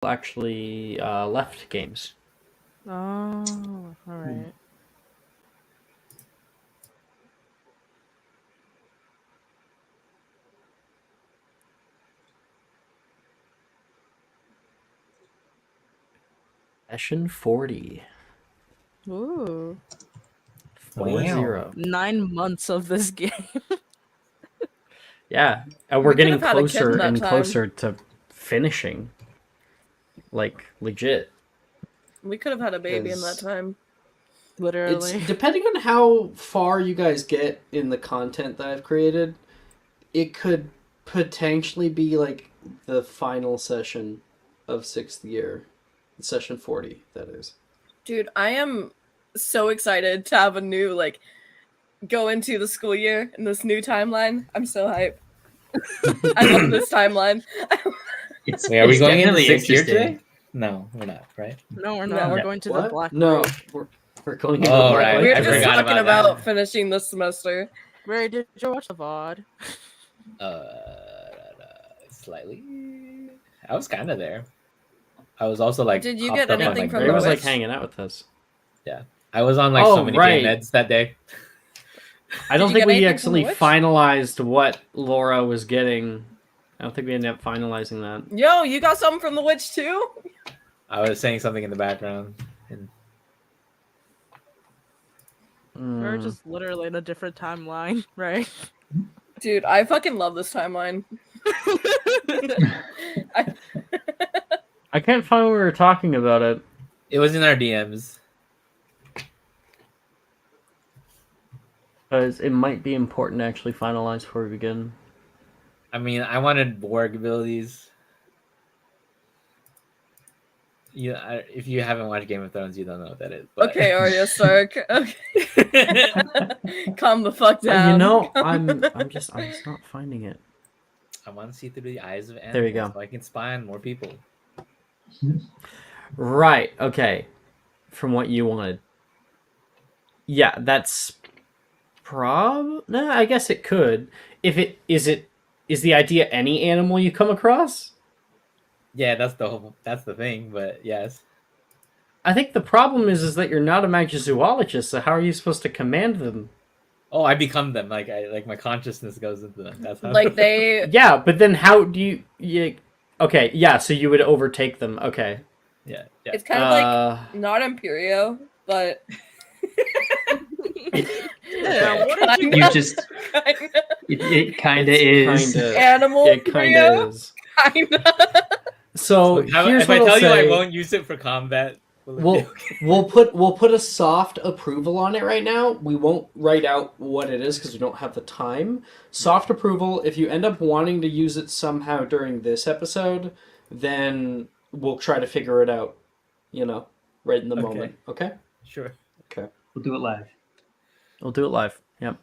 actually left games. Oh, all right. Session 40. Ooh. 40. 9 months of this game. Yeah, and we're We could getting have had a kid in closer that and time. closer to finishing. Like, legit. We could have had a baby in that 'Cause time. Literally. It's depending on how far you guys get in the content that I've created, it could potentially be like the final session of 6th year. Session 40, that is. Dude, I am so excited to have a new, like, go into the school year in this new timeline. I'm so hyped. I love this timeline. Wait, are we It's going into definitely 6th year interesting. today? No, we're not, right? No, we're No. not. We're No. going to the What? Black No, Road. we're going into Oh, the Black right. Road. We were I just forgot talking about about that. finishing this semester. Ray, did you watch the VOD? Slightly. I was kind of there. I was also like. Did you hopped get up on, anything like, from Ray the was like Witch? hanging out with us. I was on like Oh, so many right. game meds that day. I don't you think get we anything from actually the Witch? finalized what Laura was getting. I don't think we ended up finalizing that. Yo, you got something from the Witch too? I was saying something in the background. And We're just literally in a different timeline, right? Dude, I fucking love this timeline. I can't find where we were talking about it. it was in our DMs. Because it might be important to actually finalize before we begin. I mean, I wanted Borg abilities. Yeah, if you haven't watched Game of Thrones, you don't know what that is. But... Okay, Arya Stark. Okay. Calm the fuck down. You know, I'm just not finding it. I want to see through the eyes of animals. There you go. So I can spy on more people. Right, okay. From what you wanted. Yeah, that's no, I guess it could. Is the idea any animal you come across? Yeah, that's the thing, but yes. I think the problem is that you're not a magzoologist, so how are you supposed to command them? Oh, I become them. Like my consciousness goes into them. That's how. Like they. Yeah, but then how do you? Okay, yeah. So you would overtake them. Okay. Yeah. It's kind of like not Imperio, but. Yeah, what did you? You just it kind of is. Animal It kind Imperio? of is. Kinda. So here's if I what tell I'll you I say. won't use it for combat, will it be We'll okay? we'll put a soft approval on it right now. We won't write out what it is because we don't have the time. Soft approval. If you end up wanting to use it somehow during this episode, then we'll try to figure it out. You know, right in the moment. Okay. Sure. Okay. We'll do it live. We'll do it live. Yep.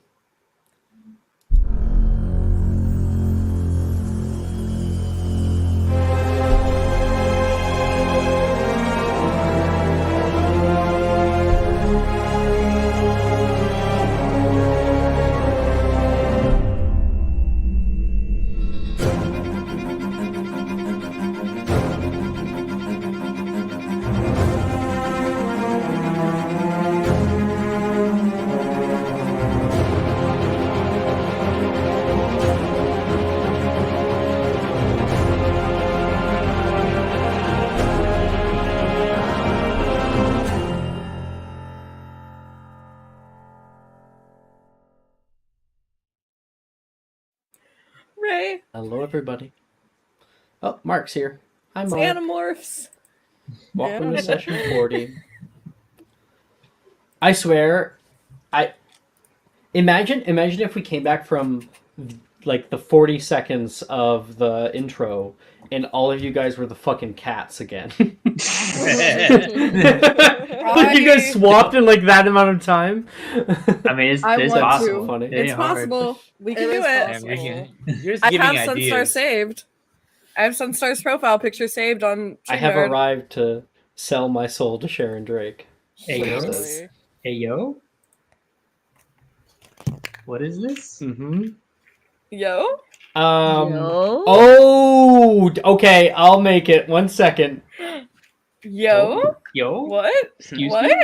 Ray. Hello, everybody. Oh, Mark's here. Hi, It's Mark. Animorphs. Welcome to session 40. I swear, imagine if we came back from like the 40 seconds of the intro and all of you guys were the fucking cats again. Like you guys swapped in like that amount of time. I mean, it's I want possible. to. Funny. It It's ain't hard. possible. We can It do is it. possible. You're just I giving have Sunstar ideas. saved. I have Sunstar's profile picture saved on I have StreamYard. arrived to sell my soul to Sharon Drake. Hey, yo. Seriously. Hey, yo. What is this? Mm-hmm. Yo? Yo? Oh, okay. I'll make it. 1 second. Yo? Yo? What? Excuse What? me?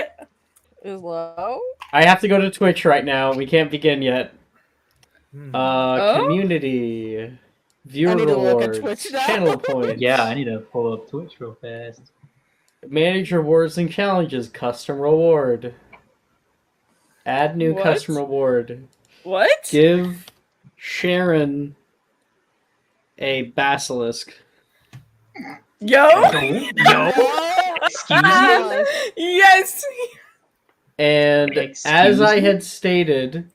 Is low? I have to go to Twitch right now. We can't begin yet. Oh? Community, viewer I need to look at rewards, Twitch now. channel points. Yeah, I need to pull up Twitch real fast. Manage rewards and challenges. Custom reward. Add new What? custom reward. What? Give Sharon a basilisk. Yo? Yo? Excuse me? Yes! And Excuse as I me? had stated,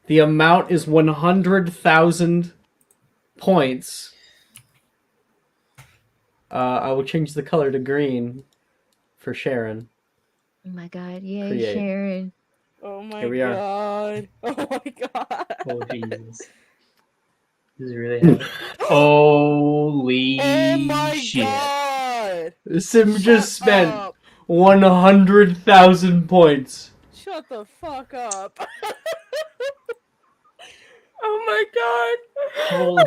the amount is 100,000 points. I will change the color to green for Sharon. Oh my god, yay, Create. Sharon. Oh my Here we are. god. Oh my god. Oh, Jesus. This is really happening. Holy Oh my shit. god. Sim just Shut spent up. 100,000 points. Shut the fuck up. Oh my god. Holy.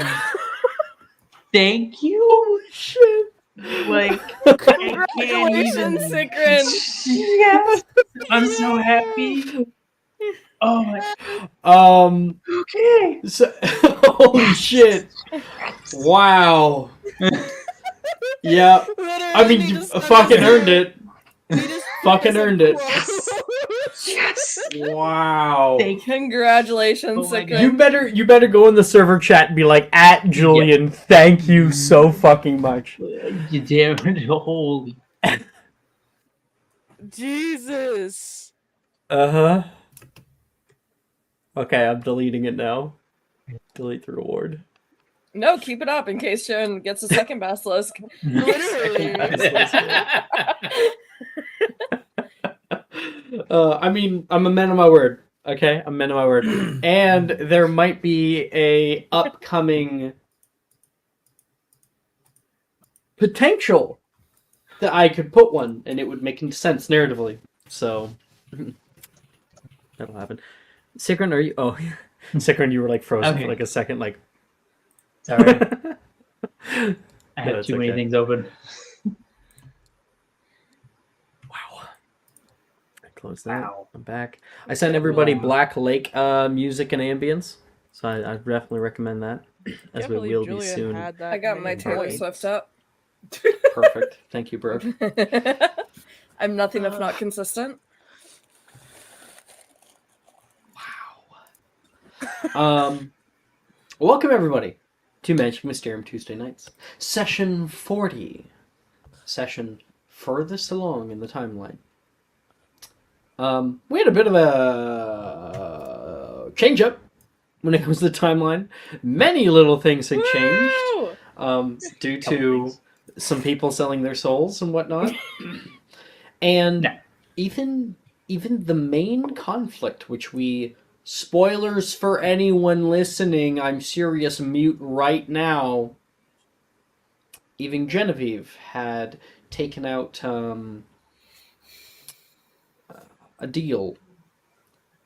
Thank you. Shit. Like, I can't Congratulations, even. Sikrin. Yes. I'm so happy. Oh my. Okay. So, holy shit. Wow. Yeah. Literally, I mean, they you just sent fucking us earned a- it. they just Fucking sent us a earned it. quote. Yes. Wow. Congratulations, Oh my Sikrin. You better go in the server chat and be like, at Julian, thank you so fucking much. You damn it. Holy. Jesus. Uh-huh. Okay, I'm deleting it now. Delete the reward. No, keep it up in case Sharon gets a second basilisk. Literally. I mean, I'm a man of my word. Okay, I'm a man of my word. And there might be a upcoming potential that I could put one, and it would make sense narratively. So that'll happen. Sikrin, are you? Oh, Sikrin, you were like frozen Okay. for like a second, like. Sorry. I No, had it's too many okay. things open. Wow. I closed that. Wow. I'm back. I sent everybody Black Lake music and ambience, so I definitely recommend that, as Can't we believe will be Julian soon. had that I got my many Taylor points. Swift up. Perfect. Thank you, bro. I'm nothing if not consistent. Welcome everybody to Magic Mysterium Tuesday nights, session 40, session furthest along in the timeline. We had a bit of a change up when it comes to the timeline. Many little things have changed due to some people selling their souls and whatnot, and No. even the main conflict, which we. Spoilers for anyone listening, I'm serious, mute right now. Even Genevieve had taken out a deal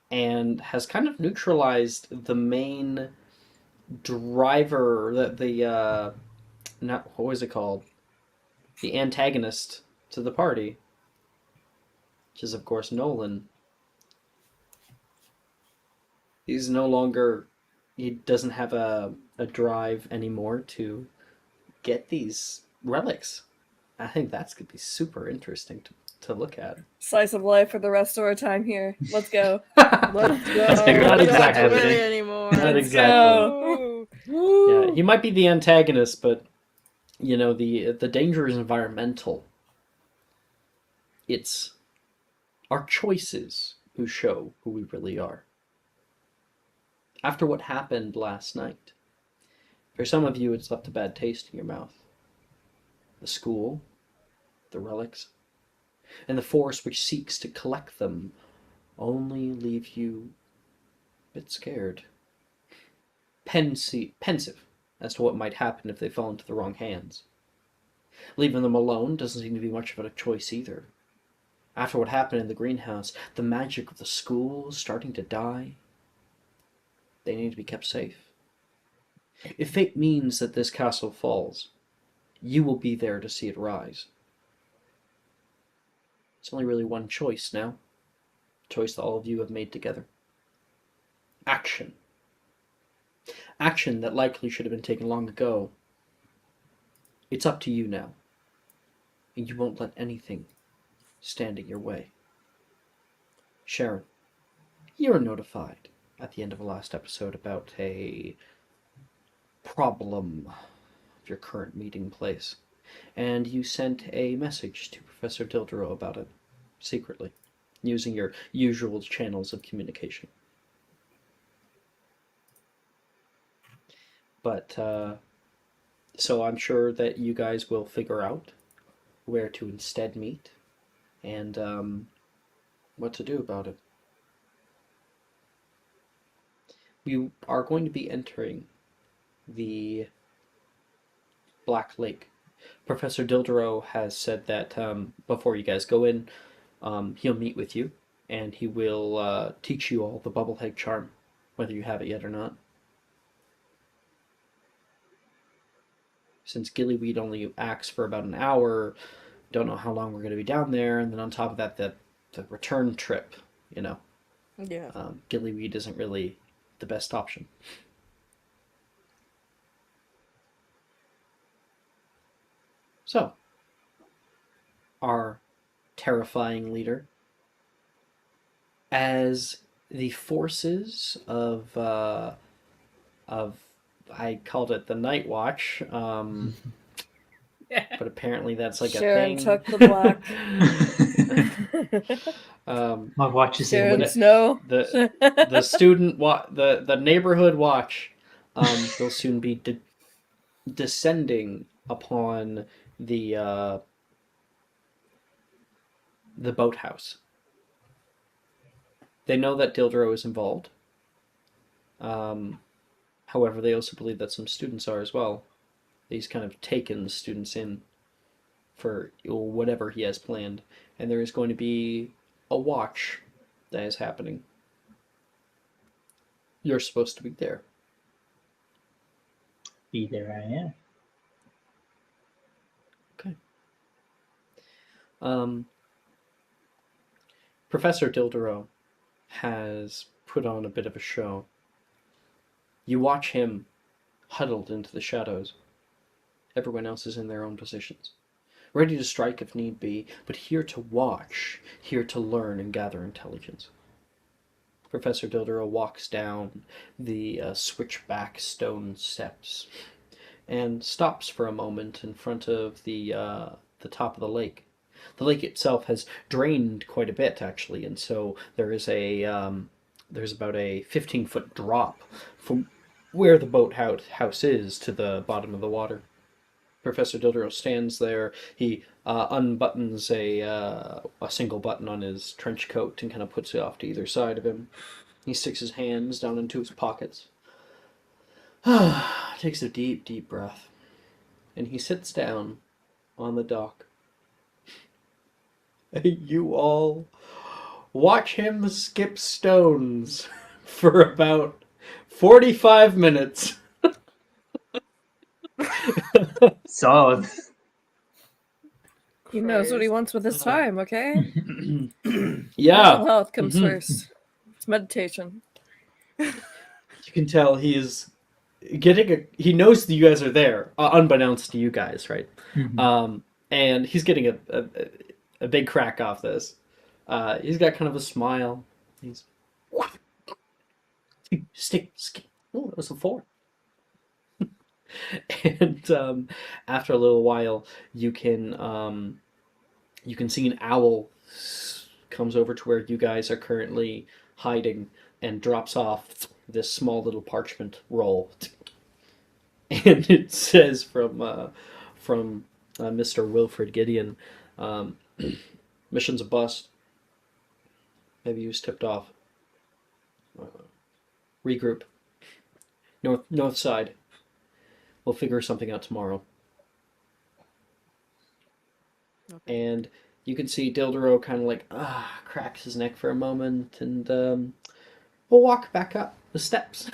and has kind of neutralized the main driver, the not what was it called? The antagonist to the party, which is of course Nolan. He's no longer, he doesn't have a drive anymore to get these relics. I think that's going to be super interesting to look at. Slice of life for the rest of our time here. Let's go. Let's go. Not We exactly. don't really anymore. Not Let's exactly. go. Yeah, he might be the antagonist, but you know the danger is environmental. It's our choices who show who we really are. After what happened last night, for some of you, it's left a bad taste in your mouth. The school, the relics, and the force which seeks to collect them only leave you a bit scared. Pensive as to what might happen if they fall into the wrong hands. Leaving them alone doesn't seem to be much of a choice either. After what happened in the greenhouse, the magic of the school is starting to die. They need to be kept safe. If fate means that this castle falls, you will be there to see it rise. It's only really one choice now. A choice that all of you have made together. Action. Action that likely should have been taken long ago. It's up to you now. And you won't let anything stand in your way. Sharon, you were notified at the end of the last episode about a problem of your current meeting place. And you sent a message to Professor Dildero about it, secretly, using your usual channels of communication. But, so I'm sure that you guys will figure out where to instead meet and what to do about it. We are going to be entering the Black Lake. Professor Dildero has said that before you guys go in, he'll meet with you and he will teach you all the bubblehead charm, whether you have it yet or not. Since Gillyweed only acts for about an hour, don't know how long we're going to be down there, and then on top of that, the return trip, you know. Yeah. Gillyweed isn't really the best option. So, our terrifying leader, as the forces of I called it the Night Watch, but apparently that's like Sharon a thing. took the block. My watch is in Sharon it. Snow. the student the neighborhood watch will soon be descending upon the boathouse. They know that Dildero is involved. However, they also believe that some students are as well. He's kind of taken the students in for whatever he has planned, and there is going to be a watch that is happening. You're supposed to be there. Be there I am. Professor Dildero has put on a bit of a show. You watch him huddled into the shadows. Everyone else is in their own positions, ready to strike if need be, but here to watch, here to learn and gather intelligence. Professor Dildero walks down the switchback stone steps and stops for a moment in front of the top of the lake. The lake itself has drained quite a bit, actually, and so there is there's about a 15-foot drop from where the boathouse is to the bottom of the water. Professor Dildero stands there. He unbuttons a single button on his trench coat and kind of puts it off to either side of him. He sticks his hands down into his pockets. Takes a deep, deep breath. And he sits down on the dock. You all watch him skip stones for about 45 minutes. Solid. He knows what he wants with his time, okay? Yeah. Mental health comes Mhm. first. It's meditation. You can tell he is he knows that you guys are there, unbeknownst to you guys, right? Mhm. And he's getting a big crack off this. He's got kind of a smile. He's stick. Oh, that was a 4. And after a little while, you can see an owl comes over to where you guys are currently hiding and drops off this small little parchment roll, and it says from Mr. Wilfred Gideon, mission's a bust. Maybe you was tipped off. Regroup. North side. We'll figure something out tomorrow. Okay. And you can see Dildero kind of like cracks his neck for a moment, and we'll walk back up the steps.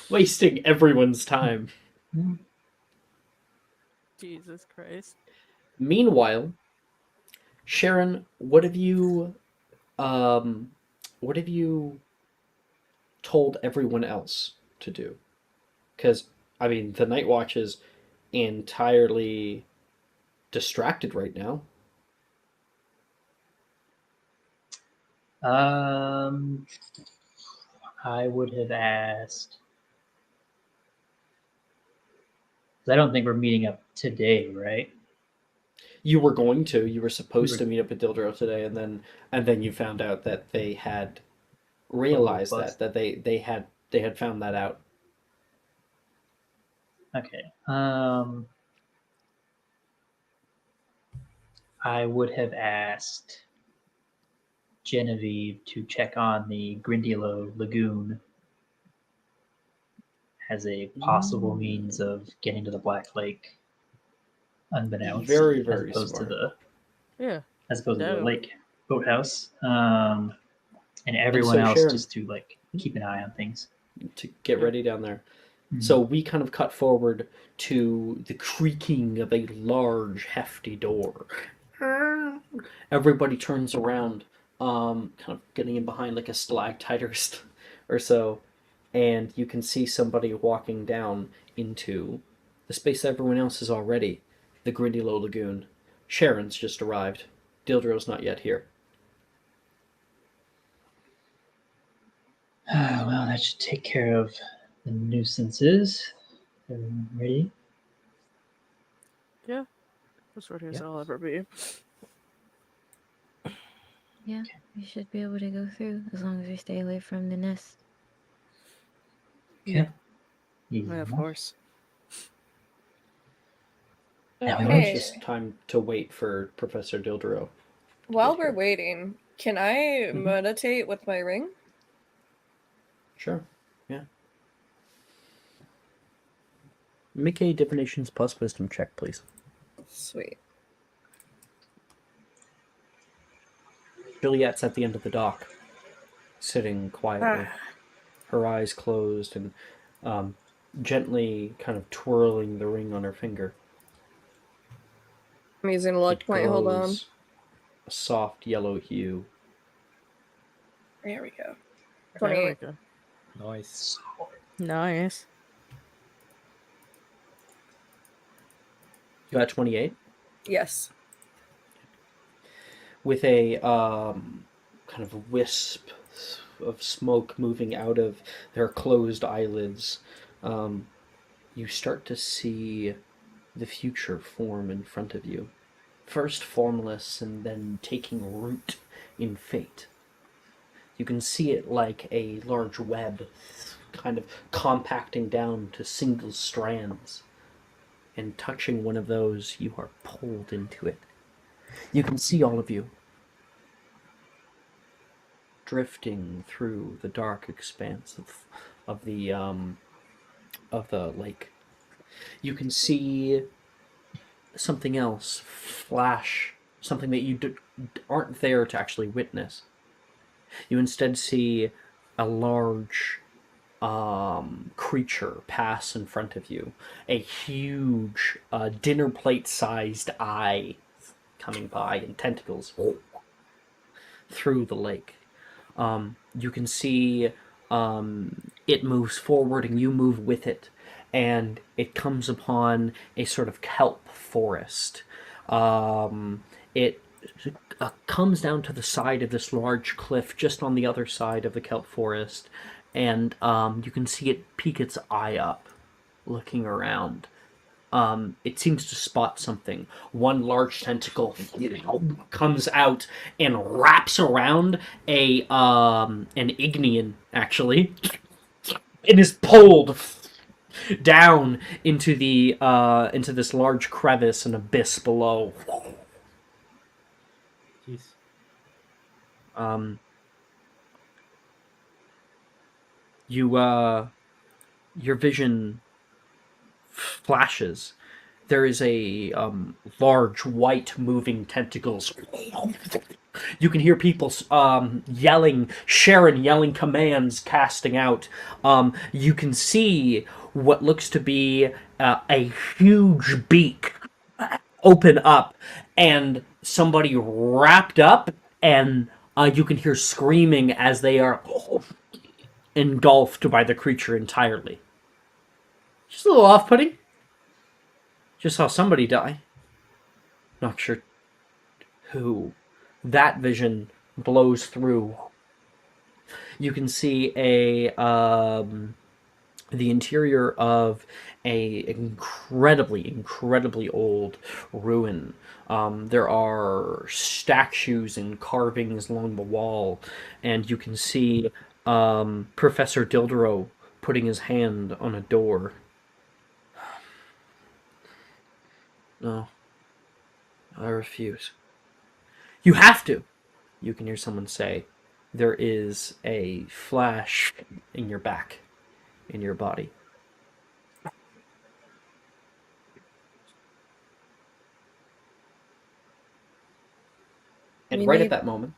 Wasting everyone's time. Jesus Christ. Meanwhile, Sharon, what have you told everyone else to do? Because, I mean, the Night Watch is entirely distracted right now. I would have asked. 'Cause I don't think we're meeting up today, right? You were going to. You were supposed to meet up with Dildro today, and then you found out that they had realized bust. that they had found that out. Okay. I would have asked Genevieve to check on the Grindilo Lagoon as a possible means of getting to the Black Lake, unbeknownst, Very, as very opposed smart. to Yeah. the lake boathouse, and And everyone so, else Sharon, just to like keep an eye on things. to get Yeah. ready down there. Mhm. So we kind of cut forward to the creaking of a large, hefty door. Everybody turns around, kind of getting in behind like a stalactite or so, and you can see somebody walking down into the space that everyone else is already, the Grindylow Lagoon. Sharon's just arrived. Dildro's not yet here. Well, that should take care of the nuisances. Everyone ready? Yeah. That's what his Yeah. I'll ever be. Yeah, we should be able to go through as long as we stay away from the nest. Okay. Yeah, of course. Now we Now it's Okay. just time to wait for Professor Dildro. While get we're here. waiting, can I Mhm. meditate with my ring? Sure. Yeah. Make a divinations plus wisdom check, please. Sweet. Juliet's at the end of the dock, sitting quietly, her eyes closed and gently kind of twirling the ring on her finger. I'm using a luck It point. Hold on. glows a soft yellow hue. There we go. There we 28. go. Nice. Nice. You got 28? Yes. With a kind of wisp of smoke moving out of their closed eyelids, you start to see the future form in front of you. First formless and then taking root in fate. You can see it like a large web, kind of compacting down to single strands. And touching one of those, you are pulled into it. You can see all of you drifting through the dark expanse of the lake. You can see something else flash, something that you aren't there to actually witness. You instead see a large creature pass in front of you. A huge dinner plate sized eye coming by and tentacles through the lake. You can see it moves forward and you move with it, and it comes upon a sort of kelp forest. It comes down to the side of this large cliff just on the other side of the kelp forest, and you can see it peek its eye up, looking around. It seems to spot something. One large tentacle comes out and wraps around an Ignean, actually, and is pulled down into into this large crevice and abyss below. Jeez. Your vision flashes. There is a large white moving tentacles You can hear people yelling, Sharon yelling commands, casting out. You can see what looks to be a huge beak open up, and somebody wrapped up, and you can hear screaming as they are engulfed by the creature entirely. Just a little off-putting. Just saw somebody die. Not sure who. That vision blows through. You can see the interior of a incredibly old ruin. There are statues and carvings along the wall, and you can see Professor Dildero putting his hand on a door. No, I refuse. You have to! You can hear someone say. There is a flash in your back, in your body. And right at that moment,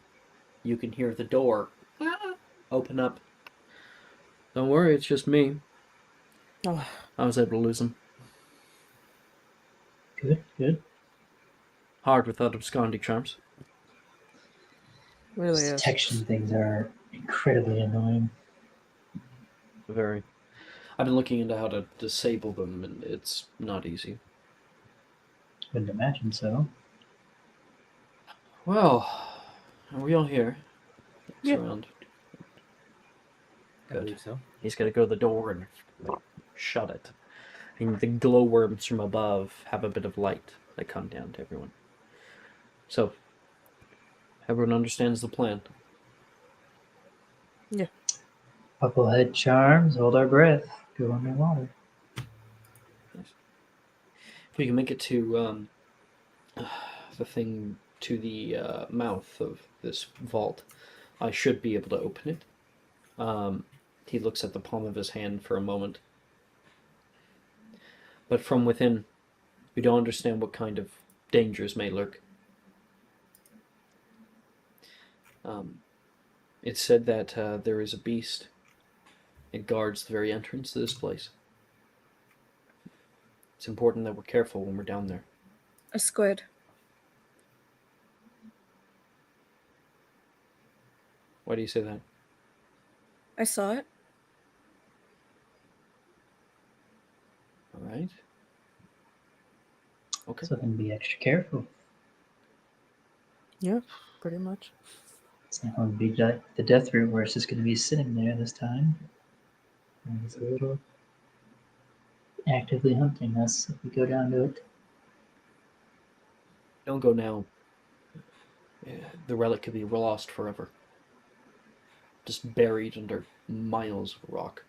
you can hear the door open up. Don't worry, it's just me. Oh. I was able to lose him. Good, good. Hard without absconding charms. Really These is. detection things are incredibly annoying. Very. I've been looking into how to disable them, and it's not easy. Wouldn't imagine so. Well, are we all here? Looks Yeah. around. I Good. believe so. He's gonna go to the door and shut it. And the glowworms from above have a bit of light that come down to everyone. So, everyone understands the plan. Bubblehead charms, hold our breath, go underwater. If we can make it to the thing to the mouth of this vault, I should be able to open it. He looks at the palm of his hand for a moment. But from within, we don't understand what kind of dangers may lurk. It's said that there is a beast. It guards the very entrance to this place. It's important that we're careful when we're down there. A squid. Why do you say that? I saw it. All right. Okay. So then be extra careful. Yeah, pretty much. It's not going to be like the death room where it's just going to be sitting there this time. And it's a little actively hunting us if we go down to it. Don't go now. The relic could be lost forever. Just buried under miles of rock.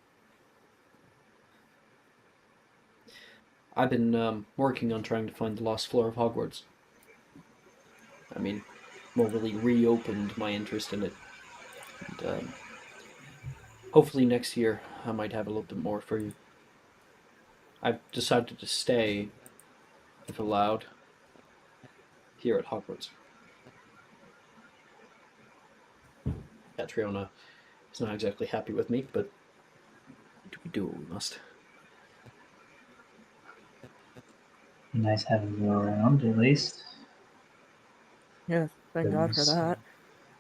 I've been working on trying to find the lost floor of Hogwarts. I mean, more really reopened my interest in it. And, hopefully next year I might have a little bit more for you. I've decided to stay, if allowed, here at Hogwarts. Catriona is not exactly happy with me, but we do what we must. Be nice having you around, at least. Yeah, thank God for that.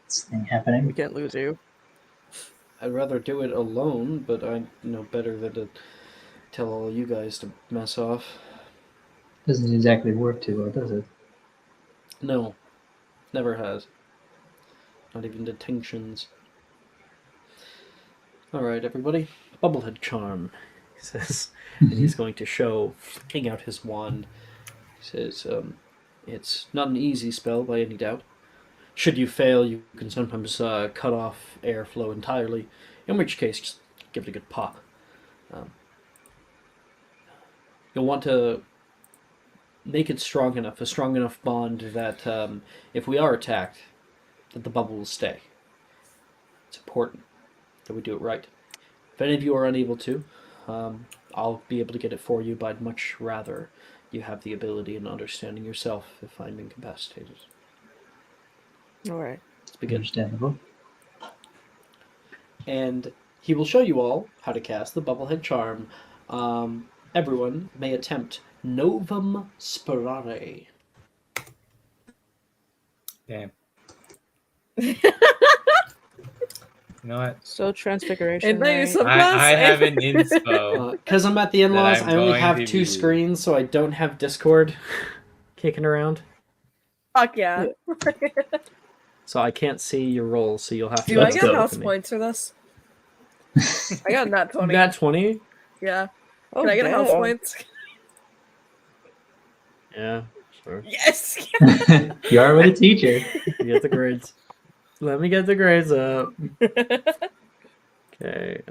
This thing happening. We can't lose you. I'd rather do it alone, but I know better than to tell all you guys to mess off. Doesn't exactly work too well, does it? No, never has. Not even detentions. Alright, everybody. Bubblehead charm, he says. And he's going to show, flicking out his wand. He says, it's not an easy spell by any doubt. Should you fail, you can sometimes cut off airflow entirely, in which case, just give it a good pop. You'll want to make it strong enough, a strong enough bond that if we are attacked, that the bubble will stay. It's important that we do it right. If any of you are unable to, I'll be able to get it for you, but I'd much rather you have the ability and understanding yourself if I'm incapacitated. All right. Let's begin. Understandable. And he will show you all how to cast the Bubblehead Charm. Everyone may attempt Novum Sperare. Damn. You know what? So transfiguration. And they Right? some class. I have an inspo. Because I'm at the in-laws, I'm I only going have to 2 be- screens, so I don't have Discord kicking around. Fuck yeah. So I can't see your rolls, so you'll have to... Do I Let's get go. house points for this? I got nat 20. Nat 20? Yeah. Oh, Can I get house damn. points? Yeah, sure. Yes! You're already a teacher. You get the grades. Let me get the grades up. Okay,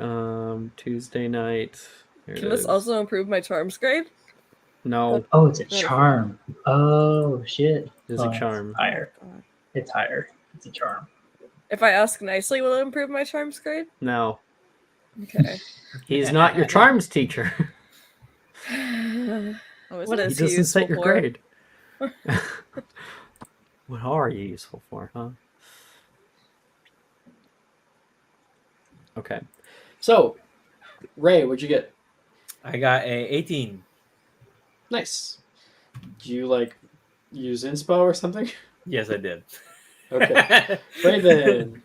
Tuesday night. Here it Can this is. also improve my charms grade? No, Oh, it's a charm. Oh shit. it's Oh, a charm. It's higher. God. It's higher. It's a charm. If I ask nicely, will it improve my charms grade? No, Okay. he's not your charms teacher. Oh, is What it? He is he doesn't set useful your for? grade. What are you useful for, huh? Okay. So, Ray, what'd you get? I got a 18. Nice. Do you, like, use inspo or something? Yes, I did. Okay. Raven.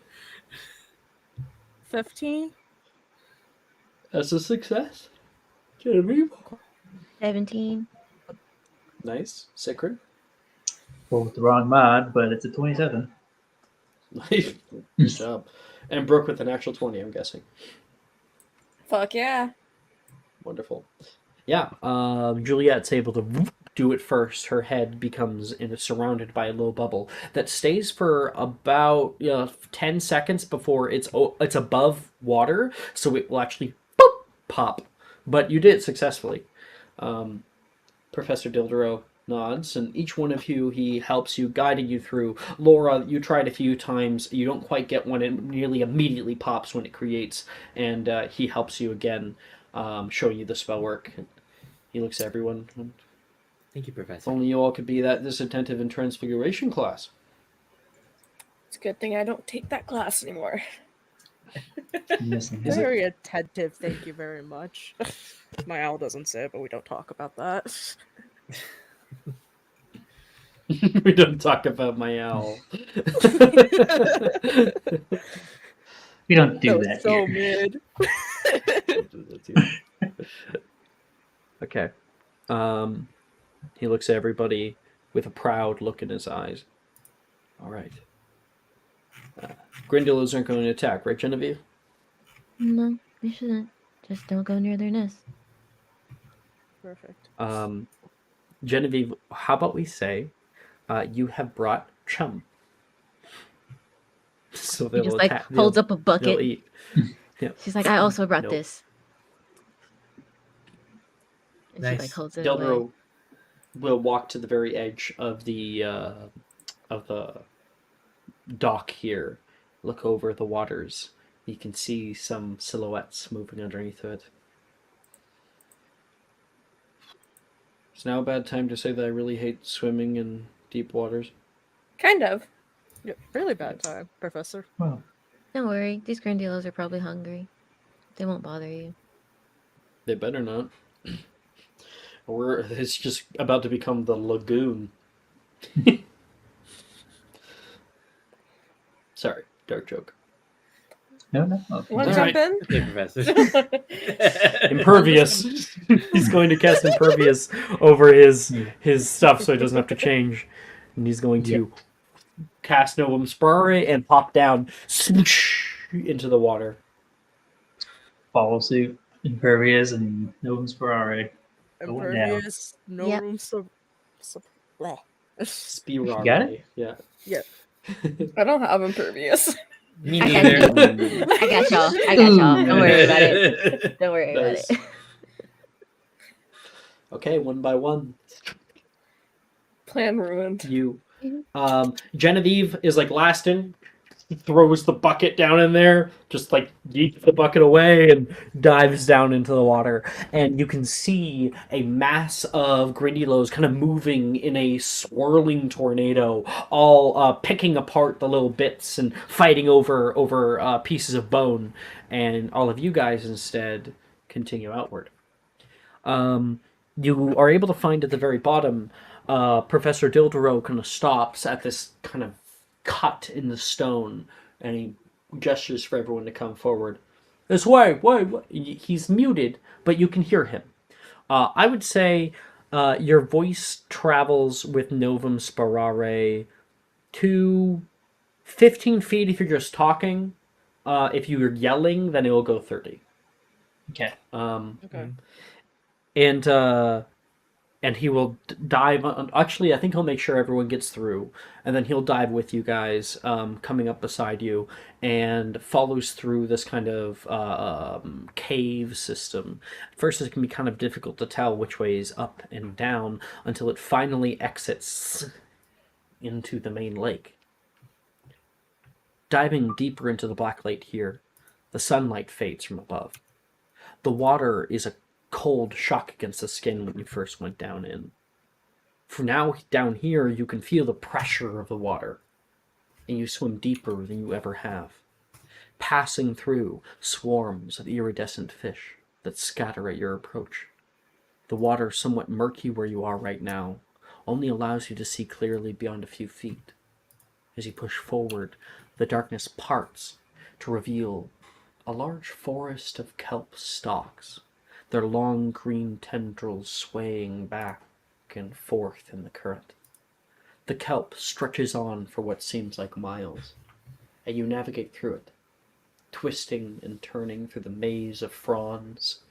15. That's a success. Genevieve. 17. Nice. Sacred. Well, with the wrong mod, but it's a 27. Nice. Good job. And Brooke with an actual 20, I'm guessing. Fuck yeah. Wonderful. Yeah, Juliet's able to do it first. Her head becomes surrounded by a low bubble that stays for about 10 seconds before it's above water, so it will actually boop, pop. But you did it successfully. Professor Dildero nods, and each one of you, he helps you, guiding you through. Laura, you tried a few times. You don't quite get one. It nearly immediately pops when it creates, and he helps you again, showing you the spell work. He looks at everyone. Thank you, If Professor. only you all could be that this attentive in Transfiguration class. It's a good thing I don't take that class anymore. Missing Is it- Very attentive. Thank you very much. My owl doesn't say it, but we don't talk about that. We don't talk about my owl. We don't do was that so here. mid. Okay. He looks at everybody with a proud look in his eyes. All right. Grindylows aren't going to attack, right, Genevieve? No, they shouldn't. Just don't go near their nest. Perfect. Genevieve, how about we say you have brought chum? So He they'll just like attack. holds up a They'll bucket. eat. She's like, I also brought Nope. this. And she Nice. like holds it away. Dildro will walk to the very edge of the dock here, look over the waters. You can see some silhouettes moving underneath it. It's now a bad time to say that I really hate swimming in deep waters. Kind of. Yeah, really bad time, Professor. Well, Don't worry, these grandilos are probably hungry. They won't bother you. They better not. It's just about to become the lagoon. Sorry, dark joke. no. Okay. Want to All jump in? Okay, Professor. Impervious. He's going to cast impervious over his stuff so he doesn't have to change. And he's going to cast Novum Sperare and pop down swoosh, into the water. Follow suit, impervious, and Novum Sperare. Going down. Impervious, no Yep. room bleh. Spirare. You got it? Yeah. Yeah. I don't have impervious. Me I got neither. I got y'all. I got y'all. Don't worry about it. Don't worry about Nice. it. Okay, one by one. Plan ruined. You. Genevieve is like last in. throws the bucket down in there, just like yeets the bucket away and dives down into the water. And you can see a mass of grindylows kind of moving in a swirling tornado, all picking apart the little bits and fighting over pieces of bone. And all of you guys instead continue outward. You are able to find at the very bottom, Professor Dildero kind of stops at this kind of cut in the stone, and he gestures for everyone to come forward. This way, way. He's muted, but you can hear him. I would say your voice travels with Novum Sparare to 15 feet if you're just talking. If you're yelling, then it will go 30. Okay. Okay. And he will dive. Actually, I think he'll make sure everyone gets through, and then he'll dive with you guys, coming up beside you, and follows through this kind of cave system. At first, it can be kind of difficult to tell which way is up and down until it finally exits into the main lake. Diving deeper into the black lake here, the sunlight fades from above. The water is a cold shock against the skin when you first went down in. For now, down here, you can feel the pressure of the water, and you swim deeper than you ever have, passing through swarms of iridescent fish that scatter at your approach. The water, somewhat murky where you are right now, only allows you to see clearly beyond a few feet. As you push forward, the darkness parts to reveal a large forest of kelp stalks, their long green tendrils swaying back and forth in the current. The kelp stretches on for what seems like miles, and you navigate through it, twisting and turning through the maze of fronds.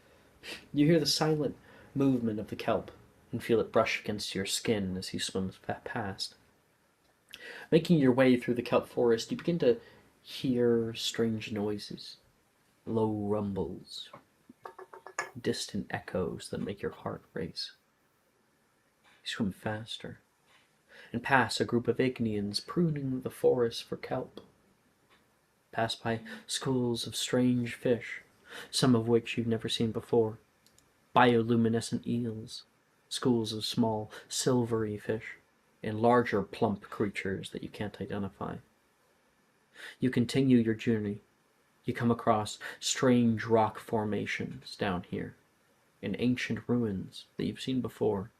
You hear the silent movement of the kelp and feel it brush against your skin as you swim past. Making your way through the kelp forest, you begin to hear strange noises, low rumbles, distant echoes that make your heart race. You swim faster and pass a group of Ignians pruning the forest for kelp. Pass by schools of strange fish, some of which you've never seen before. Bioluminescent eels, schools of small silvery fish, and larger plump creatures that you can't identify. You continue your journey. You come across strange rock formations down here, and ancient ruins that you've seen before,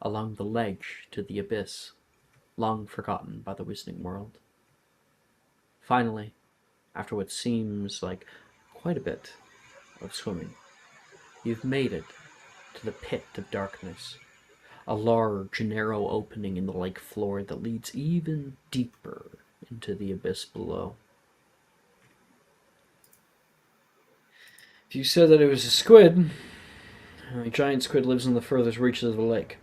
along the ledge to the abyss, long forgotten by the Wizarding world. Finally, after what seems like quite a bit of swimming, you've made it to the pit of darkness, a large, narrow opening in the lake floor that leads even deeper into the abyss below. If you said that it was a squid, a giant squid lives in the furthest reaches of the lake.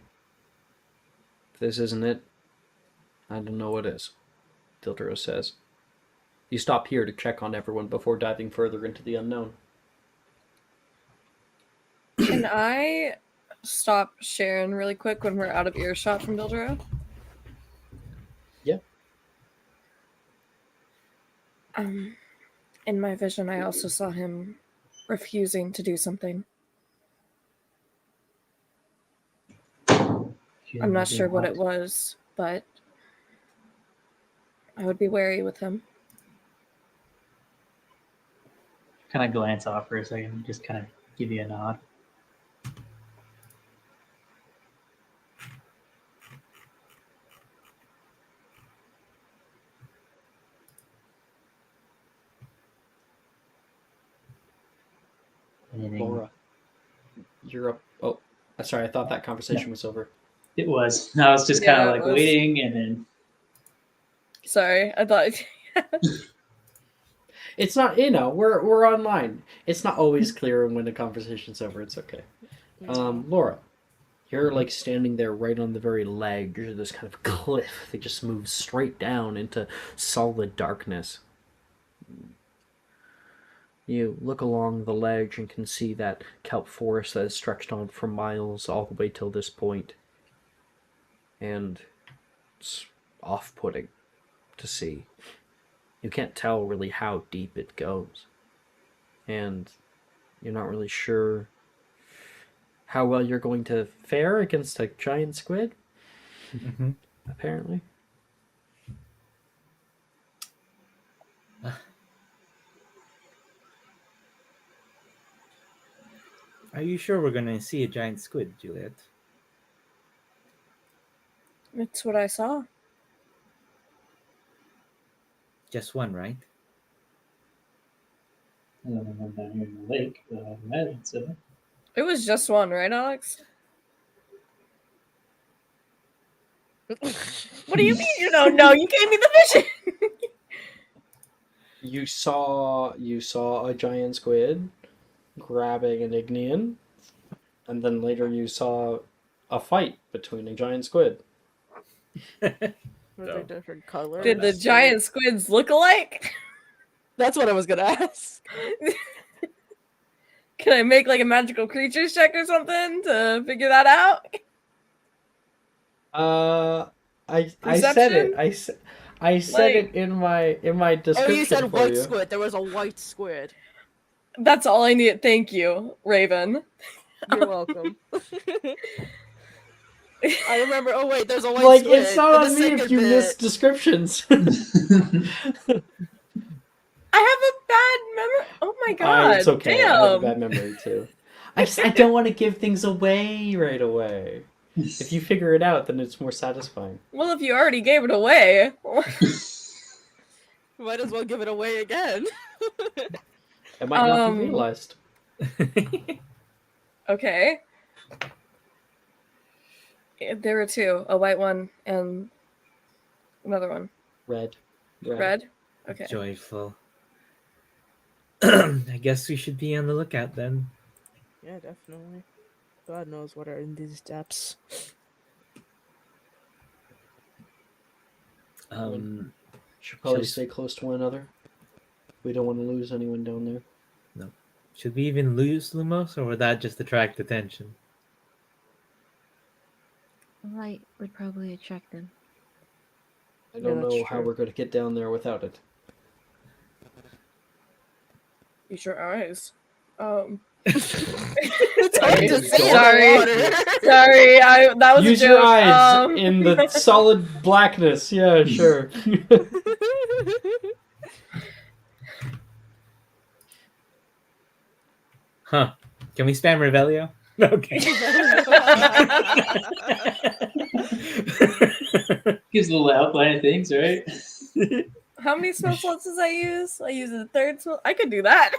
If this isn't it, I don't know what is, Dildero says. You stop here to check on everyone before diving further into the unknown. Can I stop Sharon really quick when we're out of earshot from Dildero? Yeah. In my vision, I also saw him refusing to do something. I'm not sure what it was, but I would be wary with him. Kind of glance off for a second, just kind of give you a nod. Anything? Laura, you're up. Oh, sorry, I thought that conversation was over. It was. I was just kind Yeah, of it like was. waiting, and then Sorry, I thought. It's not, we're online. It's not always clear when the conversation's over. It's okay. Laura, you're like standing there right on the very ledge of this kind of cliff that just moves straight down into solid darkness. You look along the ledge and can see that kelp forest that has stretched on for miles all the way till this point. And it's off-putting to see. you can't tell really how deep it goes. And you're not really sure how well you're going to fare against a giant squid, Mm-hmm. apparently. Are you sure we're gonna see a giant squid, Juliet? It's what I saw. Just one, right? I don't know one down here in the lake, but I imagine so. It was just one, right, Alex? What do you mean you don't know? You gave me the vision. You saw a giant squid grabbing an Ignean, and then later you saw a fight between a giant squid. Were they No. different colors? Did the giant squids look alike? That's what I was gonna ask. Can I make like a magical creatures check or something to figure that out? I said Perception? it. I said Like- it in my Oh, description you said for white you. squid. There was a white squid. That's all I need. Thank you, Raven. You're welcome. I remember. Oh wait, there's a white Like squid. it's not in on the me if second you bit. miss descriptions. I have a bad memory. Oh my god! It's okay. Damn. I have a bad memory too. I don't want to give things away right away. If you figure it out, then it's more satisfying. Well, if you already gave it away, Might as well give it away again. It might not be realized. okay. There were two: a white one and another one. Red. Red. Okay. Joyful. I guess we should be on the lookout then. Yeah, definitely. God knows what are in these depths. Should probably we- stay close to one another. We don't want to lose anyone down there. Should we even lose Lumos, or would that just attract attention? Light would probably attract them. I Yeah, don't that's know how true. we're going to get down there without it. Use your eyes. It's hard to see Sorry. in the water. Sorry, that was Use a your joke. eyes in the solid blackness. Yeah, sure. Huh. Can we spam Revelio? Okay. Gives a little outline of things, right? How many spell slots does I use? I use the third spell. I could do that.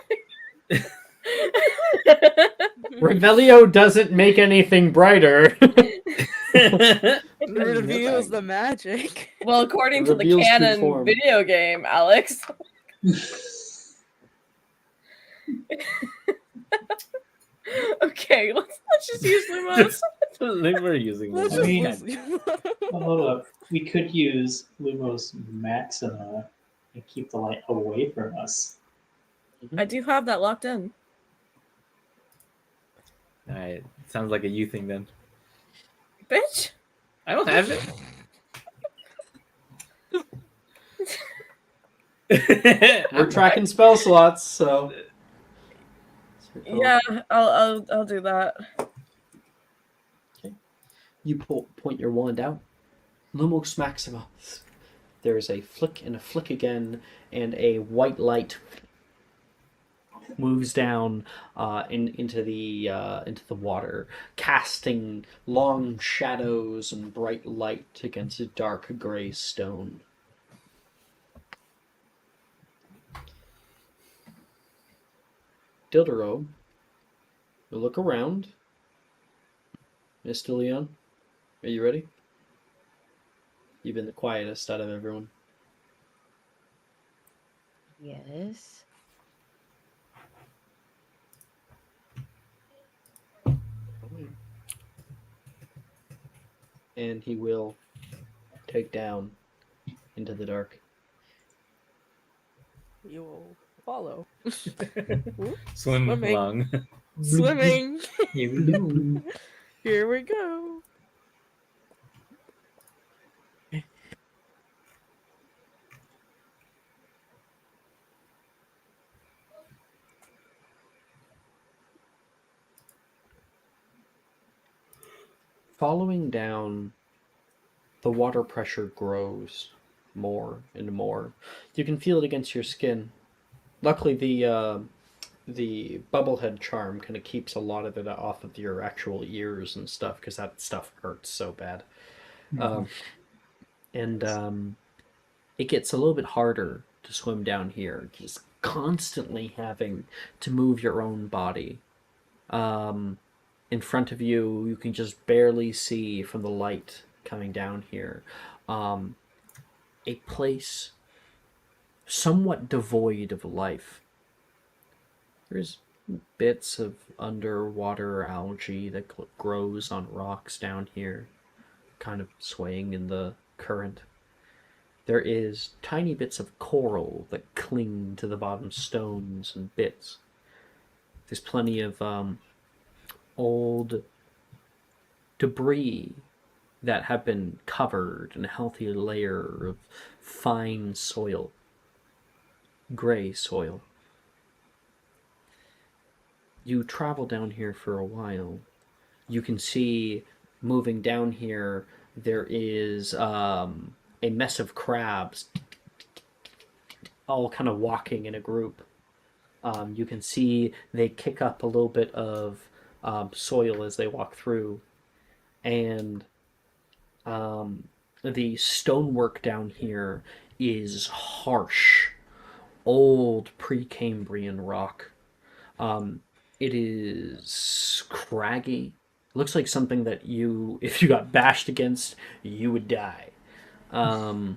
Revelio doesn't make anything brighter. Reveals the magic. Well, according to the Reveals true canon form. video game, Alex. Okay, let's just use Lumos. We're using Let's Lumos. mean- just lose- Well, hold up. We could use Lumos Maxima and keep the light away from us. I do have that locked in. Alright, sounds like a you thing then. Bitch. I don't have it. We're tracking spell slots, so. Yeah, I'll do that. You point your wand out. Lumos Maxima. There is a flick and a flick again, and a white light moves down into the water, casting long shadows and bright light against a dark gray stone. Dildero, you look around. Mr. Leon, are you ready? You've been the quietest out of everyone. Yes. And he will take down into the dark. You will follow. Swim Swimming. along. Swimming. Here we go. Here we go. Following down, the water pressure grows more and more. You can feel it against your skin. Luckily, the bubblehead charm kind of keeps a lot of it off of your actual ears and stuff because that stuff hurts so bad. Um, and it gets a little bit harder to swim down here, just constantly having to move your own body. Um, in front of you, you can just barely see from the light coming down here. Um, a place somewhat devoid of life. There's bits of underwater algae that grows on rocks down here, kind of swaying in the current. There is tiny bits of coral that cling to the bottom stones and bits. There's plenty of old debris that have been covered in a healthy layer of fine soil, gray soil. You travel down here for a while. You can see moving down here there is a mess of crabs all kind of walking in a group. You can see they kick up a little bit of soil as they walk through, and the stonework down here is harsh, old Precambrian rock. It is craggy. Looks like something that you, if you got bashed against, you would die. And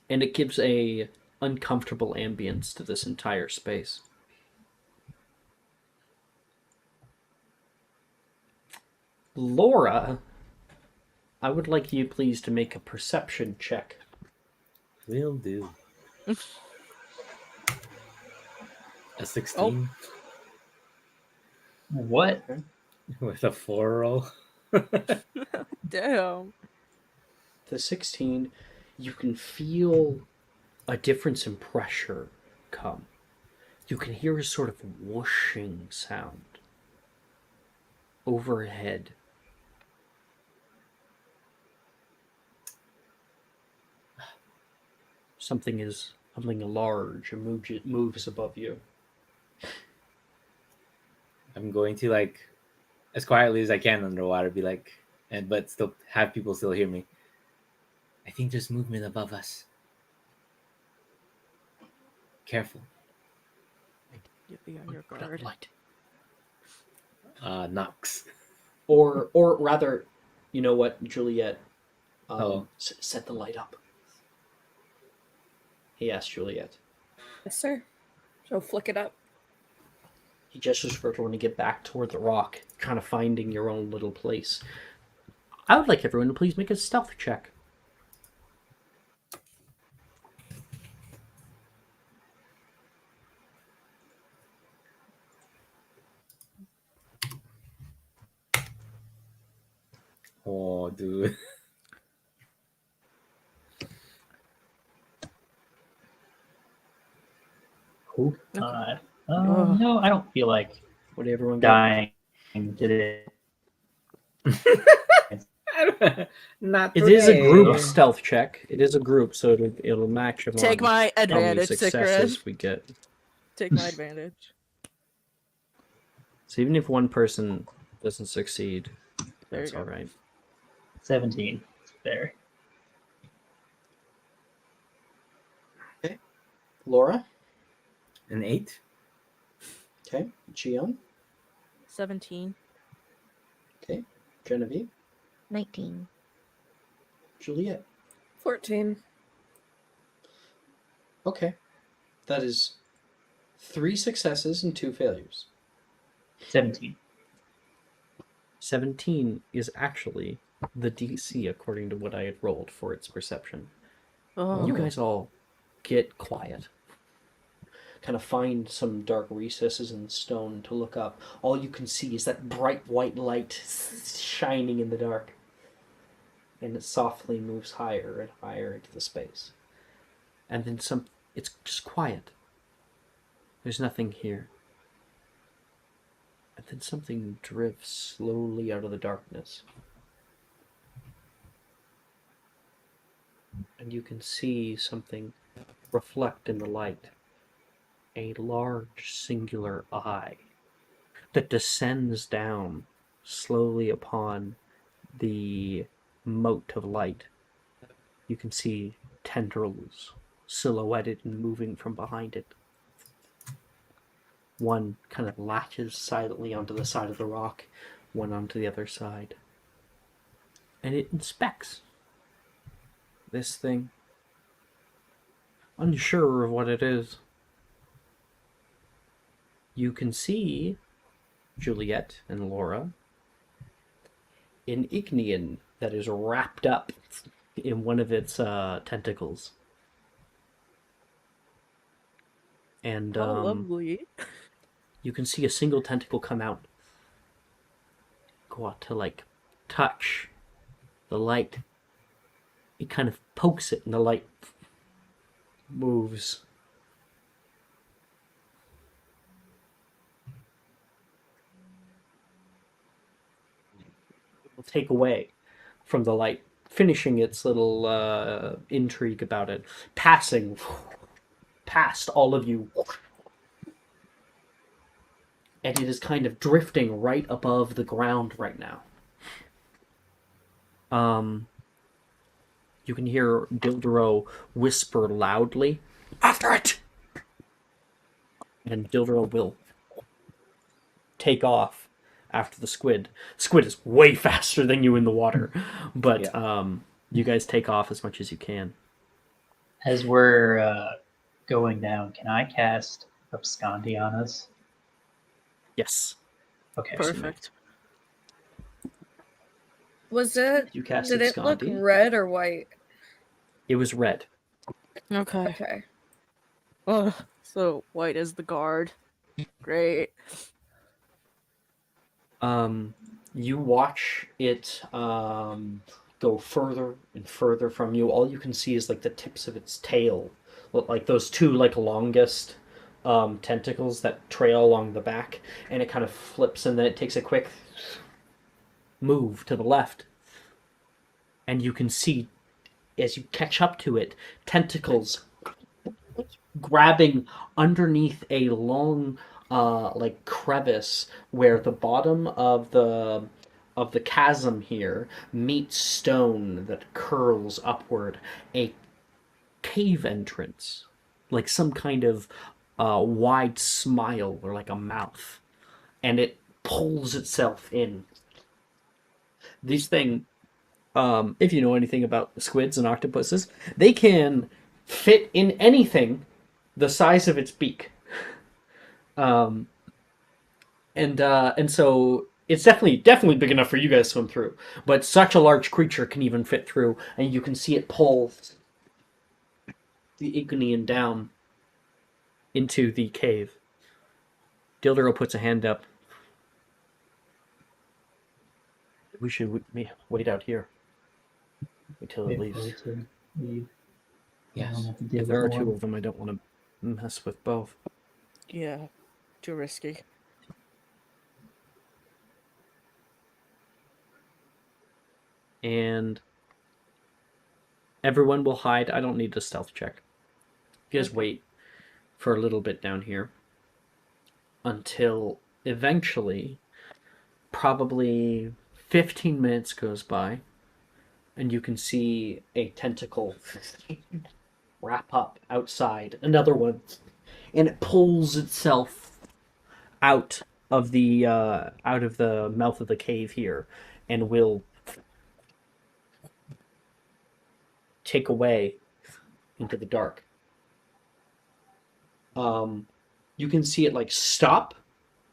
it gives a uncomfortable ambience to this entire space. Laura, I would like you please to make a perception check. Will do. A 16 What? with a 4 roll. Damn. The 16, you can feel a difference in pressure come. You can hear a sort of whooshing sound overhead. Something large and moves above you. I'm going to, like, as quietly as I can underwater, be like, but still have people still hear me. I think there's movement above us. Careful. You'd be on your Put up guard. light. Knocks. Or rather, you know what, Juliet? Set the light up. He asked Juliet. Yes, sir. So flick it up. He gestures for everyone to get back toward the rock, kind of finding your own little place. I would like everyone to please make a stealth check. Oh, dude. Oh God. No, I don't feel like What did everyone get? dying today. Not It is a today. group stealth check. It is a group, so it'll match along Take my how many advantage, successes Sicrid. we get. Take my advantage. So even if one person doesn't succeed, There that's you go. all right. 17. There. Laura? An 8? Okay. Gian? 17. Okay. Genevieve? 19. Juliet? 14. Okay. That is 3 successes and 2 failures. 17. 17 is actually the DC according to what I had rolled for its perception. Oh. You guys all get quiet. Kind of find some dark recesses in the stone to look up. All you can see is that bright white light shining in the dark. And it softly moves higher and higher into the space. And then it's just quiet. There's nothing here. And then something drifts slowly out of the darkness. And you can see something reflect in the light. A large singular eye that descends down slowly upon the mote of light. You can see tendrils silhouetted and moving from behind it. One kind of latches silently onto the side of the rock, one onto the other side. And it inspects this thing, unsure of what it is. You can see Juliet and Laura an Ignean that is wrapped up in one of its tentacles. And Oh, lovely. you can see a single tentacle come out. Go out to, like, touch the light. It kind of pokes it and the light moves. It will take away from the light, finishing its little intrigue about it, passing past all of you. And it is kind of drifting right above the ground right now. You can hear Dildero whisper loudly, "After it!" And Dildero will take off after the squid. Squid is way faster than you in the water, but you guys take off as much as you can. As we're going down, can I cast Abscondi on us? Yes. Okay. Perfect. Was it? You cast Did it look Abscondi. red or white? It was red. Okay. Okay. Ugh, so white is the guard. Great. You watch it go further and further from you. All you can see is like the tips of its tail, like those two like longest tentacles that trail along the back, and it kind of flips and then it takes a quick move to the left, and you can see as you catch up to it, tentacles grabbing underneath a long like crevice where the bottom of the chasm here meets stone that curls upward, a cave entrance, like some kind of wide smile or like a mouth, and it pulls itself in. These things, if you know anything about squids and octopuses, they can fit in anything the size of its beak. And so it's definitely big enough for you guys to swim through. But such a large creature can even fit through, and you can see it pull the Ignean down into the cave. Dildero puts a hand up. We should wait out here until it Wait for leaves. it to leave. I Yes. don't have to deal If there are with two one. of them, I don't want to mess with both. Yeah. Too risky. And everyone will hide. I don't need a stealth check. You guys wait for a little bit down here until eventually, probably 15 minutes goes by, and you can see a tentacle wrap up outside, another one, and it pulls itself out of the mouth of the cave here, and will take away into the dark. You can see it like stop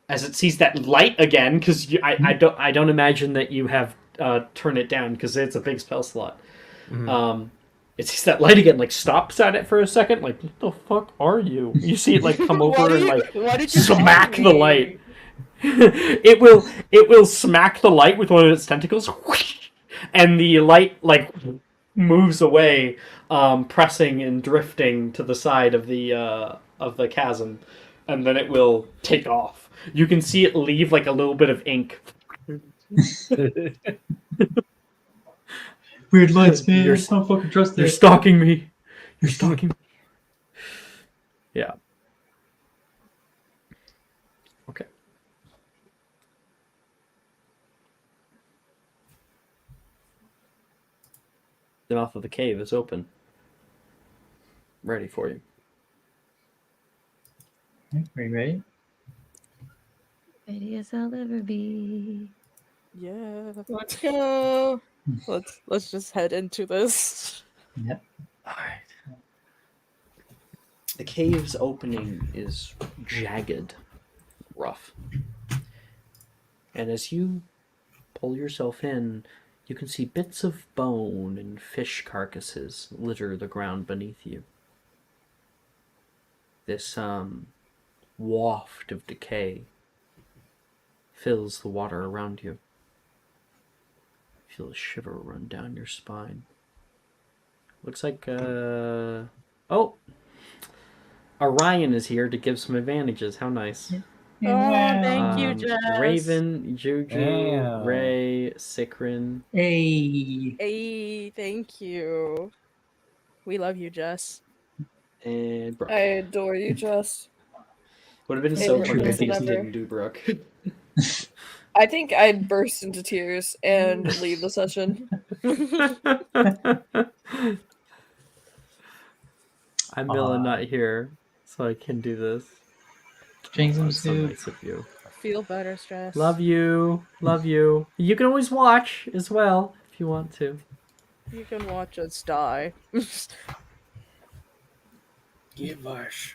as it sees that light again, because I don't imagine that you have turned it down because it's a big spell slot. It sees that light again, like stops at it for a second, like what the fuck are you? You see it like come over and like Why did you smack call the me? light. it will smack the light with one of its tentacles, and the light like moves away, pressing and drifting to the side of the chasm, and then it will take off. You can see it leave like a little bit of ink. Weird lights, man. You're- I don't fucking trust You're this. stalking me. You're stalking me. Yeah. Okay. The mouth of the cave is open. Ready for you. Are you ready? Ready as I'll ever be. Yeah. Let's go. Let's just head into this. Yep. Alright. The cave's opening is jagged, rough. And as you pull yourself in, you can see bits of bone and fish carcasses litter the ground beneath you. This waft of decay fills the water around you. Feel a shiver run down your spine. Looks like oh, Orion is here to give some advantages. How nice. Oh, thank you, Um, Jess. Raven, Juju, Damn. Ray, Sikrin. Hey. Hey, thank you. We love you, Jess. And Brooke. I adore you, Jess. Would have been Hey, so True. funny if these whatever. didn't do Brooke. I think I'd burst into tears and leave the session. I'm Mila not here, so I can do this. Drink some That's so soup. nice of you. Feel better, Stress. Love you. Love you. You can always watch as well if you want to. You can watch us die. Give us.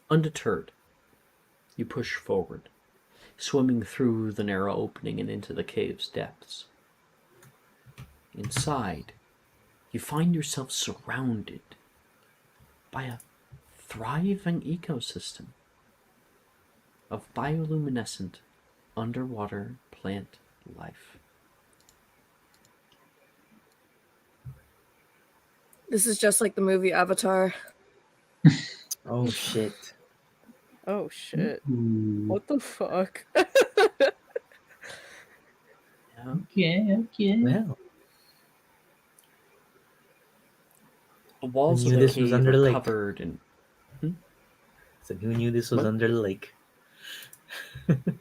Undeterred, you push forward, swimming through the narrow opening and into the cave's depths. Inside, you find yourself surrounded by a thriving ecosystem of bioluminescent underwater plant life. This is just like the movie Avatar. Oh shit. Oh shit. Ooh. What the fuck? Yeah. Okay. Well, The walls I of knew the this was cave under are the lake. covered in so who knew this was What? under the lake? the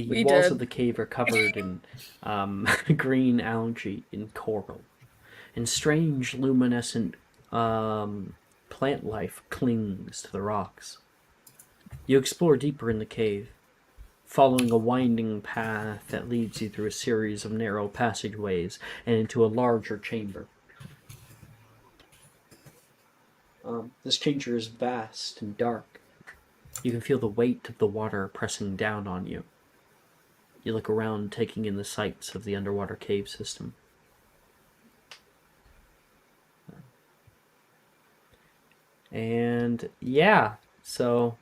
We walls did. of the cave are covered in green algae and coral, and strange luminescent plant life clings to the rocks. You explore deeper in the cave, following a winding path that leads you through a series of narrow passageways and into a larger chamber. This chamber is vast and dark. You can feel the weight of the water pressing down on you. You look around, taking in the sights of the underwater cave system. And yeah, so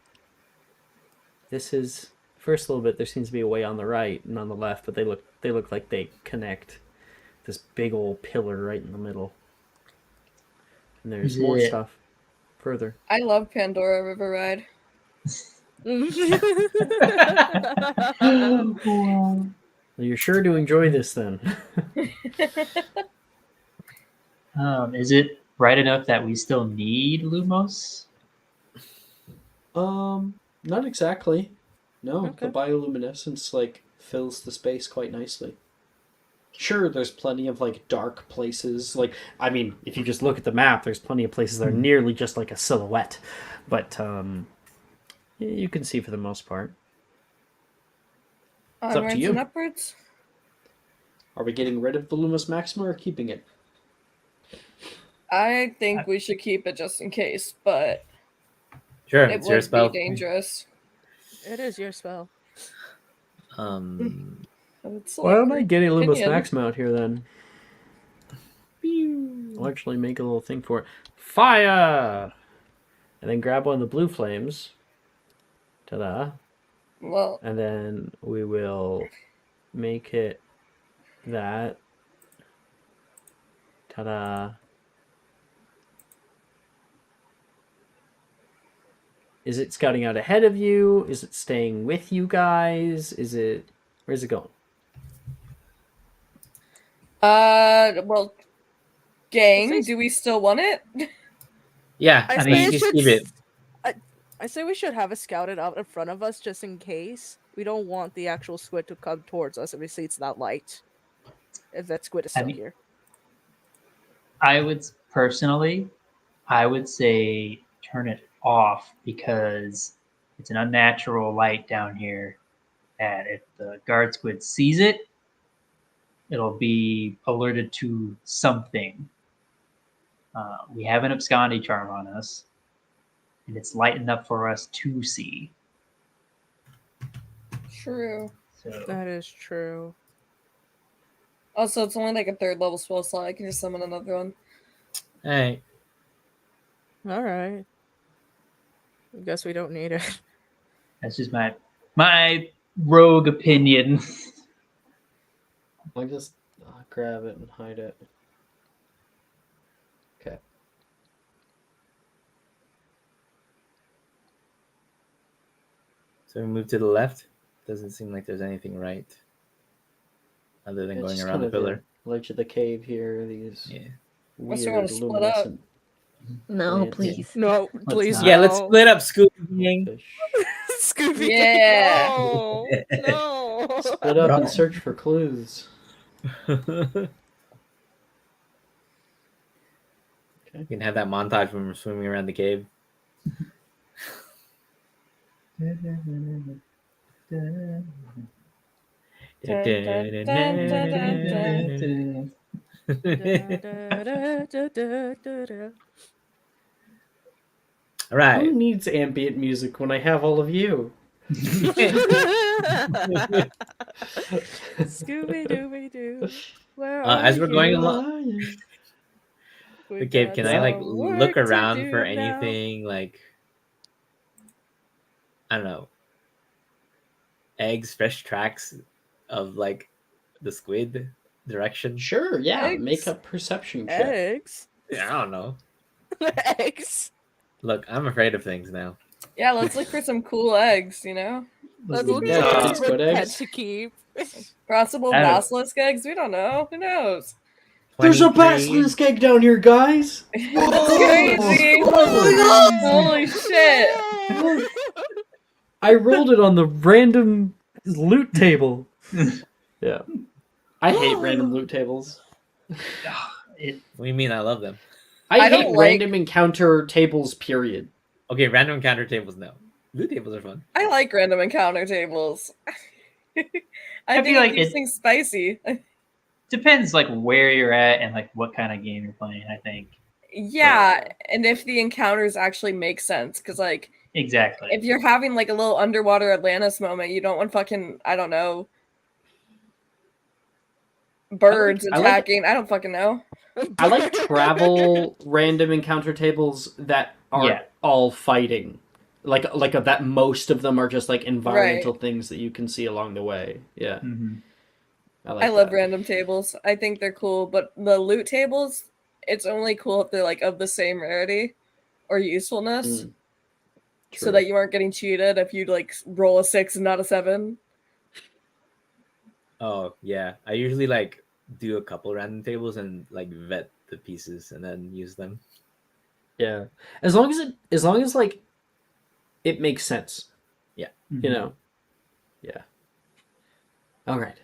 this is first little bit. There seems to be a way on the right and on the left, but they look like they connect. This big old pillar right in the middle, and there's more Yeah. stuff further. I love Pandora River Ride. Wow. Well, you're sure to enjoy this then. Is it bright enough that we still need Lumos? Not exactly. No, Okay. the bioluminescence like fills the space quite nicely. Sure, there's plenty of like dark places. Like, I mean, if you just look at the map, there's plenty of places that are nearly just like a silhouette, but you can see for the most part. It's up to Onwards you. and upwards. are we getting rid of the Lumus Maxima or keeping it? I think we should keep it just in case, but Sure, it it's your would be spell. dangerous. It is your spell. It's Why don't I like get a Lumos opinion. Maxima out here then? I'll actually make a little thing for it. Fire! And then grab one of the blue flames. Ta-da. Well, And then we will make it that. Ta-da. Is it scouting out ahead of you? Is it staying with you guys? Where's it going? Well, gang, Say- do we still want it? Yeah, I I say mean, it just should keep it. I say we should have it scouted out in front of us just in case. We don't want the actual squid to come towards us if we see it's that light. If that squid is I still mean- here. I would personally, I would say turn it off because it's an unnatural light down here. And if the guard squid sees it, it'll be alerted to something. We have an absconding charm on us, and it's light enough for us to see. True. So That is true. Also, it's only like a 3rd level spell slot. I can just summon another one. Hey, Alright. I guess we don't need it. that's just my rogue opinion. I'll just grab it and hide it. Okay. so we move to the left. Doesn't seem like there's anything right, other than It's going just around kind the of pillar. Ledge of the cave here. These Yeah. Unless you weird wanna split up. luminescent No, plants. please. No, please not. Yeah, let's no. split up, Scooby Gang. Fish. Scooby. Yeah. No. No. Split up and Bro. search for clues. You can have that montage when we're swimming around the cave. Dun, dun, dun, dun, dun, All right. Who needs ambient music when I have all of you? Scooby Dooby Doo. Where are As we're going you? along, We okay, got can I like some look work to around do for now. anything like, I don't know, eggs, fresh tracks of like the squid direction? Sure, yeah. Eggs. Make a perception check. Eggs. Yeah, I don't know. Eggs. Look, I'm afraid of things now. Yeah, let's look for some cool eggs, you know? Let's look Yeah, for good a squid pet eggs. to keep. Possible I don't- basilisk eggs? We don't know. Who knows? There's a 23. basilisk egg down here, guys. That's crazy. Holy shit. I rolled it on the random loot table. Yeah. I hate random loot tables. What do you mean? I love them. I I hate don't like- random encounter tables, period. Okay, random encounter tables, no. Loot tables are fun. I like random encounter tables. I feel think like it keeps it- things spicy. Depends like where you're at and like what kind of game you're playing, I think. Yeah, and if the encounters actually make sense, because like Exactly. if you're having like a little underwater Atlantis moment, you don't want fucking I don't know birds I like- attacking. I don't fucking know. I like travel random encounter tables that are Yeah. all fighting. Like that most of them are just like environmental things that you can see along the way. Yeah. Mhm. I love random tables. I think they're cool, but the loot tables, it's only cool if they're like of the same rarity or usefulness, so that you aren't getting cheated if you like roll a 6 and not a 7. Oh, yeah. I usually like do a couple random tables and like vet the pieces and then use them. Yeah. As long as like it makes sense. You know. Yeah. All right.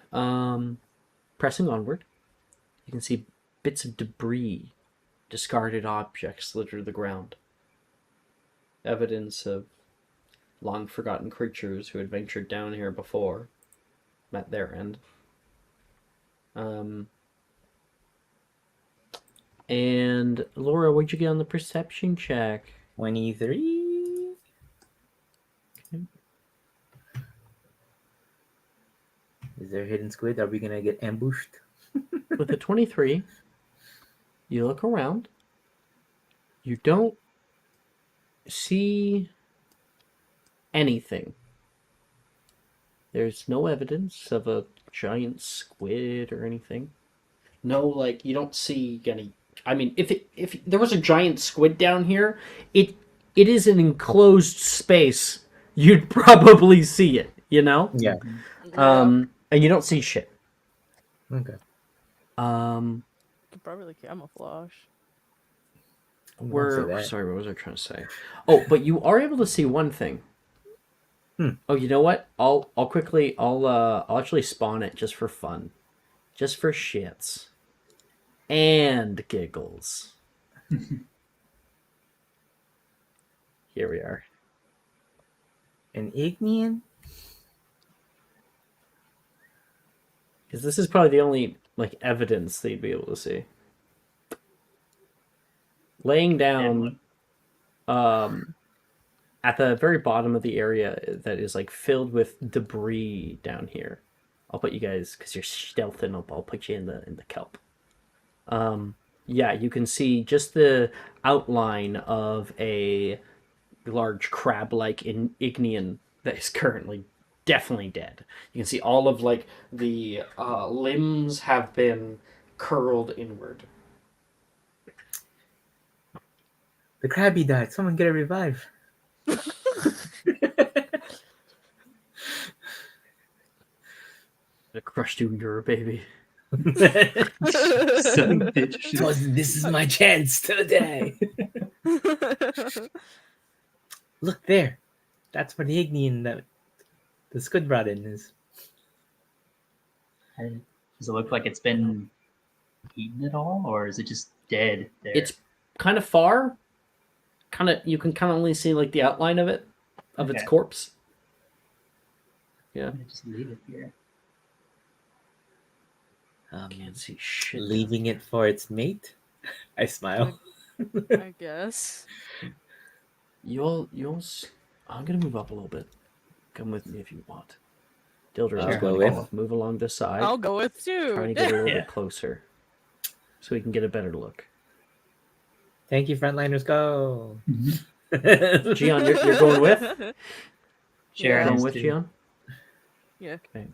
Pressing onward, you can see bits of debris, discarded objects litter the ground. Evidence of long forgotten creatures who had ventured down here before, met their end. And Laura, what'd you get on the perception check? 23. Is there a hidden squid? Are we gonna get ambushed? With a 23, you look around. You don't see anything. There's no evidence of a giant squid or anything. No, like you don't see any. I mean, if there was a giant squid down here, it it is an enclosed space, you'd probably see it, you know? Yeah. And you don't see shit. Okay. Could probably camouflage. Don't say that. Sorry, what was I trying to say? Oh, but you are able to see one thing. Oh, you know what? I'll actually spawn it just for fun. Just for shits. And giggles. Here we are. An Ignian? Because this is probably the only like evidence that you'd be able to see. Laying down at the very bottom of the area that is like filled with debris down here. I'll put you guys, because you're stealthing up, I'll put you in the kelp. Yeah, you can see just the outline of a large crab-like Ignian that is currently definitely dead. You can see all of like the limbs have been curled inward. The crabby died. Someone get a revive. I crushed you, you're a baby. Son of a bitch. So this is my chance today. Look there. That's where the Ignian that the Squid brought in is. Does it look like it's been eaten at all, or is it just dead there? It's kind of far. You can kind of only see like the outline of it, of its Okay. corpse. Yeah. I'm gonna just leave it here. Can't see shit. Leaving it for its mate. I smile. I guess. I'm gonna move up a little bit. Come with me if you want. Dildra, I'll is go going to with. move along the side, I'll go with you. trying to get a little Yeah. bit closer, so we can get a better look. Thank you, frontliners. Go. Gian, you're going with? Sharon Going is with too. Gian? Yeah. Okay.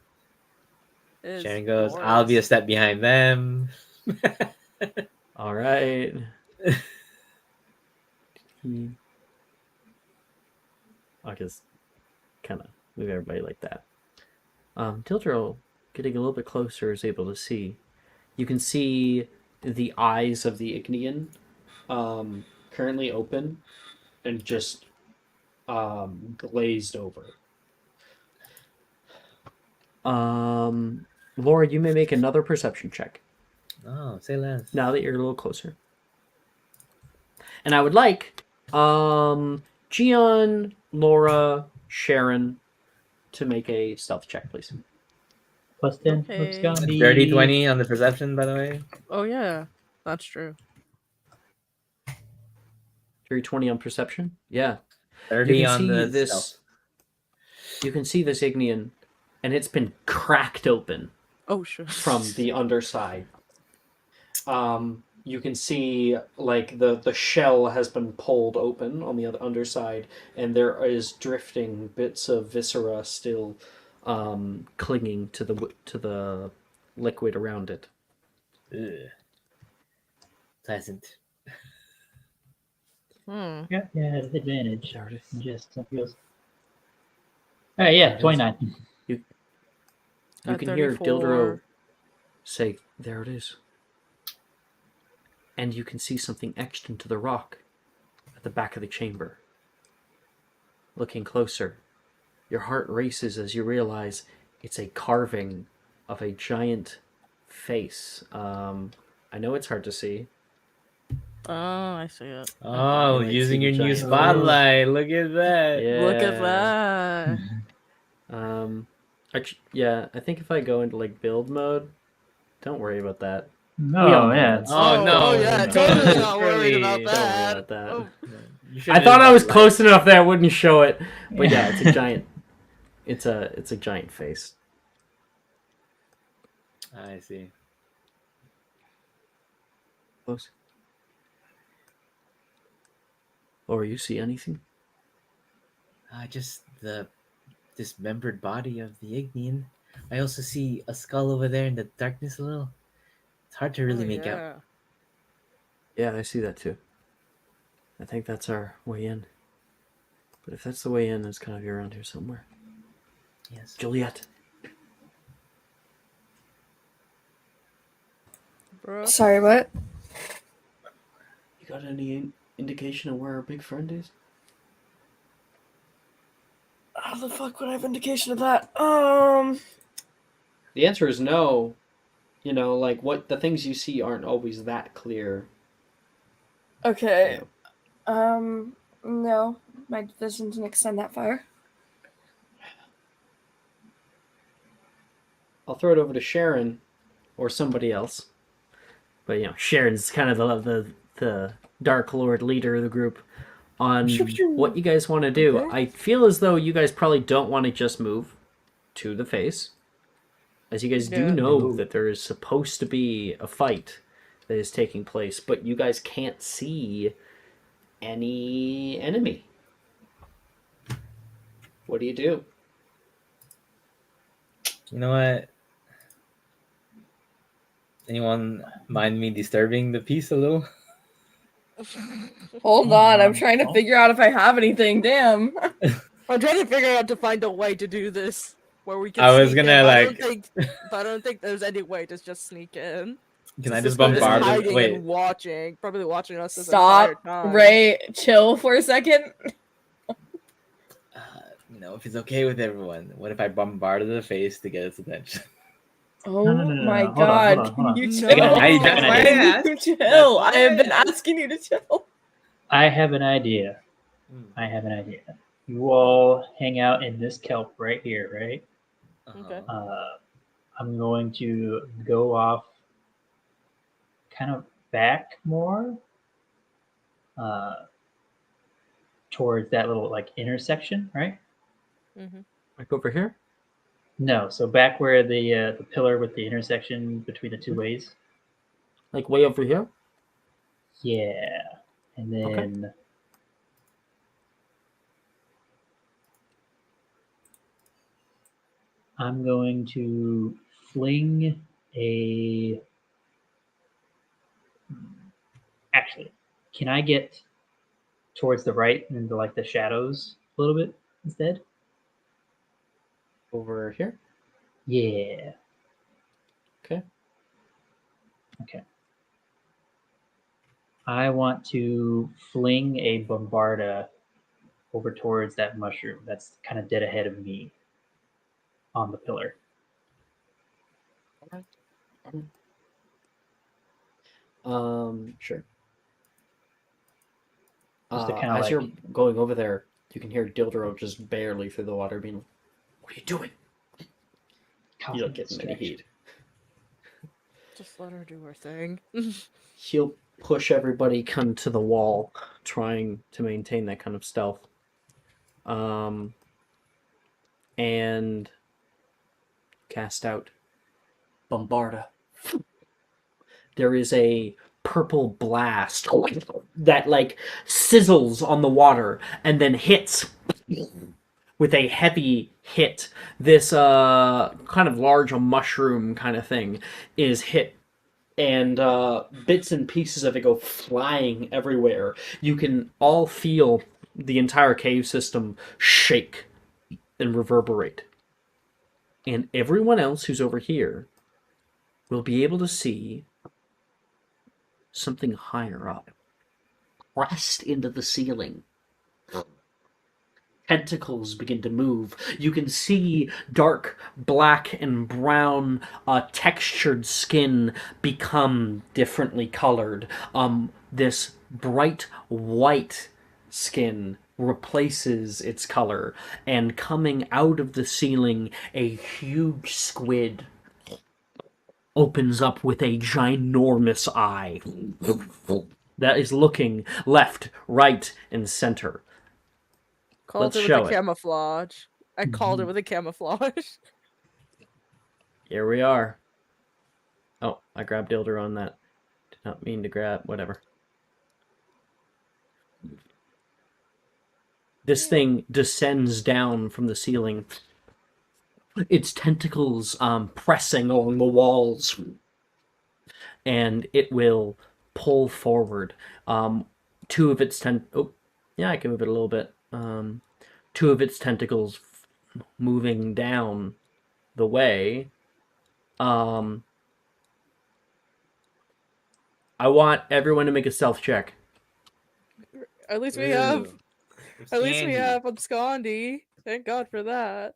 It is Sharon goes. I'll be a glorious. step behind them. All right. I'll just kind of move everybody like that. Dildra, getting a little bit closer, is able to see. You can see the eyes of the Ignian currently open and just glazed over. Laura, you may make another perception check Oh, say less. now that you're a little closer. And I would like Gian, Laura, Sharon to make a stealth check, please. Plus 10. Okay. Looks gonna be Dirty 20 on the perception, by the way. Oh yeah, that's true. Dirty 20 on perception? Yeah. 30 You can on see the this. stealth. You can see this Ignian, and it's been cracked open Oh shit. from the underside. You can see like the shell has been pulled open on the other underside, and there is drifting bits of viscera still clinging to the liquid around it. Ugh. Pleasant. Hmm. Yeah, advantage. There it is. Just feels. All right, yeah, 29. You Got can hear 34. Dildro say, "There it is." And you can see something etched into the rock at the back of the chamber. Looking closer, your heart races as you realize it's a carving of a giant face. I know it's hard to see. Oh, I see it. Oh, You might using see your the new giant spotlight. Look at that. Yeah. Look at that. Yeah, I think if I go into like build mode, don't worry about that. No, We all know yeah. that. It's, Oh, no. Oh yeah, no. totally not worried Surely about don't worry that. about that. Oh, You I should've thought I was light. close enough that I wouldn't show it, but yeah, it's a giant. It's a giant face. I see. Close. Or you see anything? Just the dismembered body of the Ignian. I also see a skull over there in the darkness a little. It's hard to really make out. yeah. Yeah, I see that too. I think that's our way in. But if that's the way in, it's kind of around here somewhere. Yes. Juliet. Bro. Sorry, what? You got any indication of where our big friend is? How the fuck would I have indication of that? The answer is no. You know, like what the things you see aren't always that clear. Okay. Yeah. No. My vision didn't extend that far. I'll throw it over to Sharon or somebody else. But Sharon's kind of the Dark Lord leader of the group. On what you guys want to do, Okay. I feel as though you guys probably don't want to just move to the face, as you guys do Yeah. know No. that there is supposed to be a fight that is taking place, but you guys can't see any enemy. What do you do? You know what? Anyone mind me disturbing the peace a little? Hold on, I'm trying to figure out if I have anything. Damn. I'm trying to figure out to find a way to do this where we can. I was sneak gonna, in. like- I don't think there's any way to just sneak in. Can I Since just this guy's bombard hiding them? Wait. and watching, probably watching us this entire Stop. time. Ray, chill for a second. If it's okay with everyone, what if I bombarded the face to get its attention? Oh No. my Hold on, god. hold on. Can you No. chill? I got Why an are idea. you chill? I have been asking you to chill. I have an idea. You all hang out in this kelp right here, right? Okay. I'm going to go off kind of back more towards that little like intersection, right? Mm-hmm. Like over here? No, so back where the pillar with the intersection between the two ways. Like way over here? Yeah, and then I'm going to fling a. Actually, can I get towards the right into like the shadows a little bit instead? Over here? Yeah. Okay. Okay. I want to fling a bombarda over towards that mushroom that's kind of dead ahead of me on the pillar. Sure. Just to kinda As like- you're going over there, you can hear Dildro just barely through the water being like, "What are you doing?" You don't get any heat. Just let her do her thing. He'll push everybody kind of to the wall, trying to maintain that kind of stealth. And cast out Bombarda. There is a purple blast that like sizzles on the water and then hits with a heavy hit. This kind of large mushroom kind of thing is hit, and bits and pieces of it go flying everywhere. You can all feel the entire cave system shake and reverberate. And everyone else who's over here will be able to see something higher up, pressed into the ceiling. Tentacles begin to move. You can see dark black and brown textured skin become differently colored. This bright white skin replaces its color, and coming out of the ceiling, a huge squid opens up with a ginormous eye that is looking left, right, and center. Called Let's it with show a it. camouflage. I called it with a camouflage. Here we are. Oh, I grabbed Dilder on that. Did not mean to grab, whatever. This thing descends down from the ceiling. Its tentacles pressing along the walls. And it will pull forward. Two of its oh, yeah, I can move it a little bit. two of its tentacles moving down the way. I want everyone to make a stealth check. At least we have. Ooh, At least we Scandy. have abscondy. Thank God for that.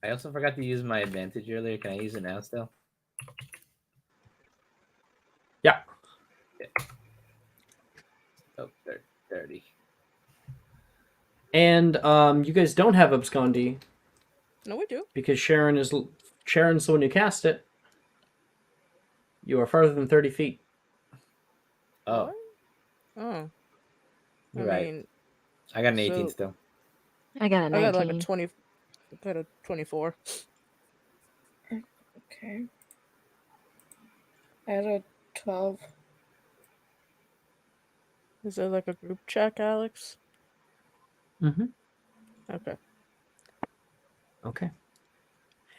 I also forgot to use my advantage earlier. Can I use it now still? Yeah. Oh, 30. And you guys don't have abscondy No, we do. because Sharon's the one who cast it. You are farther than 30 feet. Oh, What? Oh. you're right. I got an 18 so- still. I got a I 19. got like a 20. I got a 24. Okay. I had a 12. Is there like a group check, Alex? Mm-hmm. Okay. Okay.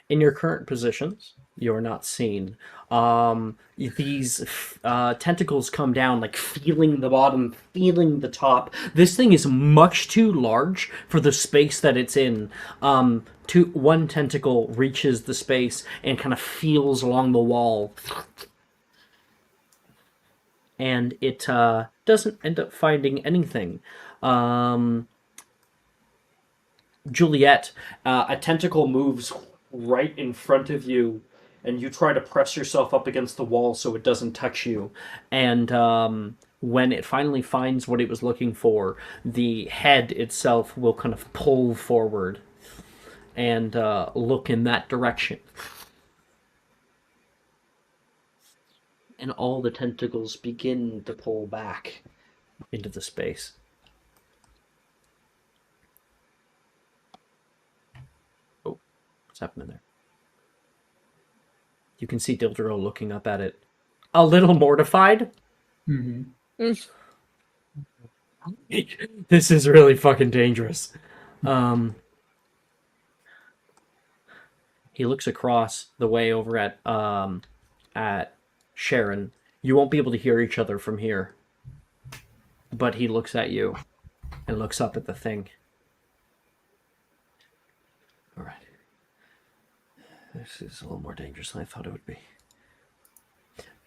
In your current positions, you are not seen. These tentacles come down, like feeling the bottom, feeling the top. This thing is much too large for the space that it's in. One tentacle reaches the space and kind of feels along the wall. And it doesn't end up finding anything. Juliet, a tentacle moves right in front of you, and you try to press yourself up against the wall so it doesn't touch you. And when it finally finds what it was looking for, the head itself will kind of pull forward and look in that direction. And all the tentacles begin to pull back into the space. Oh, what's happening there? You can see Dildro looking up at it, a little mortified. Mm-hmm. This is really fucking dangerous. He looks across the way over at Sharon. You won't be able to hear each other from here, but he looks at you and looks up at the thing. All right. This is a little more dangerous than I thought it would be.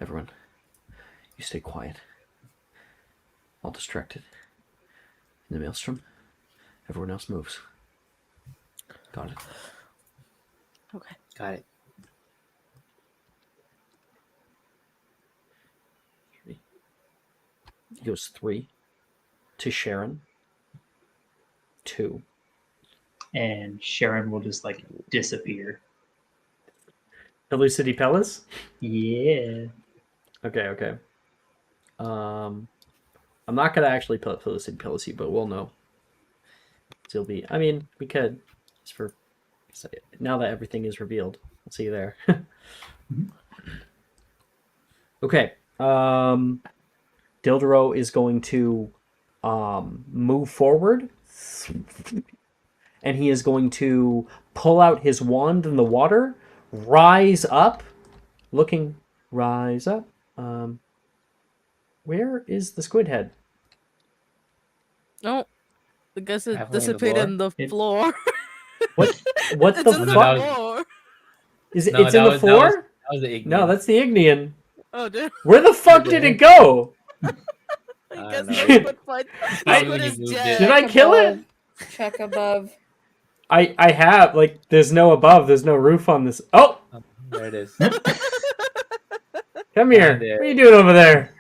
Everyone, you stay quiet. All distracted. In the maelstrom, everyone else moves. Got it. Okay. Got it. He goes 3 to Sharon. 2. And Sharon will just like disappear. Elucity Pellis? Yeah. Okay. I'm not gonna actually put Felicity Pelosi, but we'll know. It'll be. I mean, we could. Just for now that everything is revealed, we'll see you there. Okay. Dildro is going to move forward, and he is going to pull out his wand in the water, rise up, rise up. Where is the squid head? No. I guess it Halfway in the dissipated in the It- floor. What It's the in the fuck? floor. Is it? No, It's in that the was- floor? That was the Ignian. No, that's the Ignian. Oh, dude. Where the fuck did it go? I I guess don't the know. squid fight. Probably Squid when you is moved dead. it. Did I kill it? Check above. I have, like, there's no above, there's no roof on this. Oh, Oh, there it is. come here. there. What are you doing over there?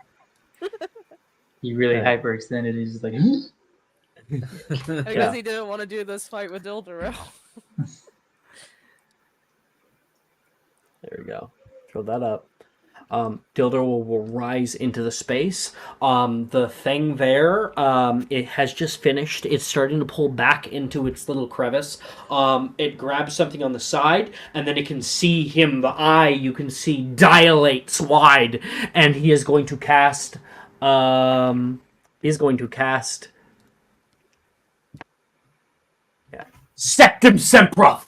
He really Okay. hyperextended. He's just like, I guess he didn't want to do this fight with Dildro. There we go. Throw that up. Dildo will rise into the space. The thing there, it has just finished. It's starting to pull back into its little crevice. It grabs something on the side, and then it can see him. The eye you can see dilates wide, and he is going to cast. Septum Sempra,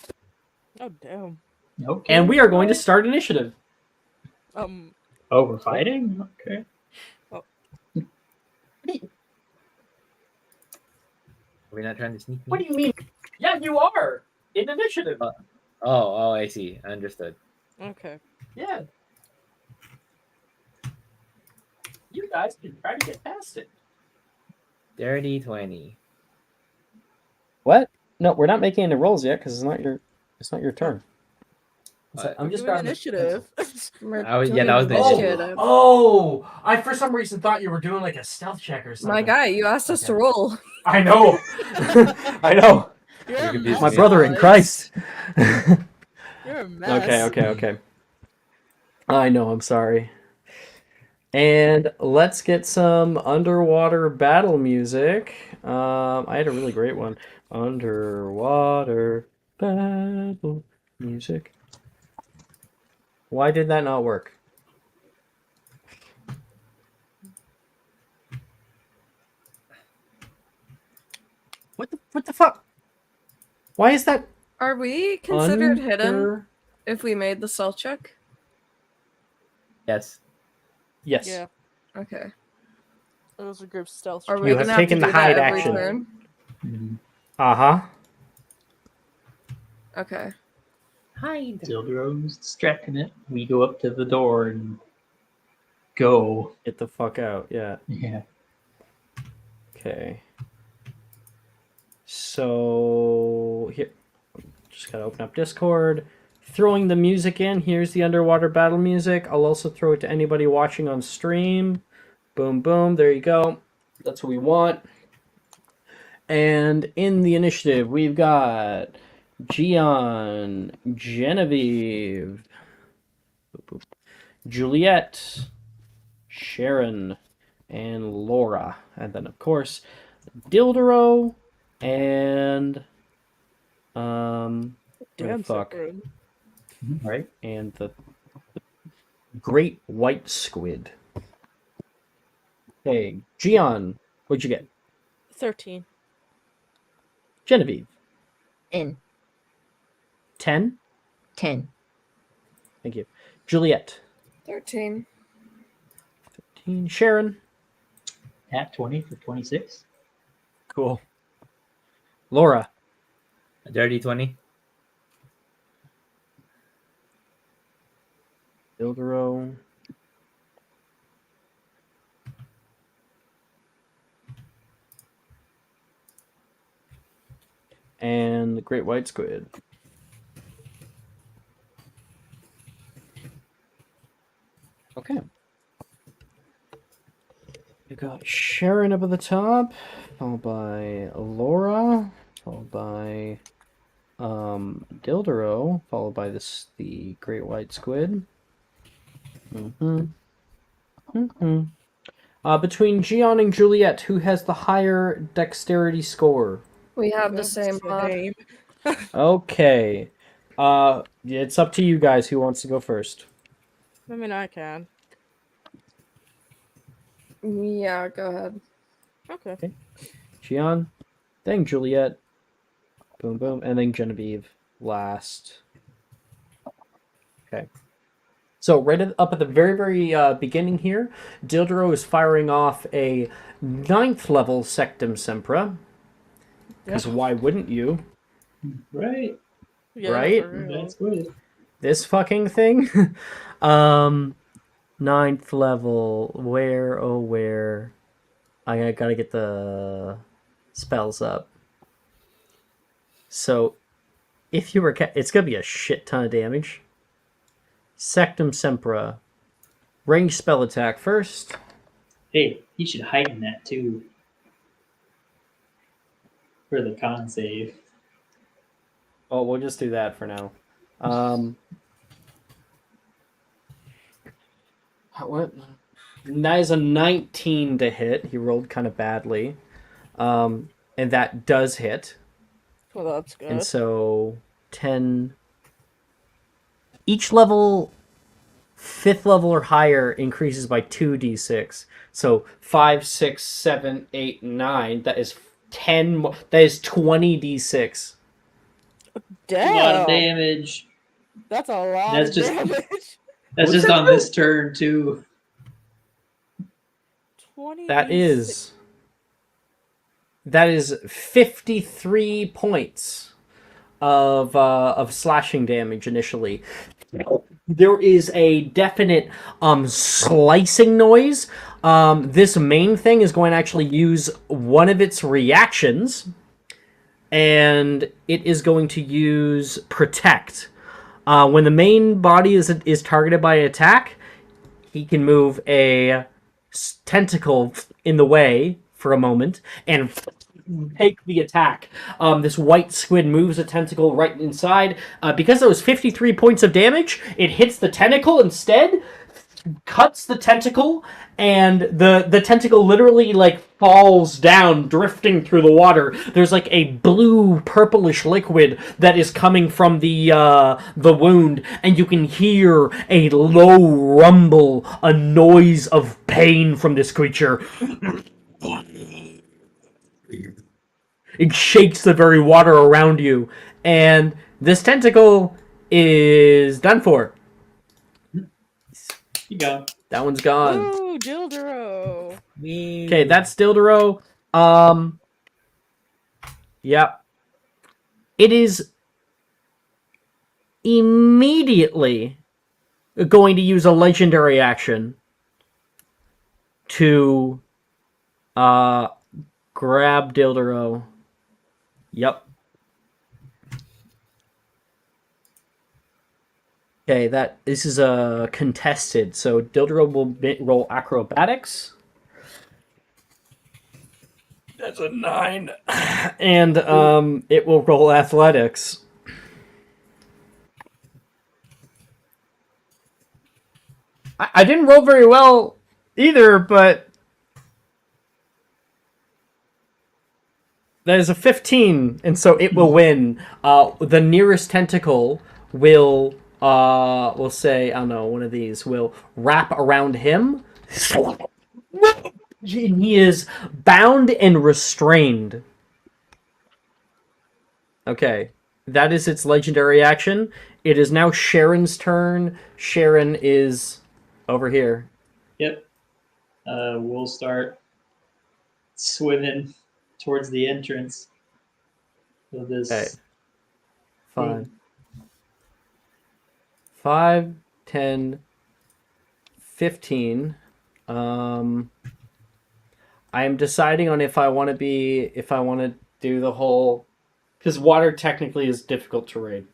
Oh, damn. okay. and we are going to start initiative. Oh, we're fighting? Okay. We're not trying to sneak me. What do you mean? Yeah, you are in initiative. Oh, I see. Understood. Okay. Yeah. You guys can try to get past it. Dirty 20. What? No, we're not making any rolls yet because it's not your turn. What? I'm just Doing grabbing initiative. We're that was doing the initiative. I for some reason thought you were doing like a stealth check or something. My guy, you asked us to Okay. roll. I know. I know. You're a confused mess, me. My brother in guys. Christ. You're a mess. Okay. I know, I'm sorry. And let's get some underwater battle music. I had a really great one. Underwater battle music. Why did that not work? What the fuck? Why is that Are we considered hidden under... if we made the stealth check? Yes. Yes. Yeah. Okay. It was a group stealth. Are check. we You gonna have have to taken do the that hide every action. turn? Mhm. Uh-huh. Okay. Hide. Zildro's distracting it. We go up to the door and go. Get the fuck out. Yeah. Yeah. Okay. So here, just gotta open up Discord. Throwing the music in. Here's the underwater battle music. I'll also throw it to anybody watching on stream. Boom, boom. There you go. That's what we want. And in the initiative, we've got Gian, Genevieve, Juliet, Sharon, and Laura. And then, of course, Dildero and Damn, fuck. Separate. Right? And the great white squid. Hey, Gian, what'd you get? 13. Genevieve, In 10. 10. Thank you. Juliet, 13. 13. Sharon, At 20 for 26. cool. Laura, A dirty 20. Dildero, and the great white squid. Okay. You got Sharon up at the top, followed by Laura, followed by Dildero, followed by the great white squid. Between Gian and Juliet, who has the higher dexterity score? We have the same mod. Same. Okay. It's up to you guys who wants to go first. I mean, I can. Yeah, go ahead. Okay. Gian, then Juliet, boom boom, and then Genevieve last. Okay. So up at the very, very beginning here, Dildero is firing off a 9th level Sectum Sempra. Because why wouldn't you? Right. Yeah, Right? for real. That's good. This fucking thing? 9th level. Where, oh where? I gotta get the spells up. So, if you were... it's gonna be a shit ton of damage. Sectum Sempra. Range spell attack first. Hey, he should heighten that too. For the con save. Oh, we'll just do that for now. What? That is a 19 to hit. He rolled kind of badly. And that does hit. Well, that's good. And so 10. Each level, 5th level or higher, increases by 2d6. So 5, 6, 7, 8, 9. That is 10 more. That is 20d6. Damn. A lot of damage. That's a lot That's of just- damage. That's just on this turn too. 20. That is That is 53 points of slashing damage initially. There is a definite slicing noise. This main thing is going to actually use one of its reactions, and it is going to use Protect. When the main body is targeted by an attack, he can move a tentacle in the way for a moment and take the attack. This white squid moves a tentacle right inside. Because there was 53 points of damage, it hits the tentacle instead, cuts the tentacle, and the tentacle literally like falls down, drifting through the water. There's like a blue purplish liquid that is coming from the wound, and you can hear a low rumble, a noise of pain from this creature. It shakes the very water around you, and this tentacle is done for. You go. That one's gone. Ooh, Dildero. Okay, that's Dildero. Yep. It is immediately going to use a legendary action to grab Dildero. Yep. Okay, this is a contested, so Dildero will roll acrobatics. That's a 9. And it will roll athletics. I didn't roll very well either, but that is a 15, and so it will win. The nearest tentacle will we'll say, I don't know, one of these will wrap around him. And he is bound and restrained. Okay, that is its legendary action. It is now Sharon's turn. Sharon is over here. Yep. We'll start swimming towards the entrance of this. Okay. Fine. 5, 10, 15. I am deciding on if I want to do the whole, because water technically is difficult to raid,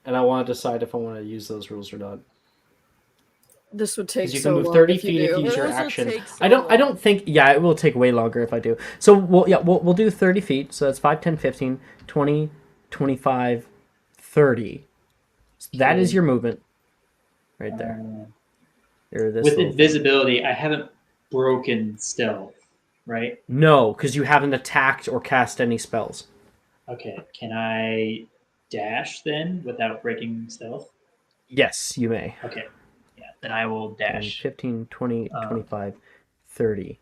and I want to decide if I want to use those rules or not. This would take You so can move long 30 if feet you if do. you use your Those will action. take so I don't long. think, yeah, it will take way longer if I do. So we'll do 30 feet. So that's 5, 10, 15, 20, 25, 30. So that is your movement right there. Or this With little thing. invisibility, I haven't broken stealth, right? No, because you haven't attacked or cast any spells. Okay. Can I dash then without breaking stealth? Yes, you may. Okay. Yeah, then I will 10, dash. 15, 20, 25, 30.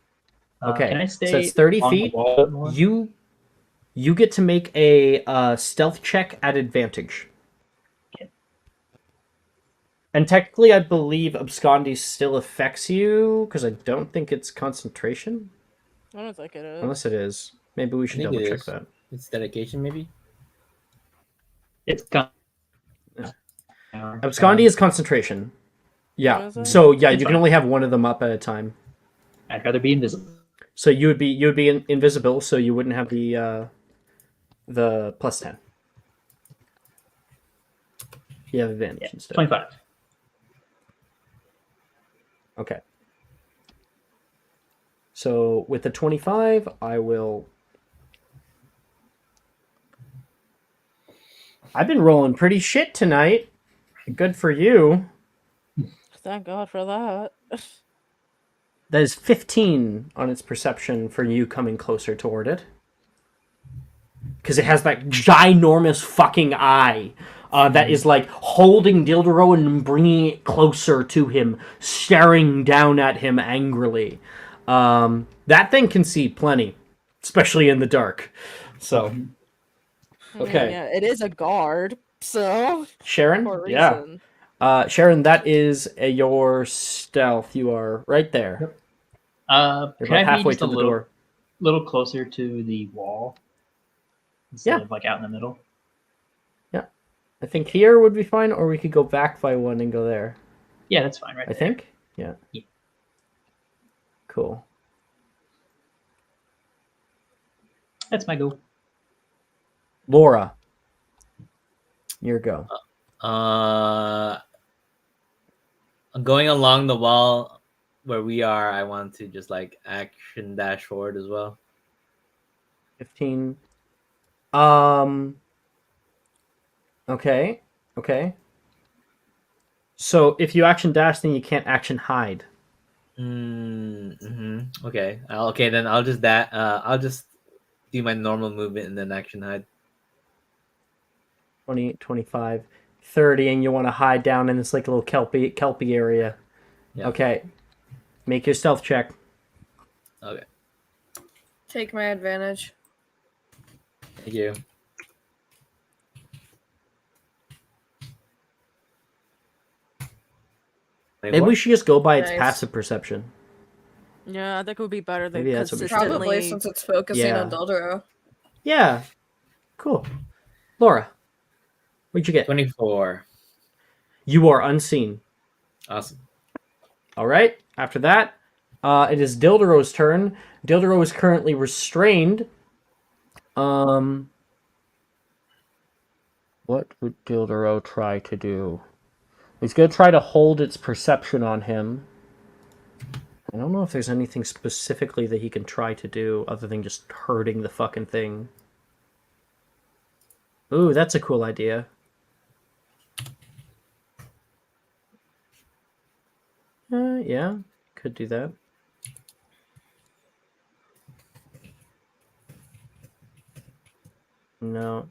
Okay, Can I so stay that's 30 on the feet. wall more? You get to make a stealth check at advantage. Okay. And technically, I believe Abscondi still affects you, because I don't think it's concentration. I don't think it is. Unless it is. Maybe we should think double it check is. that. It's dedication, maybe. It's gone. Abscondi is concentration. Yeah. What is it? So yeah, It's you can fine. only have one of them up at a time. I'd rather be invisible. So you would be invisible, so you wouldn't have the plus 10. You have advantage Yeah, instead. 25. Okay. So with the 25, I will. I've been rolling pretty shit tonight. Good for you. Thank God for that. That is 15 on its perception for you coming closer toward it. Because it has that ginormous fucking eye that is like holding Dildero and bringing it closer to him, staring down at him angrily. That thing can see plenty, especially in the dark. So, I mean, okay. yeah, it is a guard, so Sharon? for a Yeah. reason. Sharon, that is your stealth. You are right there. Can You're I about be halfway just to a the little? door. little closer to the wall instead Yeah. of like out in the middle. I think here would be fine, or we could go back by one and go there. Yeah, that's fine right I there. think. Yeah. Yeah. Cool. That's my go. Laura, your go. Going along the wall where we are, I want to just like action dash forward as well. 15. Okay. Okay. So if you action dash, then you can't action hide. Mm-hmm. Okay. Okay, then I'll just I'll just do my normal movement and then action hide. 20, 25, 30, and you want to hide down in this like little kelpie area. Yeah. Okay. Make your stealth check. Okay. Take my advantage. Thank you. Maybe we should just go by its Nice. passive perception. Yeah, I think it would be better than Maybe that's what we should do. consistently. Probably since it's focusing Yeah. on Dildro. Yeah. Cool. Laura, what'd you get? 24. You are unseen. Awesome. All right. After that, it is Dildero's turn. Dildero is currently restrained. What would Dildero try to do? He's going to try to hold its perception on him. I don't know if there's anything specifically that he can try to do other than just hurting the fucking thing. Ooh, that's a cool idea. Yeah, could do that. No.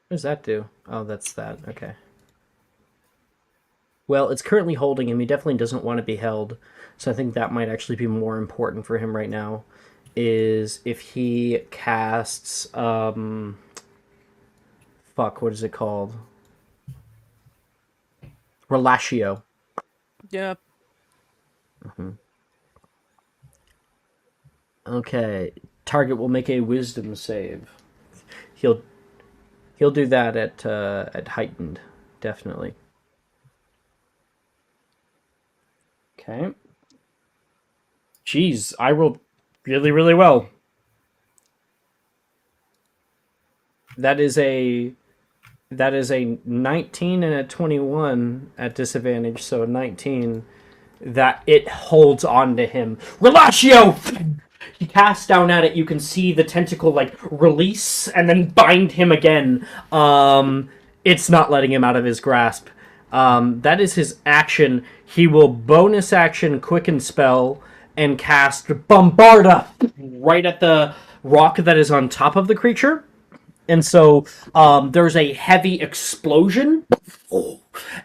What does that do? Oh, that's that. Okay. Well, it's currently holding him. He definitely doesn't want to be held. So I think that might actually be more important for him right now. Is if he casts... Fuck, what is it called? Relatio. Yeah. Okay. Target will make a wisdom save. He'll do that at heightened, definitely. Okay. Jeez, I rolled really, really well. That is a 19 and a 21 at disadvantage, so a 19. That it holds on to him. Relatio! He casts down at it. You can see the tentacle like release and then bind him again. It's not letting him out of his grasp. That is his action. He will bonus action quicken spell and cast Bombarda right at the rock that is on top of the creature. And so there's a heavy explosion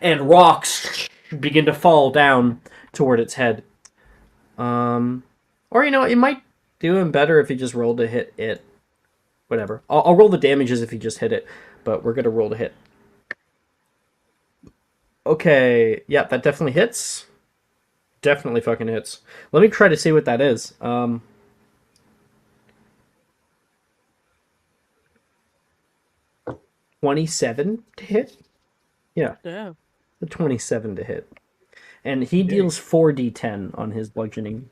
and rocks begin to fall down toward its head. Or, you know, it might do him better if he just rolled to hit it. Whatever. I'll roll the damages if he just hit it, but we're going to roll to hit. Okay, yeah, that definitely hits. Definitely fucking hits. Let me try to see what that is. 27 to hit? Yeah, Yeah. the 27 to hit. And he deals 4d10 on his bludgeoning.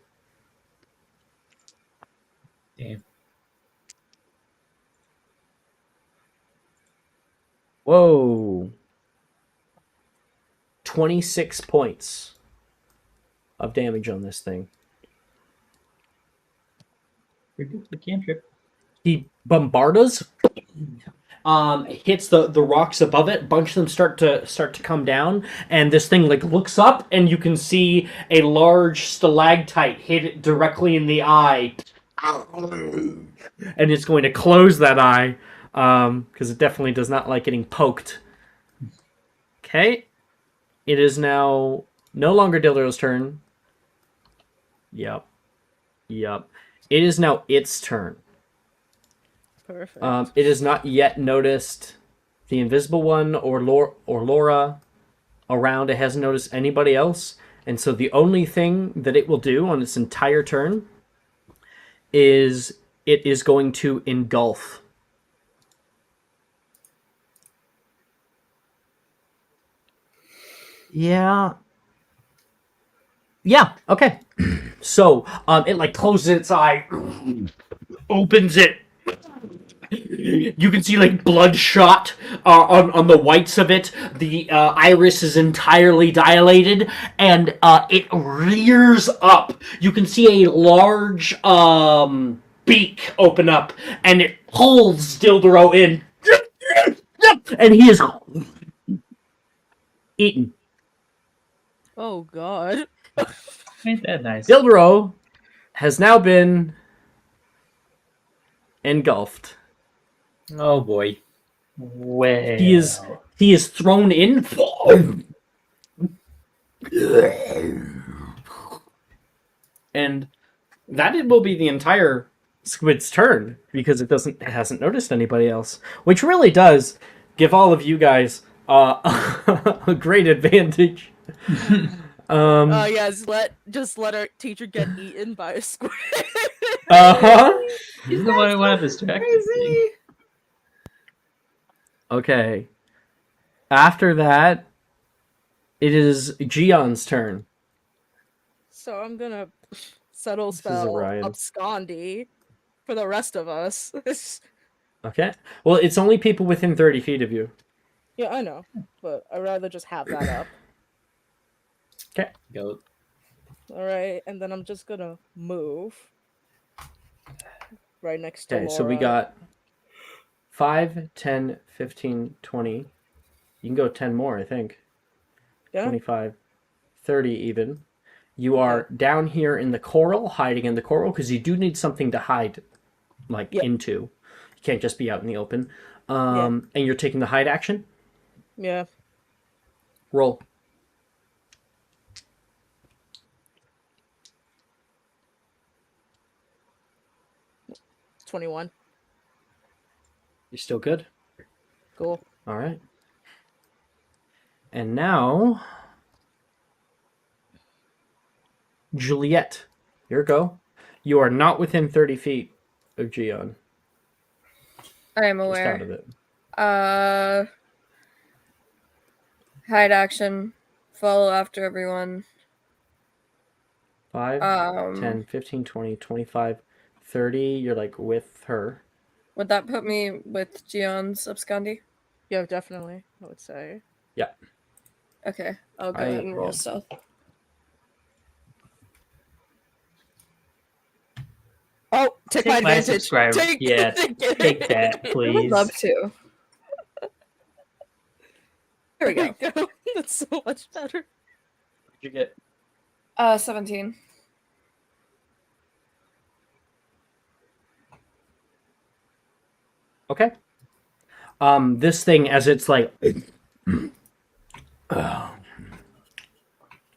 Damn. Whoa. 26 points of damage on this thing. Pretty good for the cantrip. He bombardas, hits the rocks above it. A bunch of them start to come down, and this thing like looks up, and you can see a large stalactite hit it directly in the eye, and it's going to close that eye because it definitely does not like getting poked. Okay, it is now no longer Dildo's turn. Yep. It is now its turn. Perfect. It has not yet noticed the invisible one or Laura around. It hasn't noticed anybody else, And so the only thing that it will do on its entire turn is it is going to engulf. Yeah. Yeah, okay. So, it like closes its eye, opens it. You can see like bloodshot on the whites of it. The iris is entirely dilated, and it rears up. You can see a large beak open up, and it pulls Dildero in, and he is eaten. Oh god. Ain't that nice? Dildero has now been engulfed. Oh boy. Well, He is thrown in. And that it will be the entire squid's turn because it hasn't noticed anybody else, which really does give all of you guys a great advantage. Yes, just let our teacher get eaten by a squid. he's the one who wanted to distract you. Okay. After that, it is Gion's turn. So I'm gonna subtle is spell Orion. abscondi for the rest of us. Okay. Well, it's only people within 30 feet of you. Yeah, I know, but I'd rather just have that up. Okay. Go. All right, and then I'm just gonna move right next to Okay, Laura. so we got 5, 10, 15, 20. You can go 10 more, I think. Yeah? 25, 30 even. You are down here in the coral, hiding in the coral, because you do need something to hide, into. You can't just be out in the open. And you're taking the hide action? Yeah. Roll. It's 21. You're still good? Cool. All right. And now, Juliet, your go. You are not within 30 feet of Gion. I am Just aware. out of it. Hide action. Follow after everyone. 5, 10, 15, 20, 25, 30. You're like with her. Would that put me with Gion's abscondi? Yeah, definitely, I would say. Yeah. Okay, I'll go ahead and roll stealth. Oh, take my my advantage. subscriber. Take that, I would please. love to. There we go. That's so much better. What'd you get? 17. Okay. This thing, as it's like,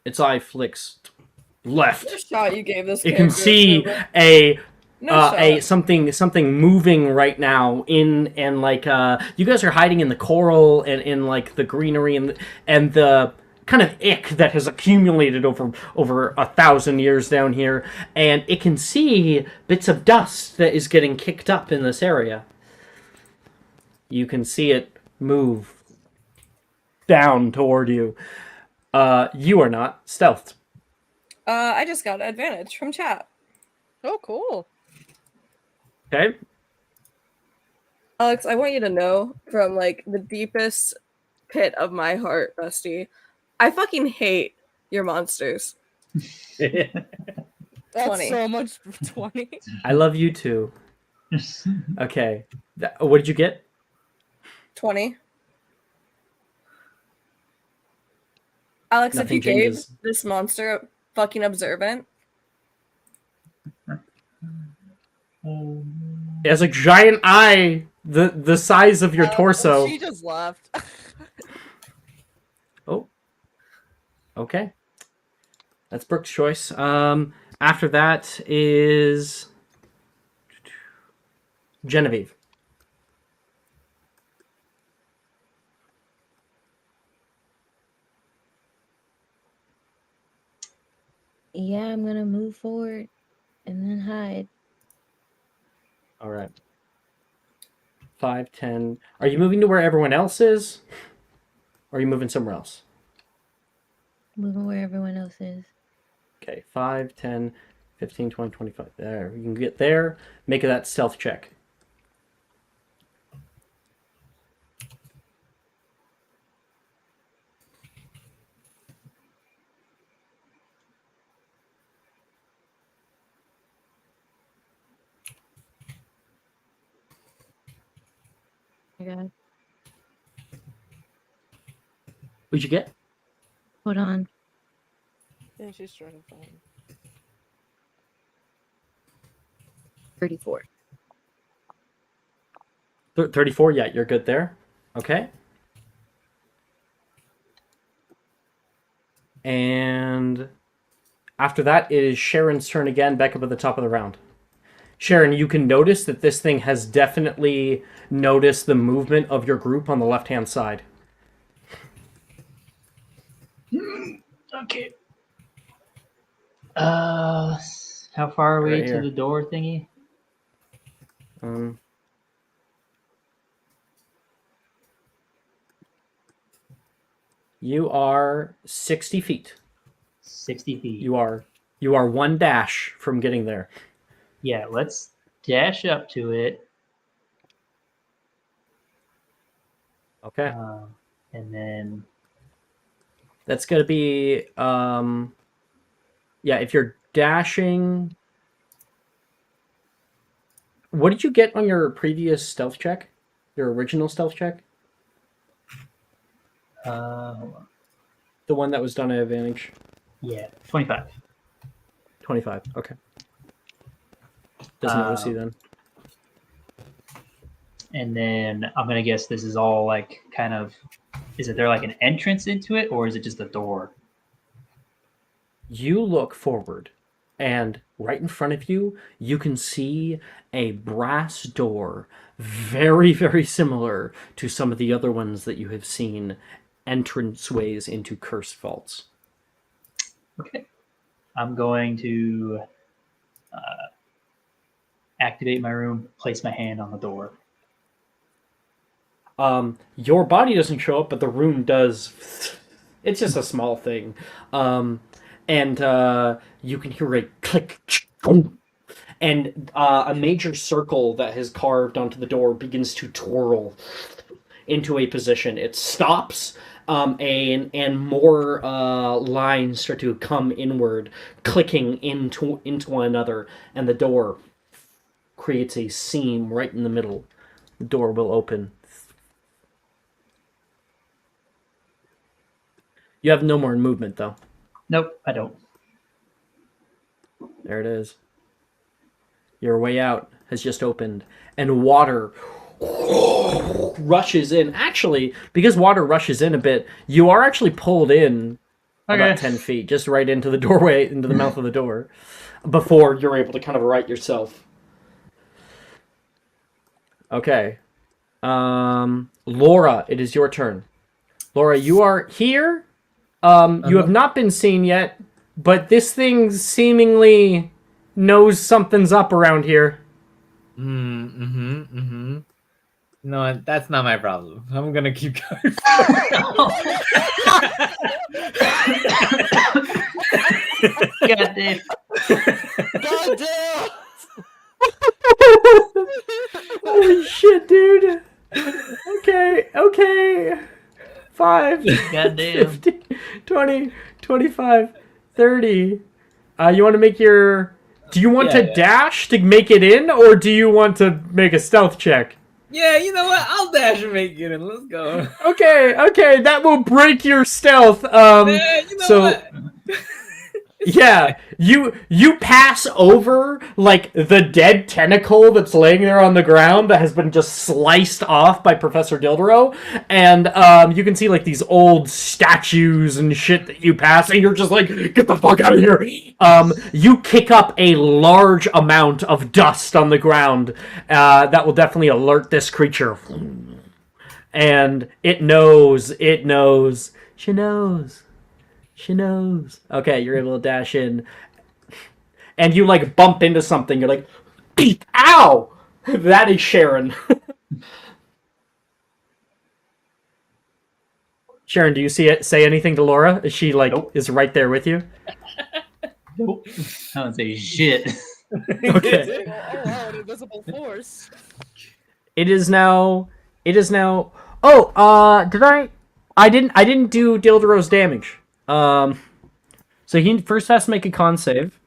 its eye flicks left. The shot you gave this. You can see something moving right now in and you guys are hiding in the coral and in like the greenery and the kind of ick that has accumulated over 1,000 years down here, and it can see bits of dust that is getting kicked up in this area. You can see it move down toward you. You are not stealthed. I just got advantage from chat. Oh, cool. Okay. Alex, I want you to know from like the deepest pit of my heart, bestie, I fucking hate your monsters. That's 20. so much 20. I love you too. Okay. What did you get? 20. Alex, Nothing if you changes. gave this monster fucking observant. It has a giant eye, the size of your torso. She just left. Oh. Okay. That's Brooke's choice. After that is Genevieve. Yeah, I'm gonna move forward and then hide. All right. 5, 10. Are you moving to where everyone else is? Or are you moving somewhere else? Moving where everyone else is. Okay, 5, 10, 15, 20, 25. There, you can get there. Make that stealth check. I got. What'd you get? Hold on. Yeah, she's trying to find. 34. 34, yeah, you're good there. Okay. And after that, it is Sharon's turn again, back up at the top of the round. Sharon, you can notice that this thing has definitely noticed the movement of your group on the left-hand side. Okay. How far are we Right to here. the door thingy? You are 60 feet. 60 feet. You are one dash from getting there. Yeah, let's dash up to it. Okay. And then That's going to be yeah, if you're dashing, what did you get on your previous stealth check? Your original stealth check? hold on. The one that was done at advantage. Yeah, 25. 25. Okay. Doesn't notice you then. And then I'm gonna guess this is all like kind of. Is it there like an entrance into it, or is it just a door? You look forward, and right in front of you, you can see a brass door, very, very similar to some of the other ones that you have seen, entranceways into cursed vaults. Okay. I'm going to activate my room, place my hand on the door. Your body doesn't show up, but the room does. It's just a small thing. And you can hear a click, and a major circle that has carved onto the door begins to twirl into a position. It stops, and more lines start to come inward, clicking into one another, and the door creates a seam right in the middle. The door will open. You have no more movement, though. Nope, I don't. There it is. Your way out has just opened, and water rushes in. Actually, because water rushes in a bit, you are actually pulled in about 10 feet, just right into the doorway, into the mouth of the door, before you're able to kind of right yourself. Okay. Laura, it is your turn. Laura, you are here. You have not been seen yet, but this thing seemingly knows something's up around here. No, that's not my problem. I'm gonna keep going. God damn. God damn! Holy shit, dude. Okay. 5, Goddamn. 15, 20, 25, 30. You want to make your... Do you want to dash to make it in, or do you want to make a stealth check? Yeah, you know what? I'll dash and make it in. Let's go. Okay, that will break your stealth. Yeah, you know what? Yeah, you pass over like the dead tentacle that's laying there on the ground that has been just sliced off by Professor Dildero, and you can see like these old statues and shit that you pass, and you're just like, get the fuck out of here. You kick up a large amount of dust on the ground that will definitely alert this creature, and it knows. She knows. She knows. Okay, you're able to dash in. And you, like, bump into something. You're like, beep, ow! That is Sharon. Sharon, do you see it? Say anything to Laura? Is she, like, Nope. is right there with you? Nope. I don't say shit. Okay. Oh wow, an invisible force. It is now... Oh, did I didn't do Dildero's damage. So he first has to make a con save.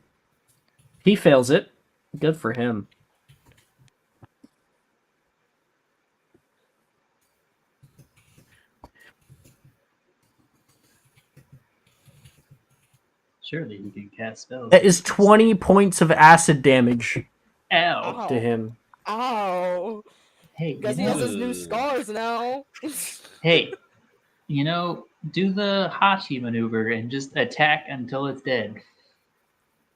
He fails it. Good for him. Surely you can cast spells. That is 20 points of acid damage Ow. to him. Ow. Hey, Guess you he has know, his new scars now. hey, do the Hachi maneuver and just attack until it's dead.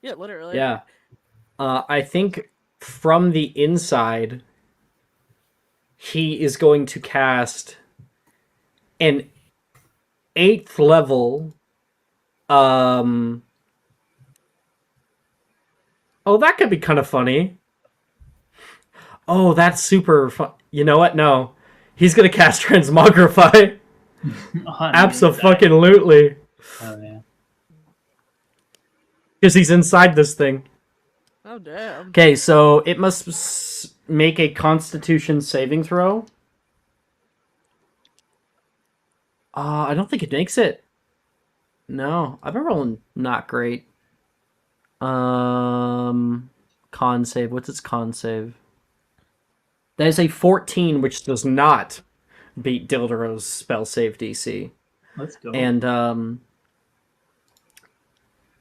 Yeah, literally. Yeah. I think from the inside, he is going to cast an 8th level. Oh, that could be kind of funny. Oh, that's super fun. You know what? No. He's going to cast Transmogrify. Abso-fucking-lutely. Oh, yeah. Because he's inside this thing. Oh damn. Okay, so it must make a Constitution saving throw. I don't think it makes it. No, I've been rolling not great. Con save. What's its con save? That is a 14, which does not beat Dildero's spell save DC. Let's go. And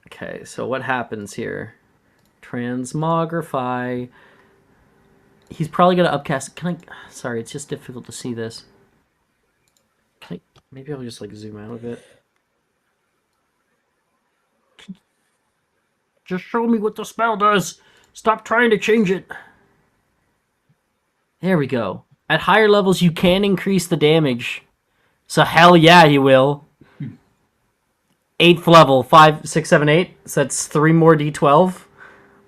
okay, so what happens here? Transmogrify. He's probably gonna upcast. Can I? Sorry, it's just difficult to see this. Can I? Maybe I'll just like zoom out a bit. Just show me what the spell does. Stop trying to change it. There we go. At higher levels, you can increase the damage. So hell yeah, you will. 8th level, 5, 6, 7, 8. So that's 3 more d12.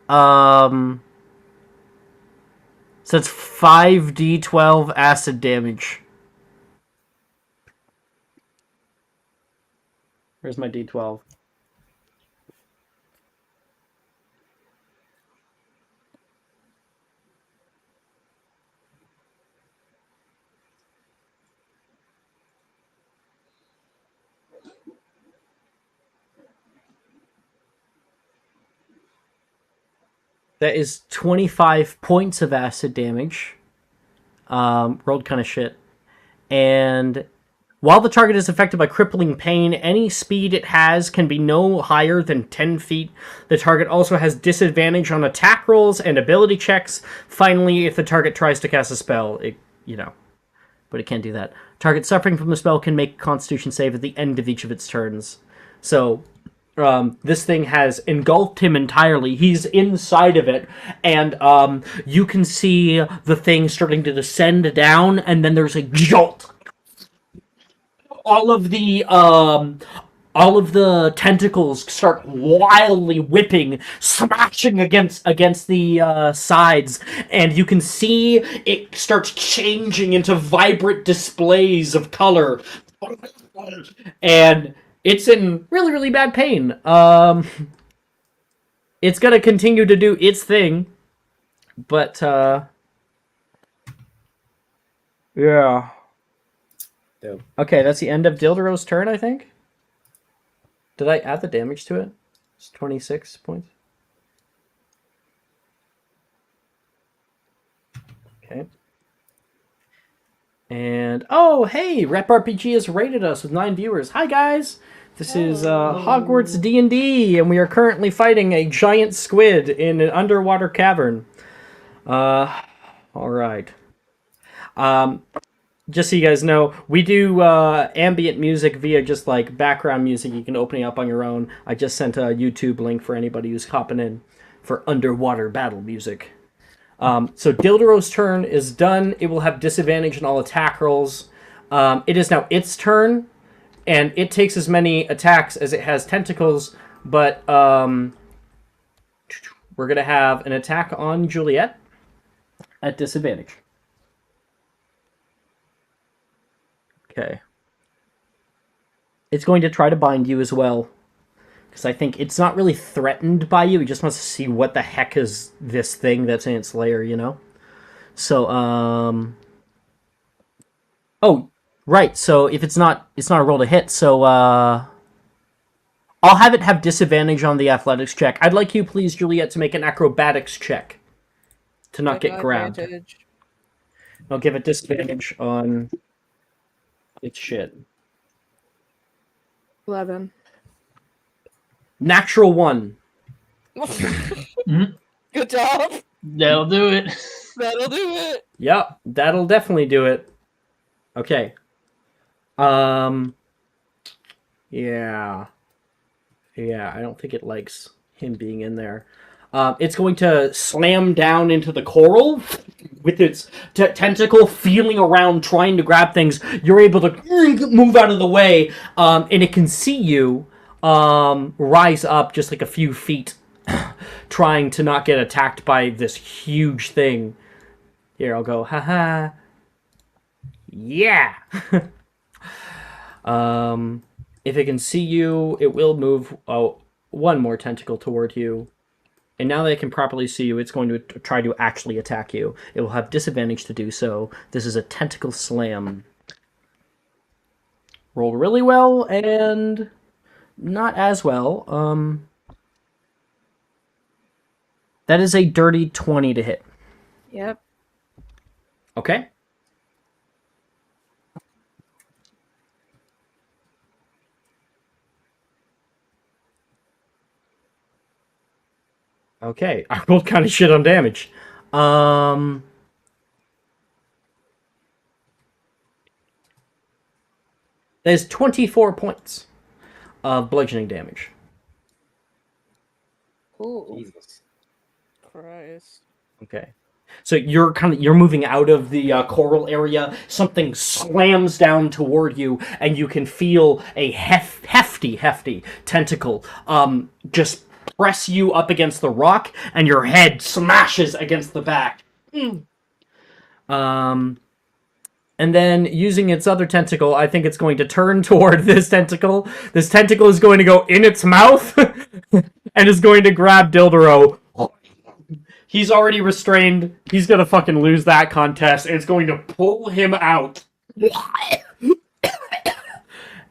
So that's 5d12 acid damage. Where's my d12? That is 25 points of acid damage. Rolled kind of shit. And while the target is affected by crippling pain, any speed it has can be no higher than 10 feet. The target also has disadvantage on attack rolls and ability checks. Finally, if the target tries to cast a spell, but it can't do that. Target suffering from the spell can make a Constitution save at the end of each of its turns. So this thing has engulfed him entirely. He's inside of it, and you can see the thing starting to descend down, and then there's a jolt. All of the tentacles start wildly whipping, smashing against the sides, and you can see it starts changing into vibrant displays of color, and it's in really, really bad pain. It's gonna continue to do its thing, but yeah. Dope. Okay, that's the end of Dildero's turn, I think. Did I add the damage to it? It's 26 points. Okay. And, oh, hey! Rep RPG has rated us with 9 viewers. Hi, guys! This is Hogwarts D&D, and we are currently fighting a giant squid in an underwater cavern. Alright. Just so you guys know, we do ambient music via just like background music. You can open it up on your own. I just sent a YouTube link for anybody who's hopping in for underwater battle music. So Dildero's turn is done. It will have disadvantage on all attack rolls. It is now its turn. and it takes as many attacks as it has tentacles, but we're going to have an attack on Juliet at disadvantage. Okay. It's going to try to bind you as well, because I think it's not really threatened by you. It just wants to see what the heck is this thing that's in its lair, you know? So, oh, right. So if it's not a roll to hit. So, I'll have it have disadvantage on the athletics check. I'd like you, please, Juliet, to make an acrobatics check to not get grabbed. Advantage. I'll give it disadvantage on its shit. 11. Natural 1. Good job. That'll do it. That'll do it. Yep, that'll definitely do it. Okay. Yeah. Yeah, I don't think it likes him being in there. It's going to slam down into the coral with its tentacle, feeling around, trying to grab things. You're able to move out of the way, and it can see you rise up just like a few feet, trying to not get attacked by this huge thing. Here, I'll go, haha. Yeah! If it can see you, it will move one more tentacle toward you. And now that it can properly see you, it's going to try to actually attack you. It will have disadvantage to do so. This is a tentacle slam. Rolled really well, and not as well. That is a dirty 20 to hit. Yep. Okay. Okay, I rolled kind of shit on damage. That is 24 points of bludgeoning damage. Ooh. Jesus. Christ. Okay. So you're moving out of the coral area. Something slams down toward you, and you can feel a hefty tentacle just press you up against the rock, and your head smashes against the back. And then, using its other tentacle, I think it's going to turn toward this tentacle. This tentacle is going to go in its mouth, and is going to grab Dildero. He's already restrained. He's going to fucking lose that contest, and it's going to pull him out.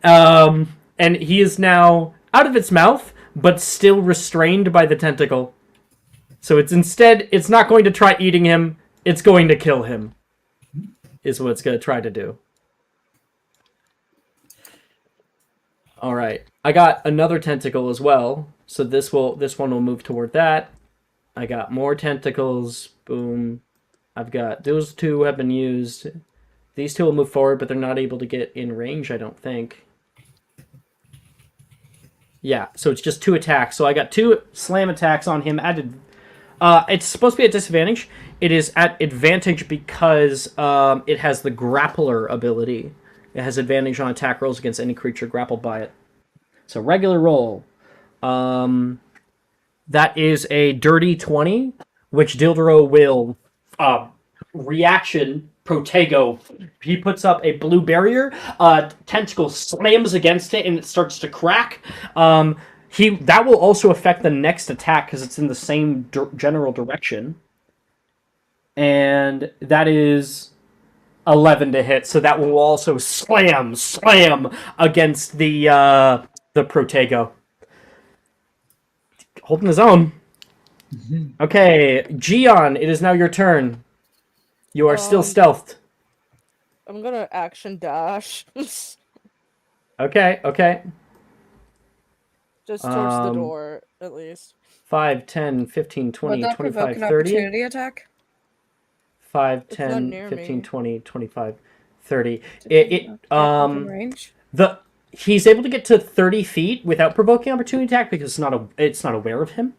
And he is now out of its mouth, but still restrained by the tentacle. So it's not going to try eating him, it's going to kill him, is what it's going to try to do. Alright, I got another tentacle as well, so this one will move toward that. I got more tentacles, boom. I've got, those two have been used. These two will move forward, but they're not able to get in range, I don't think. Yeah, so it's just 2 attacks. So I got 2 slam attacks on him. It's supposed to be at disadvantage. It is at advantage because it has the grappler ability. It has advantage on attack rolls against any creature grappled by it. So regular roll. That is a dirty 20, which Dildero will reaction Protego. He puts up a blue barrier. Tentacle slams against it and it starts to crack. That will also affect the next attack because it's in the same general direction. And that is 11 to hit. So that will also slam against the Protego. Holding his own. Okay, Gion, it is now your turn. You are still stealthed. I'm gonna action dash. Okay. Just towards the door, at least. 5, 10, 15, 20, Would that 25, provoke an 30. opportunity attack? 5, It's not 10, near 15, me. 20, 25, 30. Within range? He's able to get to 30 feet without provoking opportunity attack because it's not aware of him.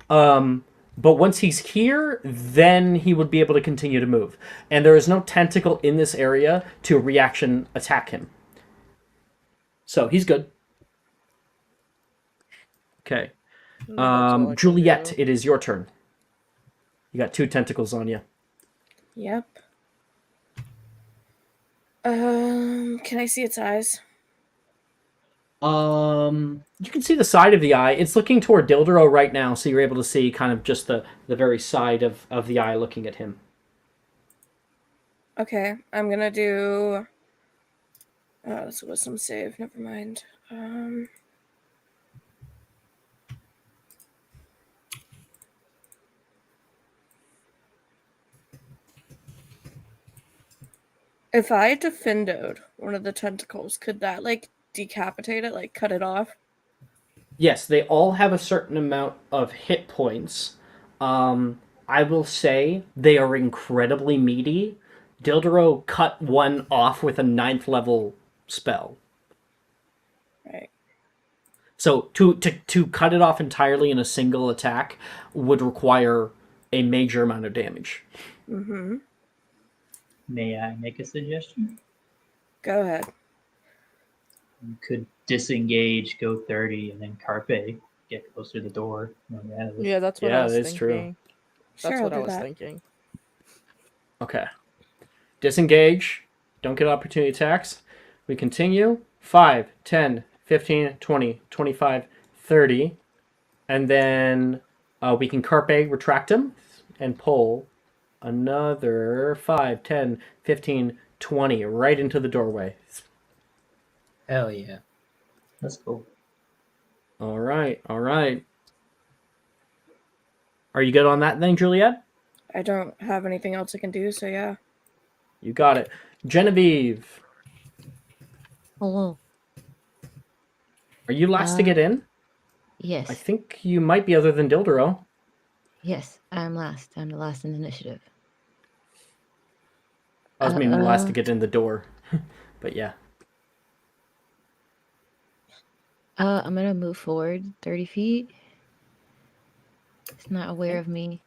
But once he's here, then he would be able to continue to move. And there is no tentacle in this area to reaction attack him. So he's good. Okay. Yeah, that's all I can Juliet, do. it is your turn. You got 2 tentacles on you. Yep. Can I see its eyes? You can see the side of the eye. It's looking toward Dildero right now, so you're able to see kind of just the very side of the eye looking at him. Okay, I'm gonna do. Oh, this was some save. Never mind. If I defended one of the tentacles, could that like decapitate it, like cut it off? Yes, they all have a certain amount of hit points. I will say they are incredibly meaty. Dildero cut one off with a 9th level spell. Right. So to cut it off entirely in a single attack would require a major amount of damage. Mm-hmm. May I make a suggestion? Go ahead. You could disengage, go 30, and then carpe, get closer to the door. Yeah, that's what Yeah, I was that is thinking. true. Sure, That's I'll what I do was that. thinking. Okay. Disengage. Don't get opportunity attacks. We continue. 5, 10, 15, 20, 25, 30. And then we can carpe retract him and pull another 5, 10, 15, 20 right into the doorway. Hell yeah. Let's go. All right, all right. Are you good on that then, Juliet? I don't have anything else I can do, so yeah. You got it. Genevieve, Hello. are you last to get in? Yes. I think you might be other than Dildero. Yes, I'm last. I'm the last in the initiative. I was meaning last to get in the door. But yeah. I'm gonna move forward 30 feet. It's not aware of me.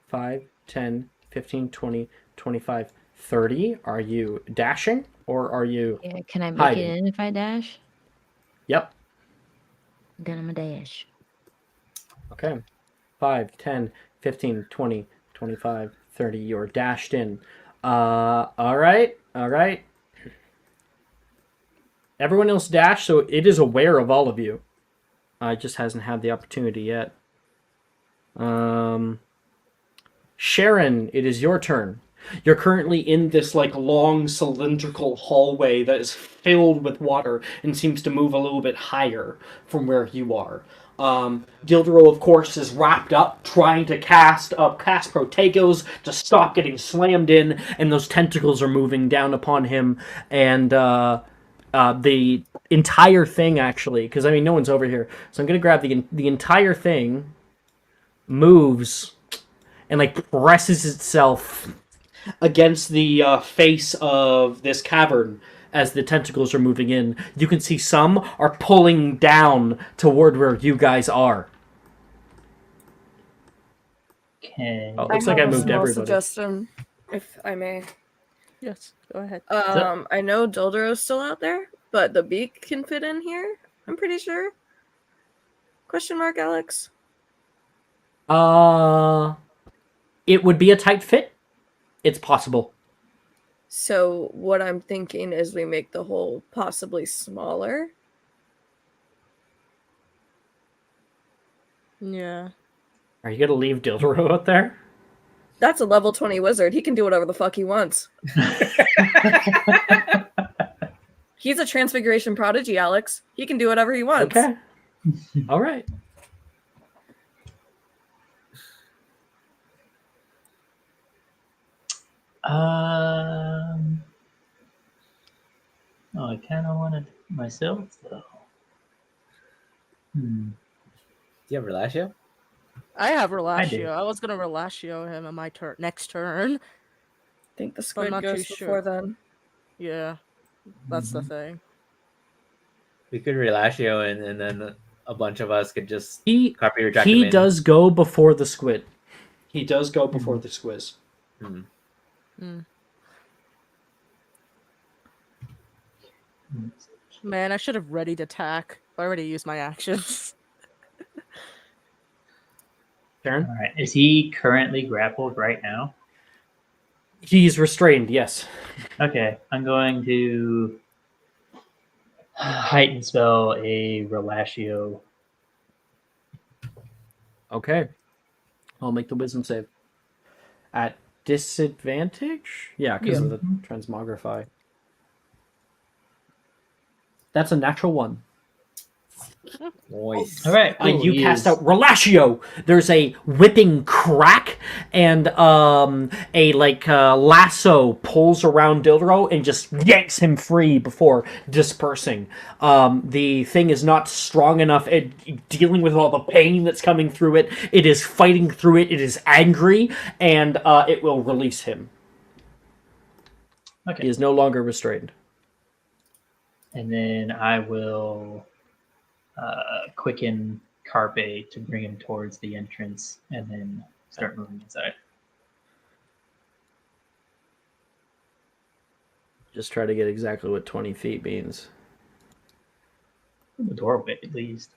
5, 10, 15, 20, 25, 30. Are you dashing or are you Yeah, can I make hiding? it in if I dash? Yep. Then I'm a dash. Okay. 5, 10, 15, 20, 25, 30. You're dashed in. All right. All right. Everyone else dashed, so it is aware of all of you. It just hasn't had the opportunity yet. Sharon, it is your turn. You're currently in this like long cylindrical hallway that is filled with water and seems to move a little bit higher from where you are. Dildero, of course, is wrapped up trying to cast Protegos to stop getting slammed in, and those tentacles are moving down upon him. And the entire thing, actually, because I mean, no one's over here, so I'm gonna grab the entire thing, moves, and like presses itself against the face of this cavern as the tentacles are moving in. You can see some are pulling down toward where you guys are. Okay. Oh, looks like I have a moved small everybody. suggestion, if I may. Yes, go ahead. I know Dildero's still out there, but the beak can fit in here. I'm pretty sure. Question mark, Alex? It would be a tight fit. It's possible. So what I'm thinking is we make the hole possibly smaller. Yeah. Are you gonna leave Dildero out there? That's a level 20 wizard. He can do whatever the fuck he wants. He's a transfiguration prodigy, Alex. He can do whatever he wants. Okay. All right. Oh, I kind of want to myself though. Do you have Relatio? I have do. Relatio. I was gonna Relatio him on my next turn. I think the I'm squid not goes too before sure. then. Yeah, that's the Mhm. thing. We could Relatio and then a bunch of us could just He copy retract him he in. does go before the squid. He does go before the squiz. Man, I should have readied attack. I already used my actions. Sharon? All right. Is he currently grappled right now? He's restrained, yes. Okay. I'm going to heighten spell a relatio. Okay. I'll make the wisdom save. At disadvantage? Yeah, because of the transmogrify. That's a natural 1. Nice. All right. And you he cast is- out Relatio. There's a whipping crack, and a lasso pulls around Dildro and just yanks him free before dispersing. The thing is not strong enough at dealing with all the pain that's coming through it. It is fighting through it. It is angry, and it will release him. Okay. He is no longer restrained. And then I will quicken Carpe to bring him towards the entrance and then start moving inside. Just try to get exactly what 20 feet means. The doorway, at least.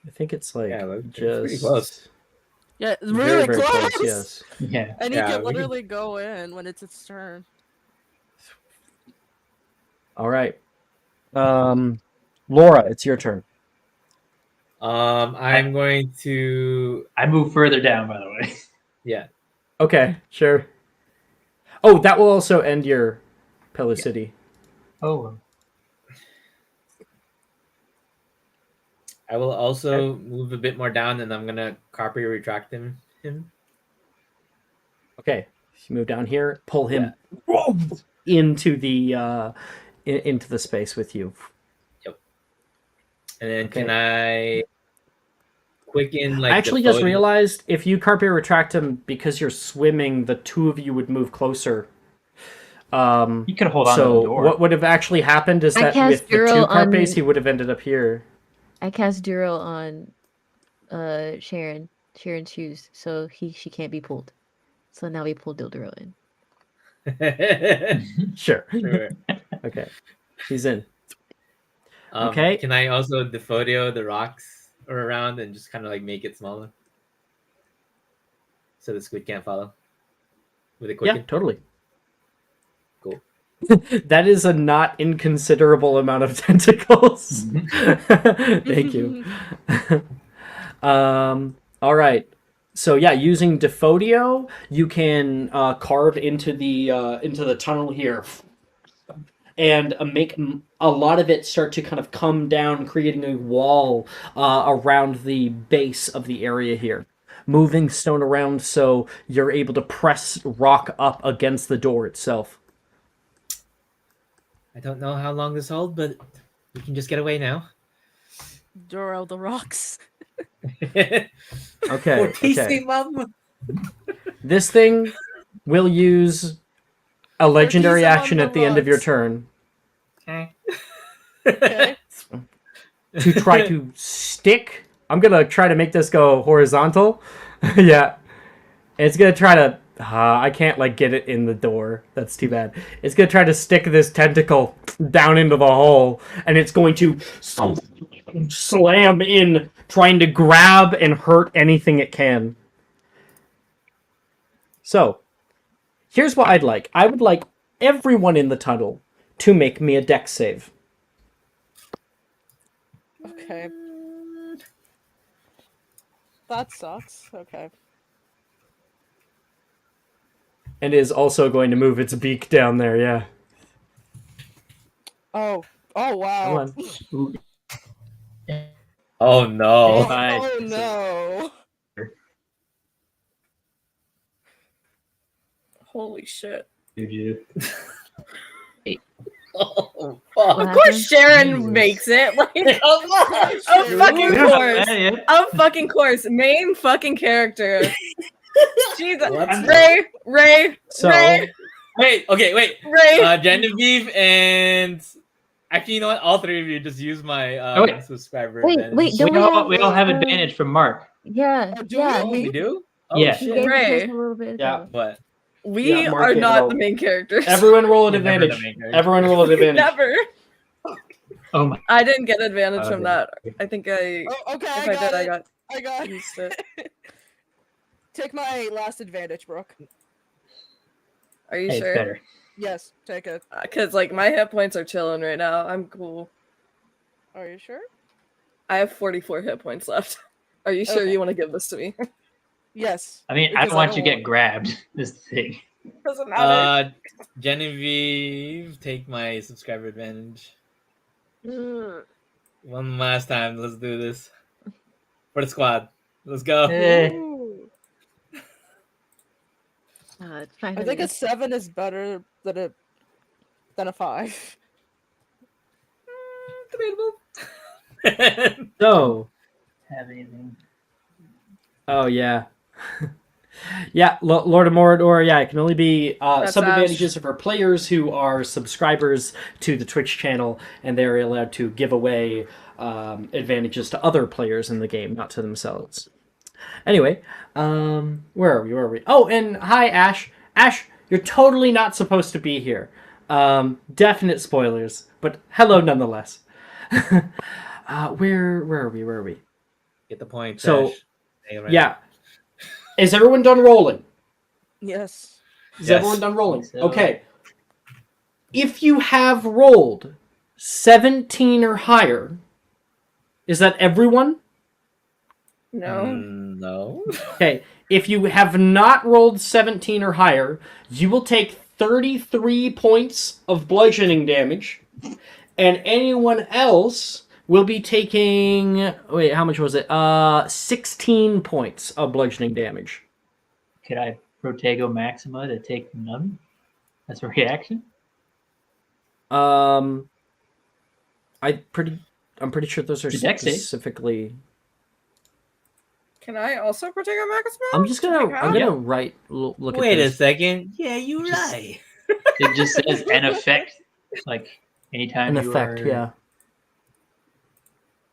I think it's like Yeah, that's just pretty close. Yeah, it's very, really very close. close. Yes. Yeah. And he Yeah, can we can- literally go in when it's its turn. All right. Laura, it's your turn. I'm going to. I move further down, by the way. Yeah. Okay, sure. Oh, that will also end your Pelicity. Oh. I will also move a bit more down, and I'm gonna copy retract him. Okay, you move down here, pull him into the into the space with you. And then Okay. can I quicken like? I actually the just photo- realized if you carpe retract him because you're swimming, the two of you would move closer. You could hold on to the So door. what would have actually happened is I that cast with the Duro two on- carpes, he would have ended up here. I cast Duro on Sharon's shoes, so she can't be pulled. So now we pull Dilduro in. Sure. Sure. Okay, he's in. Okay. Can I also defodio the rocks around and just kind of like make it smaller, so the squid can't follow with a Yeah, quicken? totally. Cool. That is a not inconsiderable amount of tentacles. Thank you. All right. So yeah, using Defodio, you can carve into the tunnel here, and make a lot of it start to kind of come down, creating a wall around the base of the area here. Moving stone around so you're able to press rock up against the door itself. I don't know how long this holds, but we can just get away now. Duro the rocks. Okay. Okay. Mom. This thing will use a legendary Ortiz on action the at the end of your rocks. turn Okay. Okay. to try to stick. I'm gonna try to make this go horizontal. Yeah. It's gonna try to. I can't get it in the door. That's too bad. It's gonna try to stick this tentacle down into the hole, and it's going to slam in, trying to grab and hurt anything it can. So, here's what I'd like. I would like everyone in the tunnel to make me a dex save. Okay. That sucks. Okay. And is also going to move its beak down there, yeah. Oh. Oh wow. Come on. Oh no. Fine. Oh no. Holy shit. Juju. Oh, What fuck. Of course happened? Sharon Jesus. makes it. Like, Sharon. of fucking We don't have course. that yet. Of fucking course. Main fucking character. Jesus. What? Ray. So, Ray. Wait. Okay. Wait. Ray. Genevieve and actually, you know what? All three of you just use my Oh, wait. subscriber. Wait, advantage. wait, don't We all have uh, advantage from Mark. Yeah, Oh, do yeah. we? We do? Oh, Yeah. He shit. gave the Ray. person a little bit. Yeah. What? We Yeah, Mark are can't not roll. the main characters. everyone roll an You're never the advantage. main character. Everyone roll an advantage. Never. Oh my! I didn't get advantage Oh, from that. I think I. Oh, okay, If I I got did, I it. got I got used it. Take my last advantage, Brooke. Are you Hey, it's sure? better. Yes, take it. Because like my hit points are chilling right now. I'm cool. Are you sure? I have 44 hit points left. Are you sure Okay. you want to give this to me? Yes. I mean, I because don't want you to get grabbed. This thing. Doesn't matter. Genevieve, take my subscriber advantage. One last time. Let's do this for the squad. Let's go. Eh, Ooh. It's I finally. think a 7 is better than a 5. Debatable. So, have anything? oh yeah. Yeah, Lord of Mordor, yeah, it can only be That's sub-advantages Ash. for players who are subscribers to the Twitch channel, and they're allowed to give away advantages to other players in the game, not to themselves. Anyway, where are we? Oh, and hi, Ash. Ash, you're totally not supposed to be here. Definite spoilers, but hello nonetheless. Where are we? Get the point. So, Ash. Hey, right. yeah. Is everyone done rolling? Yes. Is Yes. everyone done rolling? So- Okay. If you have rolled 17 or higher, is that everyone? No. No. Okay. If you have not rolled 17 or higher, you will take 33 points of bludgeoning damage, and anyone else will be taking. Wait, how much was it? 16 points of bludgeoning damage. Could I Protego Maxima to take none? That's a reaction. Um, I'm pretty sure those are The dex save. specifically. Can I also protect a Maximum? I'm just gonna Yeah. look at Wait a this. second. Yeah, you're Just- right. It just says an effect, like anytime An you effect, are. yeah.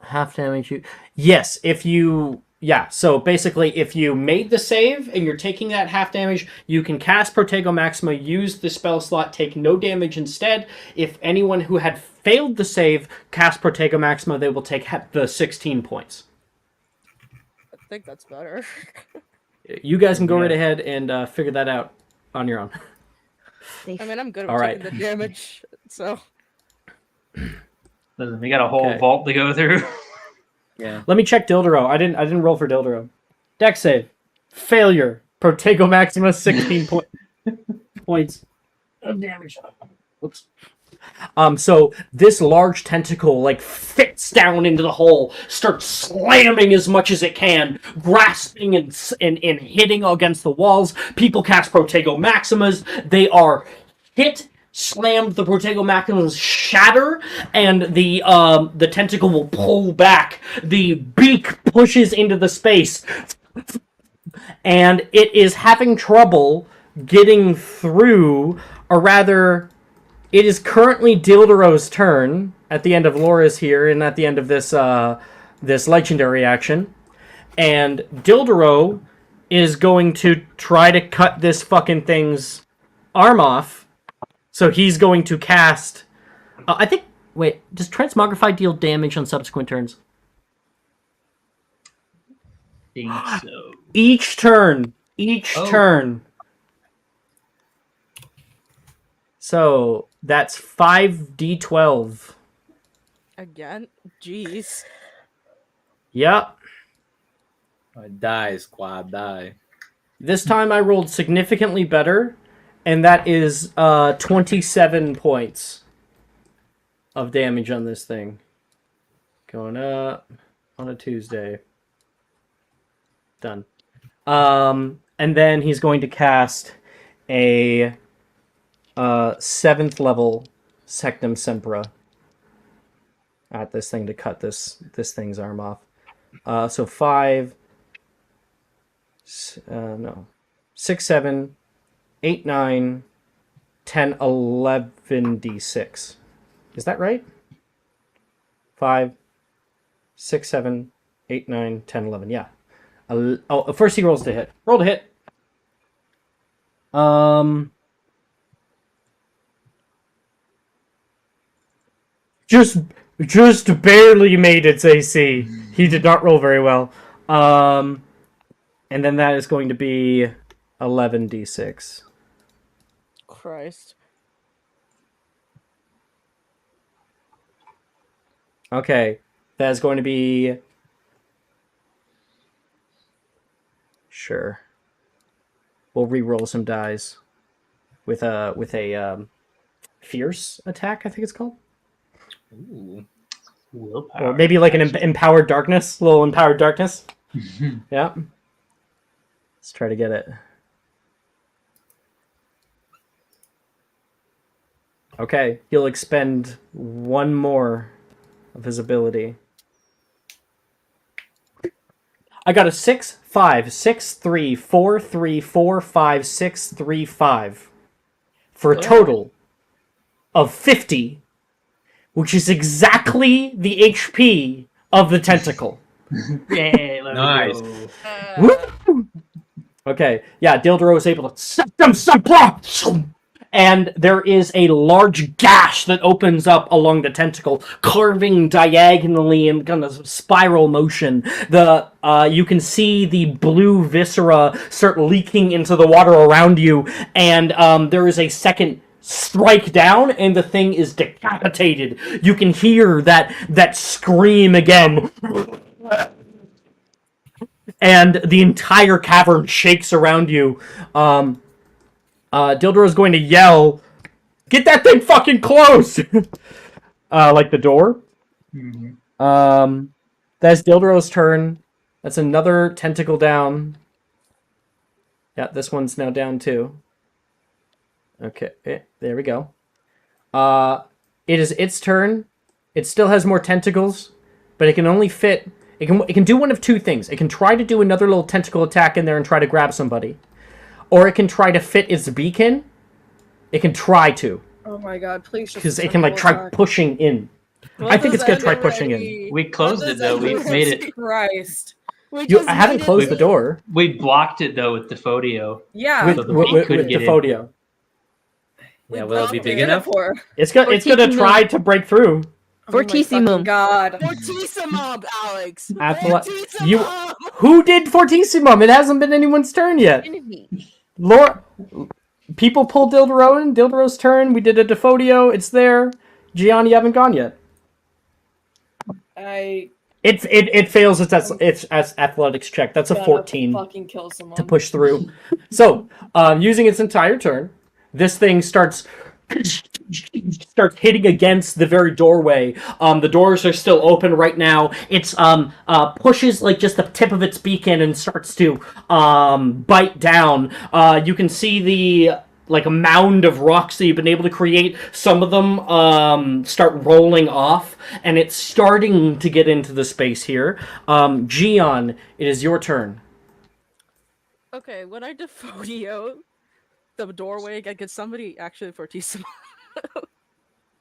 Half damage. Yes, if you. Yeah, so basically, if you made the save and you're taking that half damage, you can cast Protego Maxima, use the spell slot, take no damage instead. If anyone who had failed the save cast Protego Maxima, they will take the 16 points. I think that's better. You guys can go right Yeah. ahead and figure that out on your own. I mean, I'm good All with right. taking the damage, so. Listen, we got a whole Okay. vault to go through. Yeah. Let me check Dildero. I didn't roll for Dildero. Dex save. Failure. Protego Maxima 16 points of damage. Whoops. So this large tentacle like fits down into the hole, starts slamming as much as it can, grasping and hitting against the walls. People cast Protego Maximas. They are hit, slammed. The Protego Maximas shatter, and the tentacle will pull back. The beak pushes into the space, and it is having trouble getting through, or rather, it is currently Dildero's turn at the end of Laura's here and at the end of this this legendary action. And Dildero is going to try to cut this fucking thing's arm off. So he's going to cast... I think... Wait, does Transmogrify deal damage on subsequent turns? Think so. Each turn. Oh. Turn. So that's 5d12. Again? Jeez. Yep. Die, squad, die. This time I rolled significantly better, and that is 27 points of damage on this thing. Going up on a Tuesday. Done. And then he's going to cast a 7th level Sectum Sempra at this thing to cut this thing's arm off. So 5, 6, 7, 8, 9, 10, 11 d6. Is that right? 5, 6, 7, 8, 9, 10, 11. Yeah. First he rolls to hit. Roll to hit. Just Just barely made its AC. He did not roll very well. And then that is going to be 11d6. Christ. Okay, that is going to be... Sure. We'll re-roll some dice with a fierce attack, I think it's called. Ooh. Willpower. Or maybe like an actually. empowered darkness, a little empowered darkness. Yeah. Let's try to get it. Okay, he'll expend one more of his ability. I got a 6, 5, 6, 3, 4, 3, 4, 5, 6, 3, 5. For a total of 50, which is exactly the HP of the tentacle. Yay, let Nice. me go. Woo! Okay, yeah, Dildro is able to set them some block, and there is a large gash that opens up along the tentacle, carving diagonally in kind of spiral motion. You can see the blue viscera start leaking into the water around you, and there is a second strike down, and the thing is decapitated. You can hear that scream again. And the entire cavern shakes around you. Dildro is going to yell, "Get that thing fucking close!" Like the door. That's Dildro's turn. That's another tentacle down. Yeah, this one's now down too. Okay, there we go. It is its turn. It still has more tentacles, but it can only fit... It can do one of two things. It can try to do another little tentacle attack in there and try to grab somebody. Or it can try to fit its beak in. It can try to. Oh my god, please just. Because it can, like, try pushing in. I think it's going to try pushing in. We closed it though. We made it. Christ. I haven't closed the door. We blocked it though with the Fodio. Yeah. With, So the with, beak with, couldn't with get the in. Fodio. Yeah, will it be big Get it enough? for? It's gonna try to break through. Fortissimum. God. Fortissimum, Alex. You who did Fortissimum? It hasn't been anyone's turn yet. Laura, people pulled Dildro in. Dildro's turn. We did a Defodio. It's there. Gian, you haven't gone yet. It fails its athletics check. That's a 14 Fucking kill someone. to push through. So, using its entire turn, this thing starts hitting against the very doorway. The doors are still open right now. It's pushes like just the tip of its beak in and starts to bite down. You can see a mound of rocks that you've been able to create. Some of them start rolling off, and it's starting to get into the space here. Gian, it is your turn. Okay, when I Defodio the doorway, could somebody actually Fortissimo?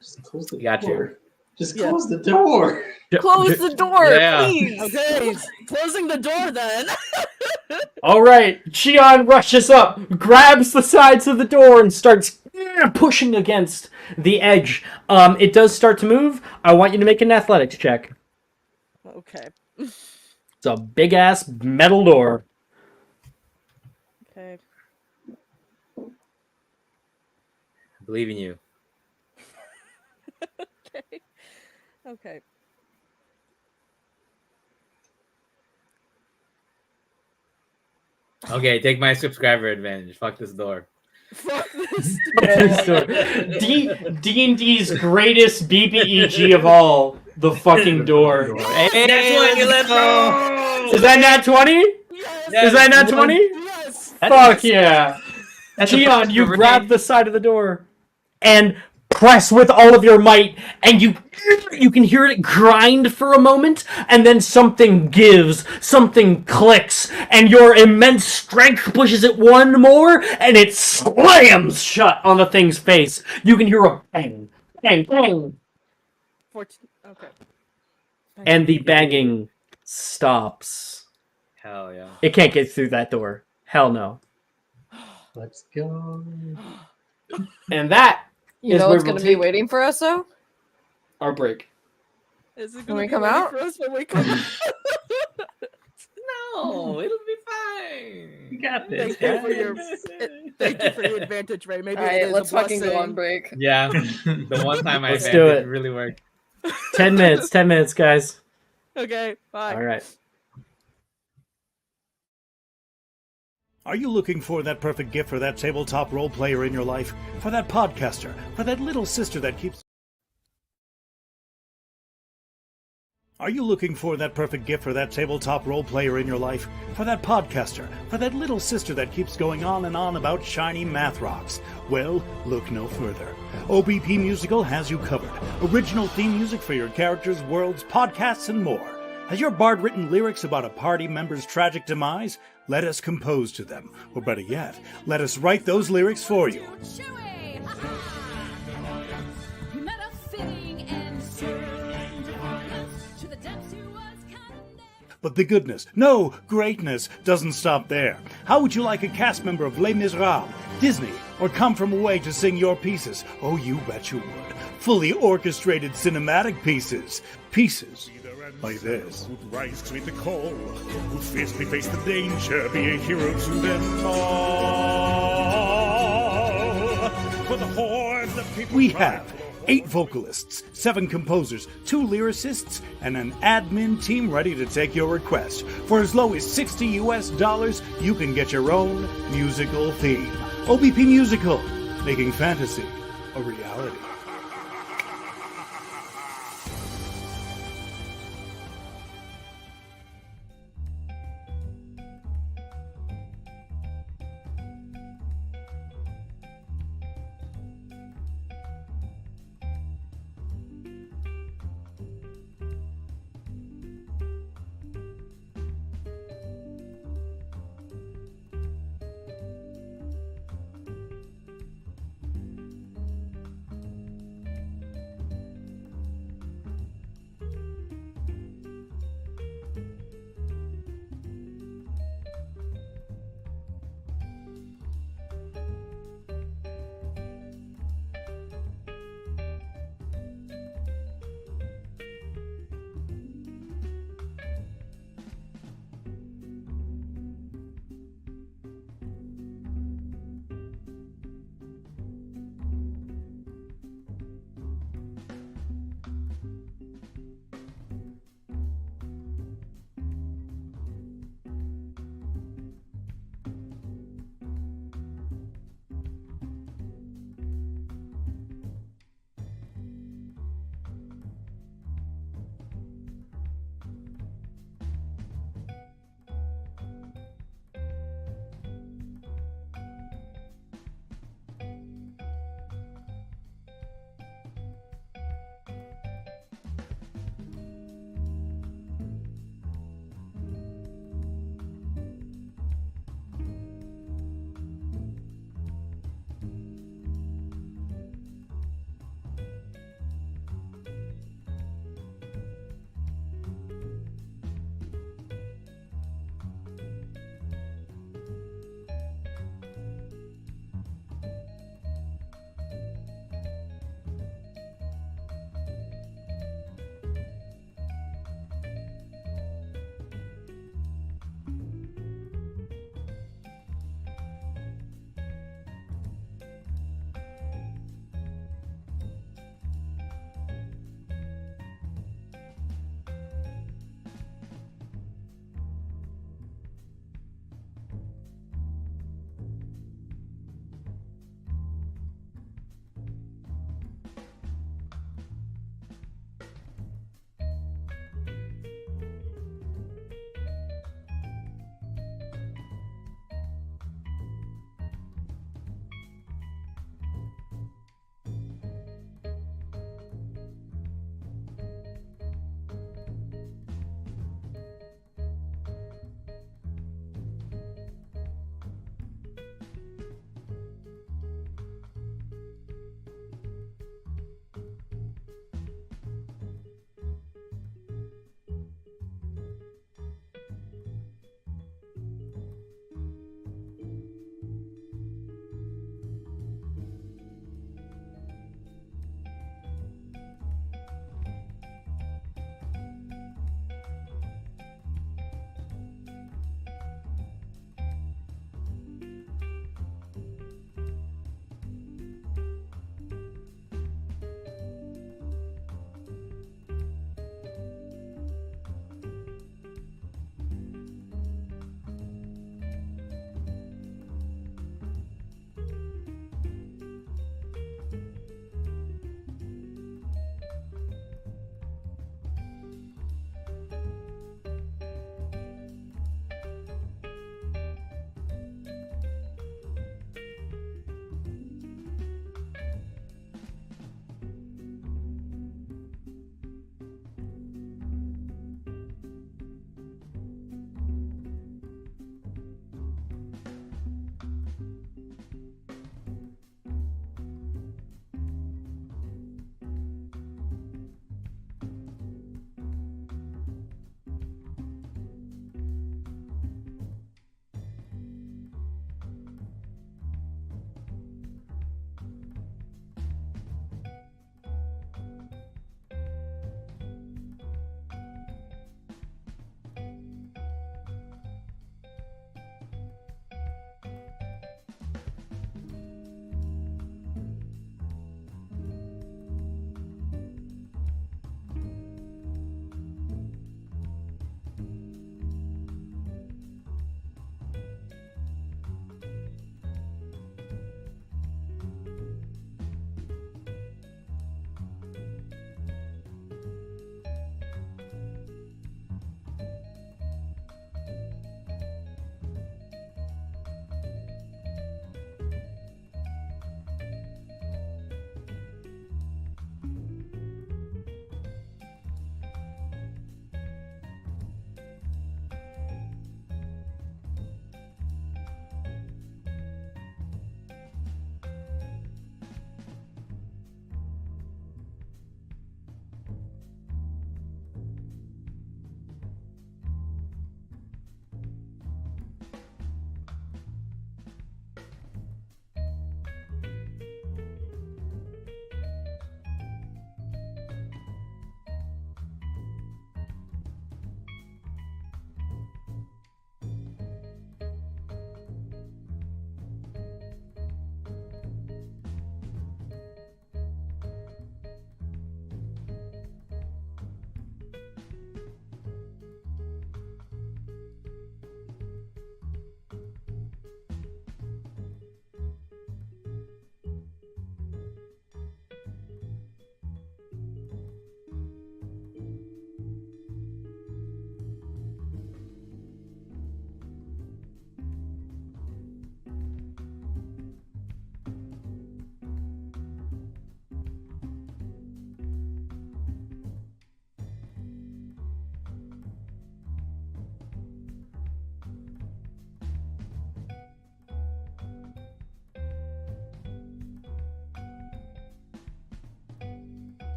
Just close the Got you. door. Just close the door. Close the door, Yeah. please. Okay, closing the door then. All right, Gian rushes up, grabs the sides of the door, and starts pushing against the edge. It does start to move. I want you to make an athletics check. Okay. It's a big-ass metal door. Okay. I believe in you. Okay. Okay. Okay, take my subscriber advantage. Fuck this door. Fuck this. D&D's greatest BBEG of all, the fucking door. Hey, Let's go! Is that nat 20? Yes. Is that nat 20? Yes. Fuck yeah. That's a Gian, fucking you grenade. grab the side of the door and press with all of your might, and you can hear it grind for a moment, and then something gives, something clicks, and your immense strength pushes it one more, and it slams shut on the thing's face. You can hear a bang, bang, bang, Okay. and the banging stops. Hell yeah. It can't get through that door. Hell no. Let's go. And that You is know where what's we'll gonna be take waiting for us though? our break. Is it When gonna we be come ready out? for us when we come out? No, it'll be fine. You got this. Thank you for your guys. thank you for the advantage, Ray. Maybe All it right, is let's a fucking go on blessing. break. Yeah, the one time I Let's had do didn't it. really work. 10 minutes, 10 minutes, guys. Okay, bye. All right. Are you looking for that perfect gift for that tabletop role player in your life? For that podcaster? For that little sister that keeps... Are you looking for that perfect gift for that tabletop role player in your life? For that podcaster? For that little sister that keeps going on and on about shiny math rocks? Well, look no further. OBP Musical has you covered. Original theme music for your characters, worlds, podcasts, and more. Has your bard written lyrics about a party member's tragic demise? Let us compose to them. Or better yet, let us write those lyrics for you. But the goodness, no, greatness, doesn't stop there. How would you like a cast member of Les Miserables, Disney, or Come From Away to sing your pieces? Oh, you bet you would. Fully orchestrated cinematic pieces. Pieces like this. Who'd rise to meet the call, who'd fiercely face the danger, be a hero to them all. For the hordes of people We have 8 vocalists, 7 composers, 2 lyricists, and an admin team ready to take your request. For as low as $60 US, you can get your own musical theme. OBP Musical, making fantasy a reality.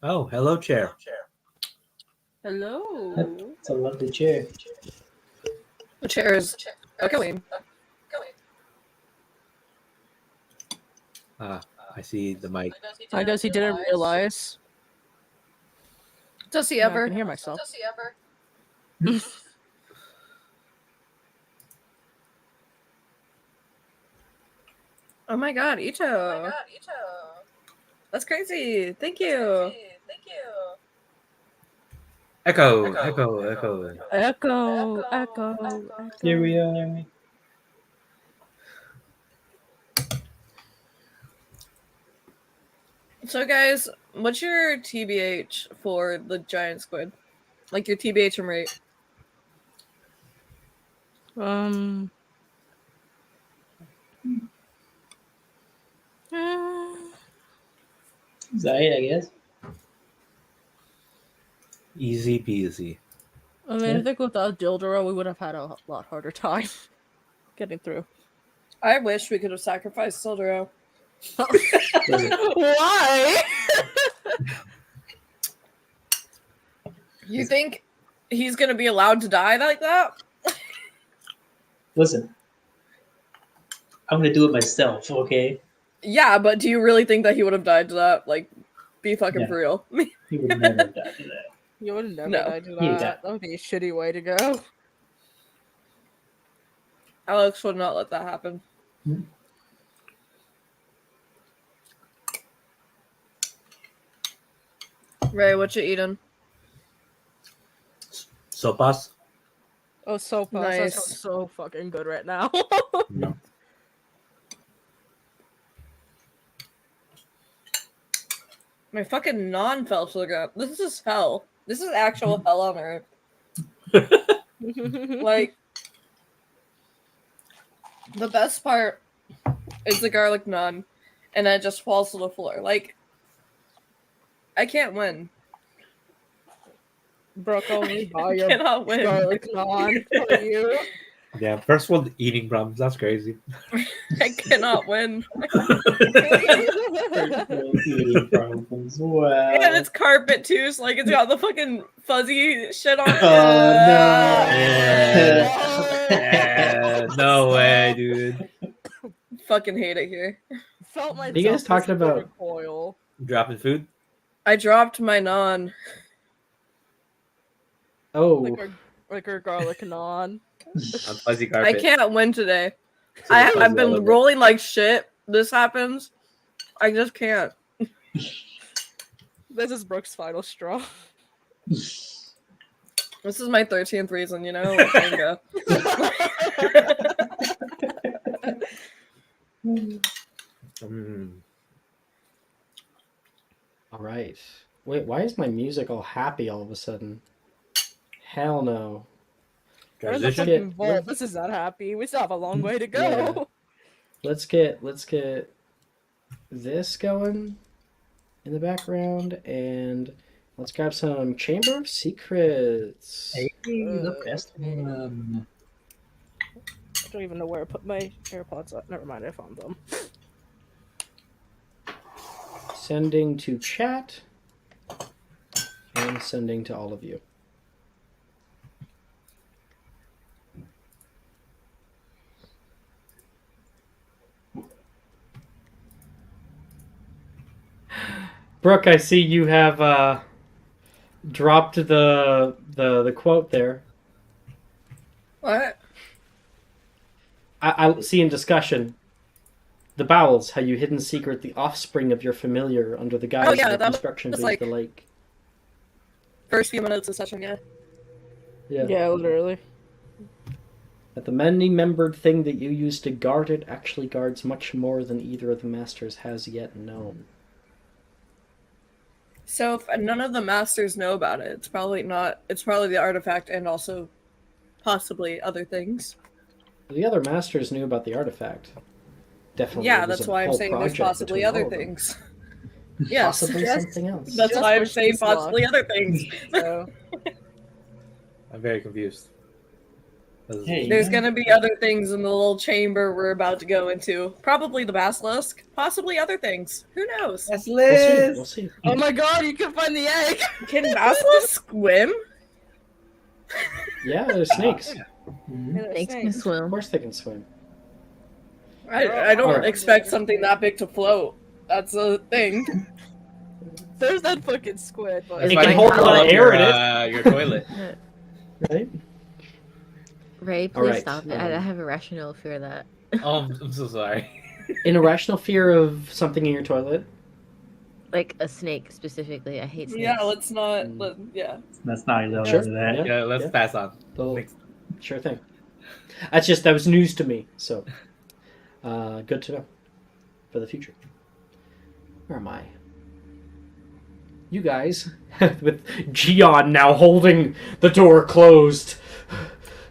Oh, hello, chair. Hello. It's a lovely chair. The chair is echoing. Ah, I see the mic. I guess he didn't realize. Does he Yeah, I ever? can hear myself. Oh my god, Ito. That's crazy. Thank you. Echo, echo, echo. Echo, echo. Here we are. So, guys, what's your TBH for the giant squid? Like your TBH and rate? Zayed, I guess. Easy peasy. I mean, I think without Dildoro, we would have had a lot harder time getting through. I wish we could have sacrificed Silduro. Why? You think he's gonna be allowed to die like that? Listen, I'm gonna do it myself, okay? Yeah, but do you really think that he would have died to that? Like, be fucking No. for real. He would never have died to that. You would never No. die to He would that. That would be a shitty way to go. Alex would not let that happen. Hmm. Ray, what you eating? Sopas? Oh, so fast. That Nice. sounds so fucking good right now. No. My fucking non fell to the ground. This is hell. This is actual hell on earth. Like, the best part is the garlic naan, and then it just falls to the floor. Like, I can't win. Brooke, only buy I your cannot win. garlic naan for you. Yeah, first world eating problems. That's crazy. I cannot win. Eating problems. Wow. And it's carpet too, so like it's got the fucking fuzzy shit on it. Oh no! Yeah, no way, dude. Fucking hate it here. Felt my you guys talking about? recoil. Dropping food? I dropped my naan. Oh, Like her garlic naan. On fuzzy I carpet. can't win today. So the fuzzy I've all been over. rolling like shit. This happens. I just can't. This is Brooke's final straw. This is my 13th reason, you know? Like, there you go. all right. Wait, why is my music all happy all of a sudden? Hell no. We're in the Transition? fucking vault. This is not happy. We still have a long way to go. Yeah. Let's get this going in the background, and let's grab some Chamber of Secrets. Hey, the best Okay. one. I don't even know where I put my AirPods up. Never mind, I found them. Sending to chat and sending to all of you. Brooke, I see you have dropped the quote there. What? I see in discussion. The bowels, how you hid in secret the offspring of your familiar under the guise yeah, of that construction was beneath like- the lake. First few minutes of session, yeah. Yeah, literally. That the many-membered thing that you used to guard it actually guards much more than either of the masters has yet known. So if none of the masters know about it, it's probably not. It's probably the artifact and also possibly other things. The other masters knew about the artifact. Definitely. Yeah, it was that's a why I'm whole saying there's project possibly between all other of them. things. Yes, Possibly Just- something else. that's Just why I'm push saying this luck. possibly other things. So, I'm very confused. Hey, There's gonna be other things in the little chamber we're about to go into. Probably the basilisk, possibly other things. Who knows? That's We'll see. Liz. We'll see. Oh my god, you can find the egg! Can basilisk swim? Yeah, there's snakes. Snakes can Of swim. course they can swim. I don't Alright. expect something that big to float. That's a thing. There's that fucking squid, but It That's can why hold you a lot of fill air up in your toilet. Right? Ray, please Alright, stop it. I have a rational fear of that. Oh, I'm so sorry. An irrational fear of something in your toilet. Like a snake specifically. I hate snakes. Yeah, let's not. Yeah. Let's not go Sure. into that. Yeah, let's Yeah. pass on. Well, Next. sure thing. That was news to me, so good to know for the future. Where am I? You guys, with Gion now holding the door closed.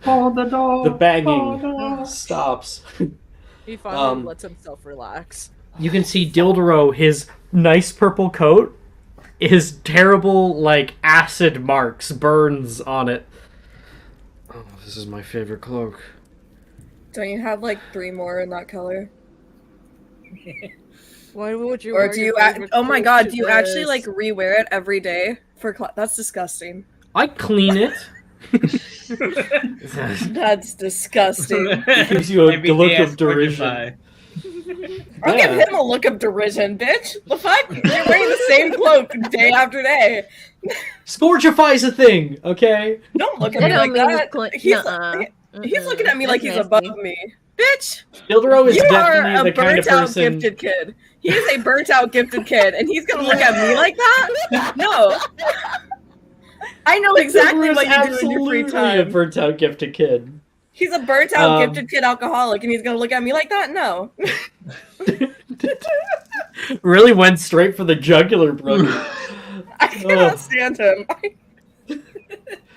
Hold the door. The banging hold the door. stops. he finally Um, lets himself relax. You can see Dildero, his nice purple coat, his terrible, like, acid marks, burns on it. Oh, this is my favorite cloak. Don't you have like 3 more in that color? Why would you? Or wear do your you? favorite Oh my clothes god! to Do you actually this? like rewear it every day for class? That's disgusting. I clean it. That's disgusting. Gives you a Maybe look he has of derision. Spotify. I'll give Yeah. him a look of derision, bitch. The fuck? You're wearing the same cloak day after day. Scorchify's a thing, okay? Don't look at That me don't like mean that. cl- He's, nuh-uh. he's looking at me That's like he's nasty. above me. Bitch, Dildero is you are definitely a the kind of burnt out person. gifted kid. He is a burnt out gifted kid, and he's gonna look at me like that? No. I know exactly Dildero's what you do in your free absolutely a time. burnt out gifted kid. He's a burnt out Um, gifted kid alcoholic, and he's gonna look at me like that? No. Really went straight for the jugular, brother. I cannot stand him.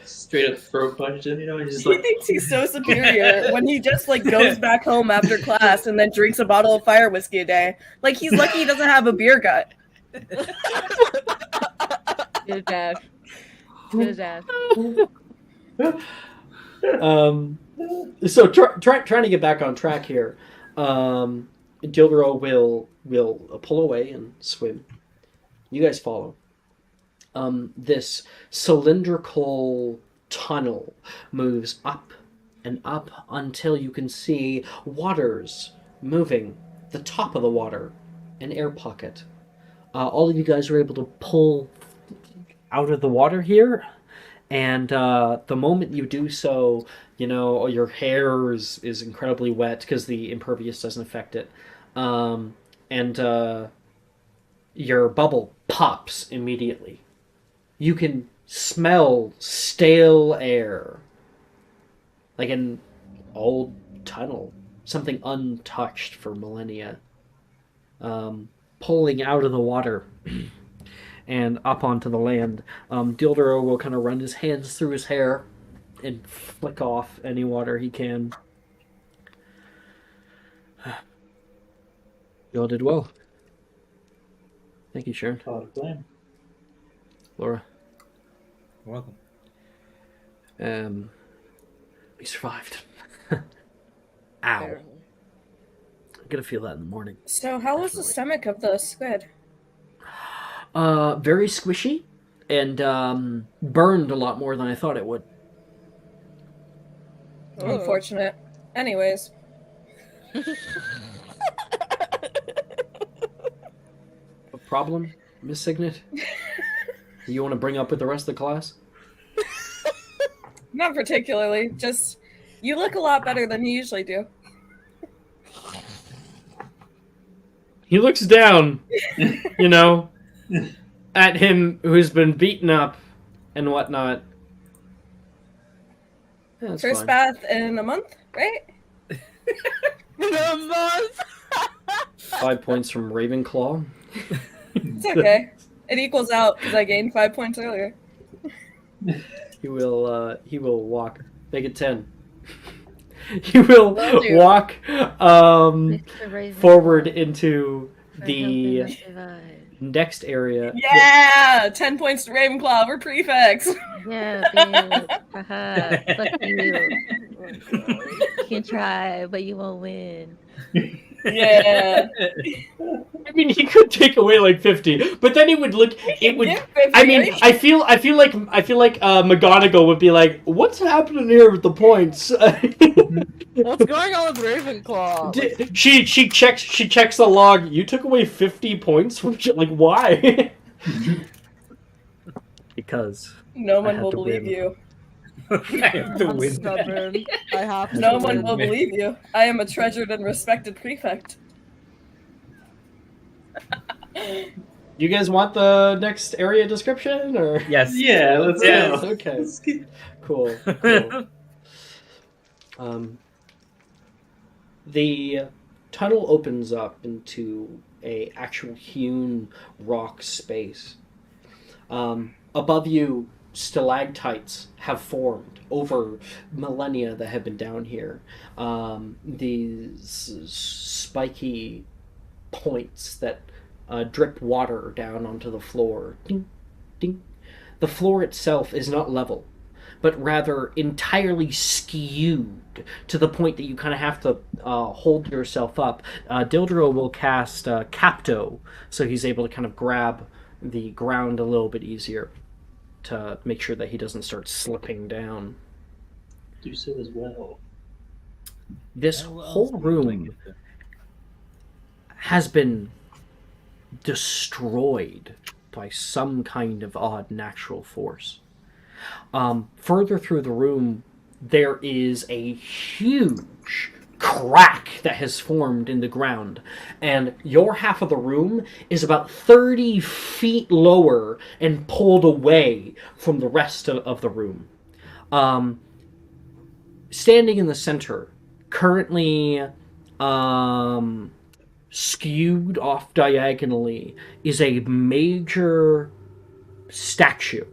Straight up throat punched him, you know, and just He like thinks he's so superior when he just like goes back home after class and then drinks a bottle of fire whiskey a day. Like he's lucky he doesn't have a beer gut. Good job. Good job. So trying to get back on track here. Dildero will pull away and swim. You guys follow. This cylindrical tunnel moves up and up until you can see waters moving, the top of the water, an air pocket. All of you guys are able to pull out of the water here, and the moment you do so, you know, your hair is incredibly wet because the impervious doesn't affect it, and your bubble pops immediately. You can smell stale air, like an old tunnel, something untouched for millennia, pulling out of the water and up onto the land. Dildero will kind of run his hands through his hair and flick off any water he can. You all did well. Thank you, Sharon. follow the plan. Laura. You're welcome. We survived. Ow. I'm gonna feel that in the morning. So how was the stomach of the squid? Very squishy and burned a lot more than I thought it would. Unfortunate. Anyways. A problem, Miss Signet? You want to bring up with the rest of the class? Not particularly. Just you look a lot better than you usually do. He looks down, you know, at him who's been beaten up and whatnot. Yeah, that's First fine. bath in a month, right? A month. 5 points from Ravenclaw. It's okay. It equals out because I gained 5 points earlier. He will walk. Make it 10. He will Will do. walk Mr. Ravenclaw, forward into I the hope they survive. next area. Yeah! 10 points to Ravenclaw. We're prefects. Yeah, bitch. Haha. Fuck you. You can try, but you won't win. Yeah. I mean, he could take away like 50, but then it would look. It would. Give 50, I mean, right? I feel like McGonagall would be like, "What's happening here with the points?" What's going on with Ravenclaw? Like, she checks the log. You took away 50 points from like why? Because No I one had will to believe win. you. I have to I'm win. stubborn. I have to No win. one will believe you. I am a treasured and respected prefect. You guys want the next area description or? Yes. Yeah, let's Yes. go. Okay. Let's get- Cool. The tunnel opens up into a actual hewn rock space. Above you, stalactites have formed over millennia that have been down here. These spiky points that drip water down onto the floor. Ding, ding. The floor itself is not level, but rather entirely skewed to the point that you kind of have to hold yourself up. Dildro will cast Capto, so he's able to kind of grab the ground a little bit easier to make sure that he doesn't start slipping down. Do so as well. This I will whole also room like it to- has been destroyed by some kind of odd natural force. Further through the room, there is a huge crack that has formed in the ground, and your half of the room is about 30 feet lower and pulled away from the rest of the room. Standing in the center, currently skewed off diagonally, is a major statue.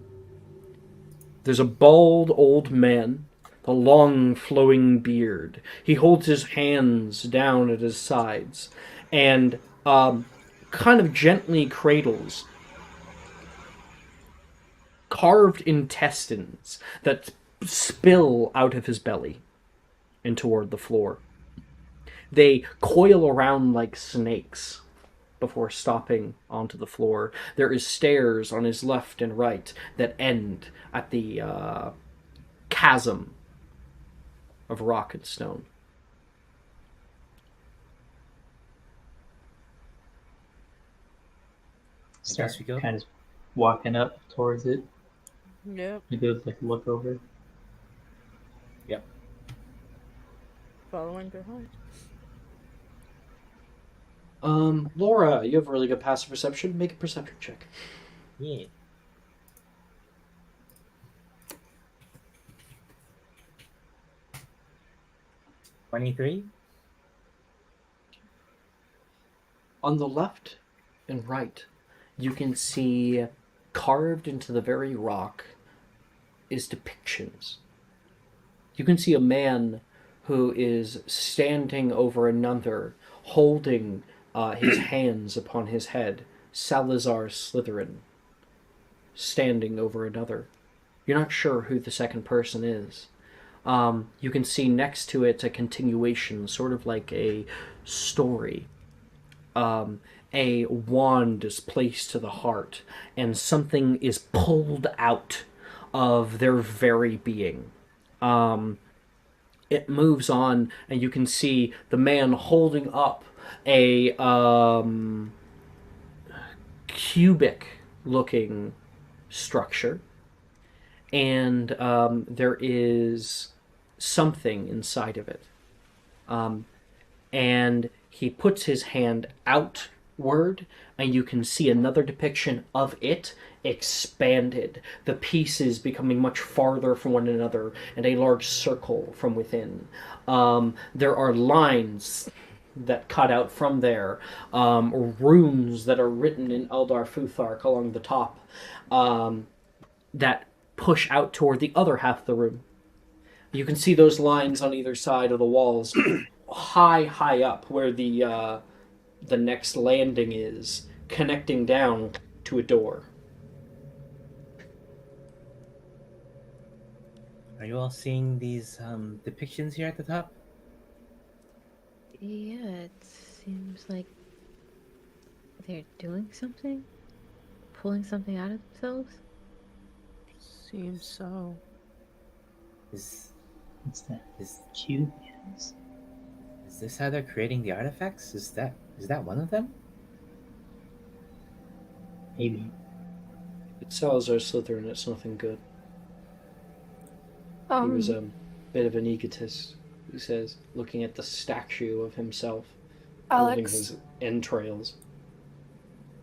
There's a bald old man, a long flowing beard. He holds his hands down at his sides and kind of gently cradles carved intestines that spill out of his belly and toward the floor. They coil around like snakes before stopping onto the floor. There is stairs on his left and right that end at the chasm of rock and stone. Start guess we go. kind of walking up towards it. Yep. Maybe like look over. Following behind. Laura, you have a really good passive perception. Make a perception check. Yeah. $23. On the left and right, you can see carved into the very rock is depictions. You can see a man who is standing over another, holding his hands upon his head. Salazar Slytherin, standing over another. You're not sure who the second person is. You can see next to it a continuation, sort of like a story. A wand is placed to the heart, and something is pulled out of their very being. It moves on, and you can see the man holding up a cubic-looking structure, and there is something inside of it. And he puts his hand outward, and you can see another depiction of it expanded, the pieces becoming much farther from one another, and a large circle from within. There are lines that cut out from there, runes that are written in Eldar Futhark along the top, that push out toward the other half of the room. You can see those lines on either side of the walls, high up, where the next landing is, connecting down to a door. Are you all seeing these depictions here at the top? Yeah, it seems like they're doing something, pulling something out of themselves. Seems so. Is What's that? is Cube is. is this how they're creating the artifacts? Is that one of them? Maybe. It's Salazar Slytherin, it's nothing good. He was a bit of an egotist, he says, looking at the statue of himself, holding Alex, his entrails.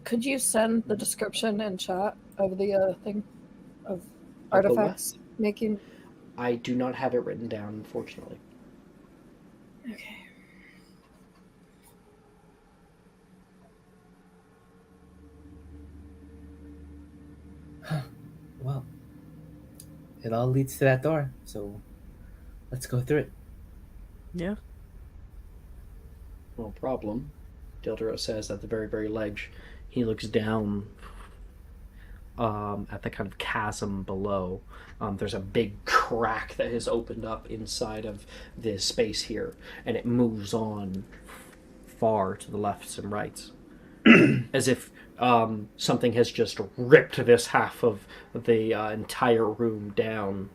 could you send the description in chat of the thing of the artifacts making? I do not have it written down, unfortunately. Okay. Well, it all leads to that door, so let's go through it. Yeah. No problem. Dilduro says at the very, very ledge. He looks down at the kind of chasm below. There's a big crack that has opened up inside of this space here, and it moves on far to the lefts and rights. As if something has just ripped this half of the entire room down.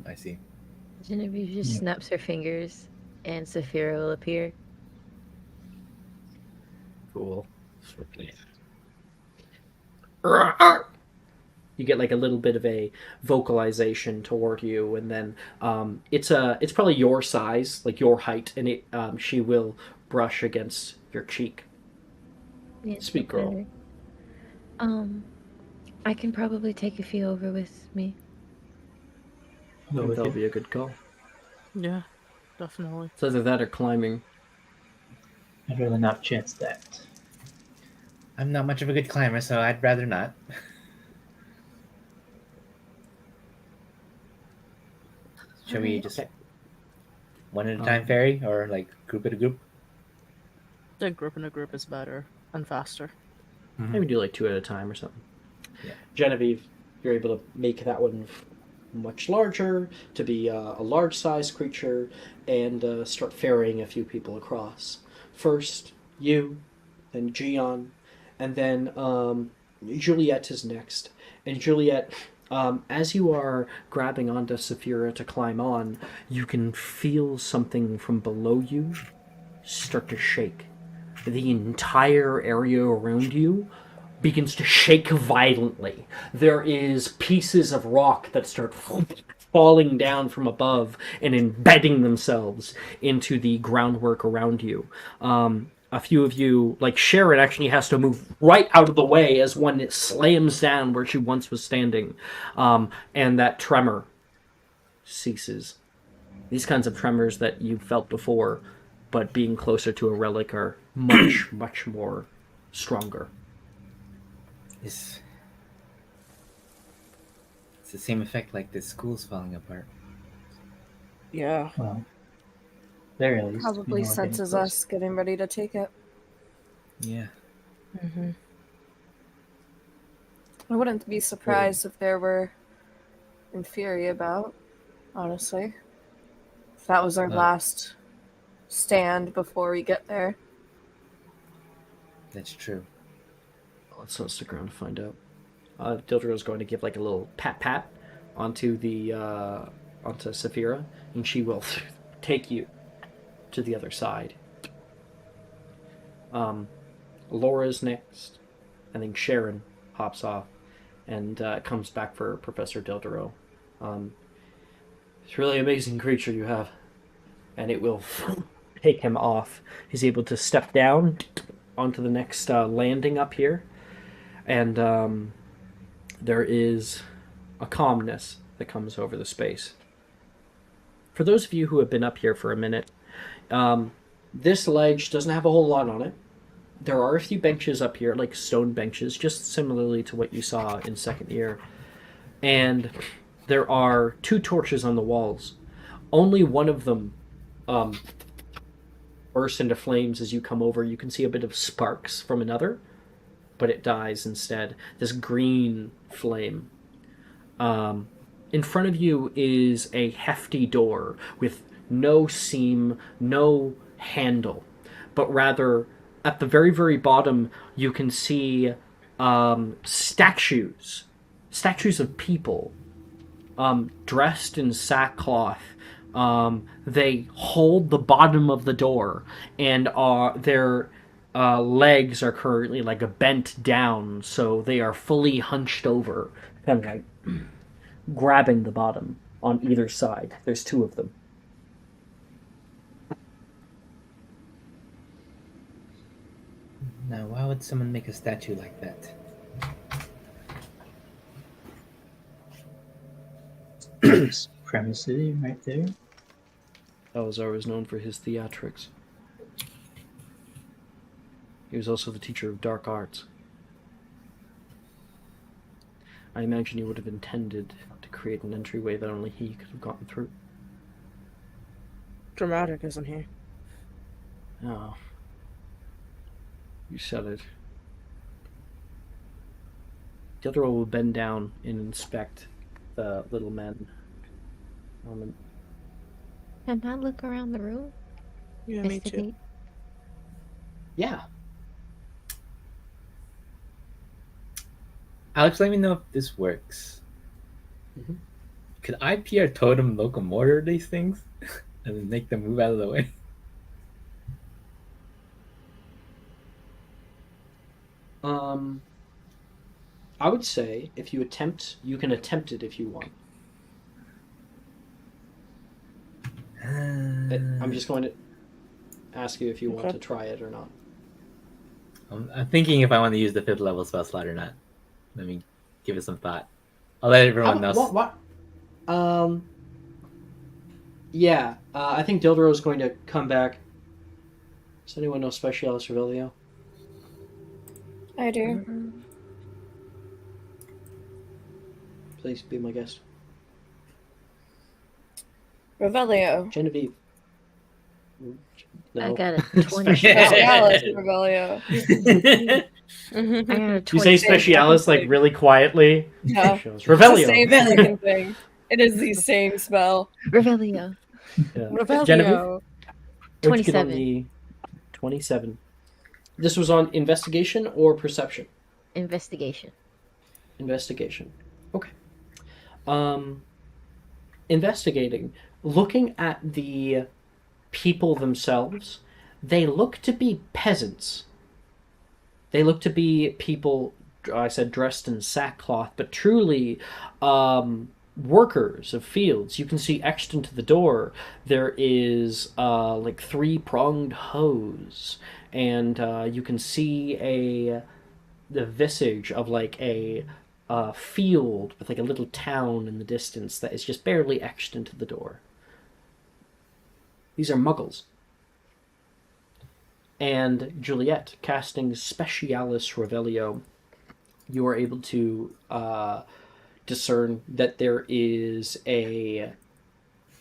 I see. Genevieve just snaps her fingers, and Saphira will appear. Cool. You get like a little bit of a vocalization toward you, and then it's probably your size, like your height, and she will brush against your cheek. Yeah, Speak, girl. okay. I can probably take a few over with me. I think that'll be a good call. Yeah, definitely. It's either that or climbing. I'd rather not chance that. I'm not much of a good climber, so I'd rather not. Shall we just one at a time ferry, or like group at a group? The group in a group is better and faster. Maybe do like 2 at a time or something. Yeah. Genevieve, you're able to make that one much larger, to be a large-sized creature, and start ferrying a few people across. First, you, then Gian, and then Juliet is next. And Juliet, as you are grabbing onto Saphira to climb on, you can feel something from below you start to shake. The entire area around you begins to shake violently. There is pieces of rock that start falling down from above and embedding themselves into the groundwork around you. A few of you, like Sharon, actually has to move right out of the way as one slams down where she once was standing. And that tremor ceases. These kinds of tremors that you've felt before, but being closer to a relic, are much, much more stronger. It's the same effect like the school's falling apart. Yeah. Well, very least. Probably we know we're getting senses close. us getting ready to take it. Yeah. Mm-hmm. I wouldn't be surprised if there were inferi about, honestly. If that was our last stand before we get there. That's true. Let's not stick around to find out. Dildro is going to give like a little pat onto Saphira, and she will take you to the other side. Laura's next, and then Sharon hops off and comes back for Professor Dildro. It's a really amazing creature you have, and it will take him off. He's able to step down onto the next landing up here, and there is a calmness that comes over the space. For those of you who have been up here for a minute, this ledge doesn't have a whole lot on it. There are a few benches up here, like stone benches, just similarly to what you saw in second year. And there are 2 torches on the walls. Only one of them bursts into flames as you come over. You can see a bit of sparks from another, but it dies instead. This green flame. In front of you is a hefty door with no seam, no handle, but rather at the very, very bottom you can see statues of people dressed in sackcloth. They hold the bottom of the door, and their legs are currently like bent down, so they are fully hunched over, kind of like grabbing the bottom on either side. There's two of them. Now, why would someone make a statue like that? Supremacy right there. Salazar was known for his theatrics. He was also the teacher of dark arts. I imagine he would have intended to create an entryway that only he could have gotten through. Dramatic, isn't he? Oh. You said it. The other one will bend down and inspect the little men. Can I look around the room? Yeah, me too. Investigate? Yeah. Alex, let me know if this works. Mhm. Could I PR totem locomotor these things and then make them move out of the way? I would say if you attempt, you can attempt it if you want. I'm just going to ask you if you want to try it or not. I'm thinking if I want to use the 5th level spell slot or not. Let me give it some thought. I'll let everyone know. What? Yeah, I think Dildro is going to come back. Does anyone know Specialis Revelio? I do. Please be my guest. Revelio. Genevieve. No. I got a 20. Specialis Revelio. I got a 20. You say Specialis like really quietly. Yeah. Specialis It's the Revelio. same fucking thing. It is the same spell. Revelio. Yeah. Genevieve? 27. 27. This was on investigation or perception? Investigation. Investigation. Okay. Investigating. Looking at the people themselves, they look to be peasants. They look to be people, I said dressed in sackcloth, but truly workers of fields. You can see etched into the door there is like 3-pronged hose, and you can see the visage of like a field with like a little town in the distance that is just barely etched into the door. These are muggles. And Juliet, casting Specialis Revelio, you are able to discern that there is a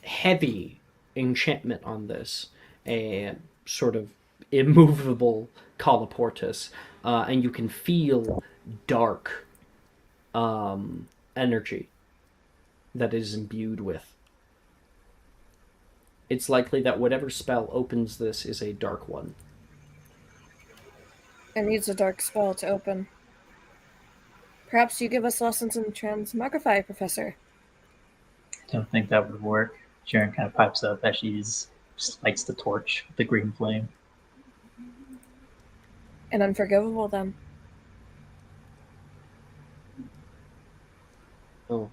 heavy enchantment on this, a sort of immovable colloportus, and you can feel dark energy that it is imbued with. It's likely that whatever spell opens this is a dark one. It needs a dark spell to open. Perhaps you give us lessons in transmogrify, Professor. I don't think that would work. Sharon kind of pipes up as she just lights the torch with the green flame. And unforgivable, then. Oh,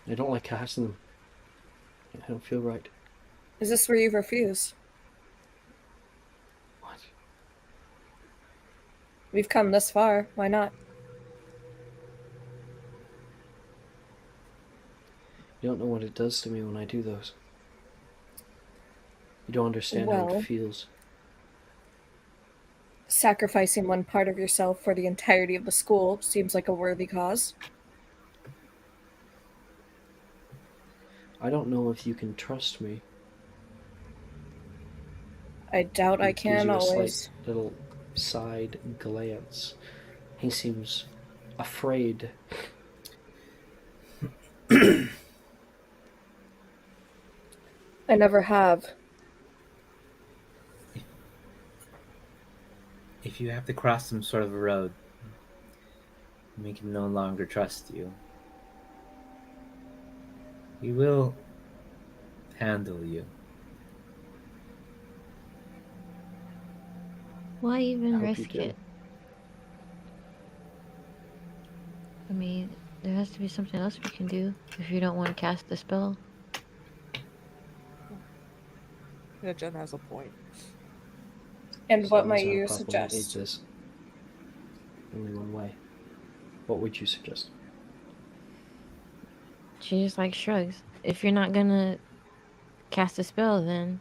I don't like casting them. I don't feel right. Is this where you've refused? What? We've come this far. Why not? You don't know what it does to me when I do those. You don't understand how Well, it feels. sacrificing one part of yourself for the entirety of the school seems like a worthy cause. I don't know if you can trust me. I doubt I He gives can you a always. slight little side glance. He seems afraid. I never have. If you have to cross some sort of a road, we can no longer trust you. We will handle you. Why even I hope you risk do. it? I mean, there has to be something else we can do if you don't want to cast the spell. Yeah, Jen has a point. And what Someone's might had a you problem that needs suggest? this. Only one way. What would you suggest? She just like shrugs. If you're not gonna cast a spell, then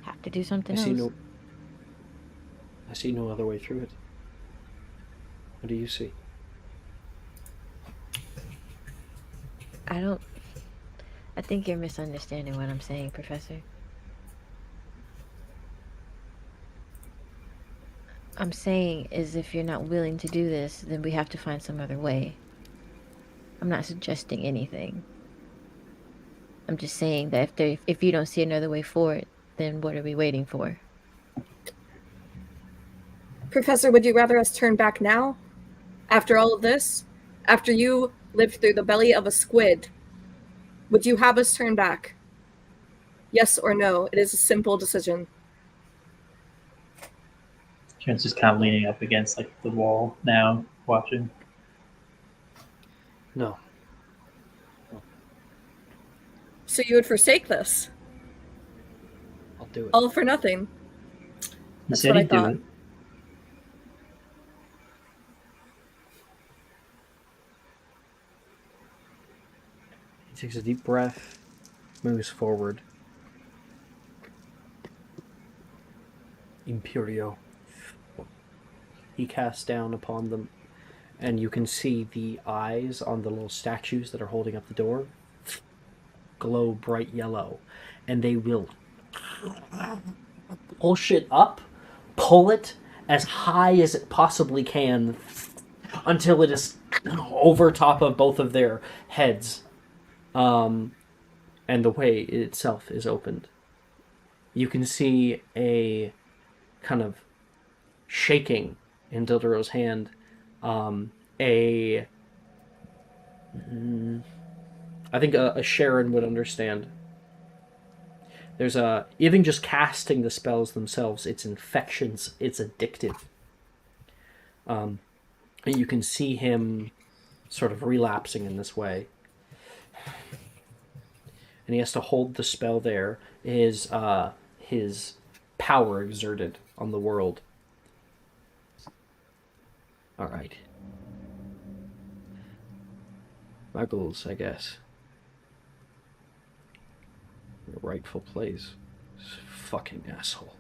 have to do something else. I see no other way through it. What do you see? I think you're misunderstanding what I'm saying, Professor. I'm saying is if you're not willing to do this, then we have to find some other way. I'm not suggesting anything. I'm just saying that if you don't see another way forward, then what are we waiting for? Professor, would you rather us turn back now? After all of this? After you lived through the belly of a squid? Would you have us turn back? Yes or no? It is a simple decision. Sharon's just kind of leaning up against like the wall now, watching. No. So you would forsake this? I'll do it. All for nothing? He That's said what I he'd do thought. it. He takes a deep breath, moves forward. Imperio. He casts down upon them, and you can see the eyes on the little statues that are holding up the door glow bright yellow, and they will push it up, pull it as high as it possibly can until it is over top of both of their heads. And the way itself is opened. You can see a kind of shaking in Dildaro's hand. I think a Sharon would understand. There's even just casting the spells themselves, it's infections, it's addictive. And you can see him sort of relapsing in this way. And he has to hold the spell there. His power exerted on the world. All right. Muggles, I guess. Your rightful place. This fucking asshole.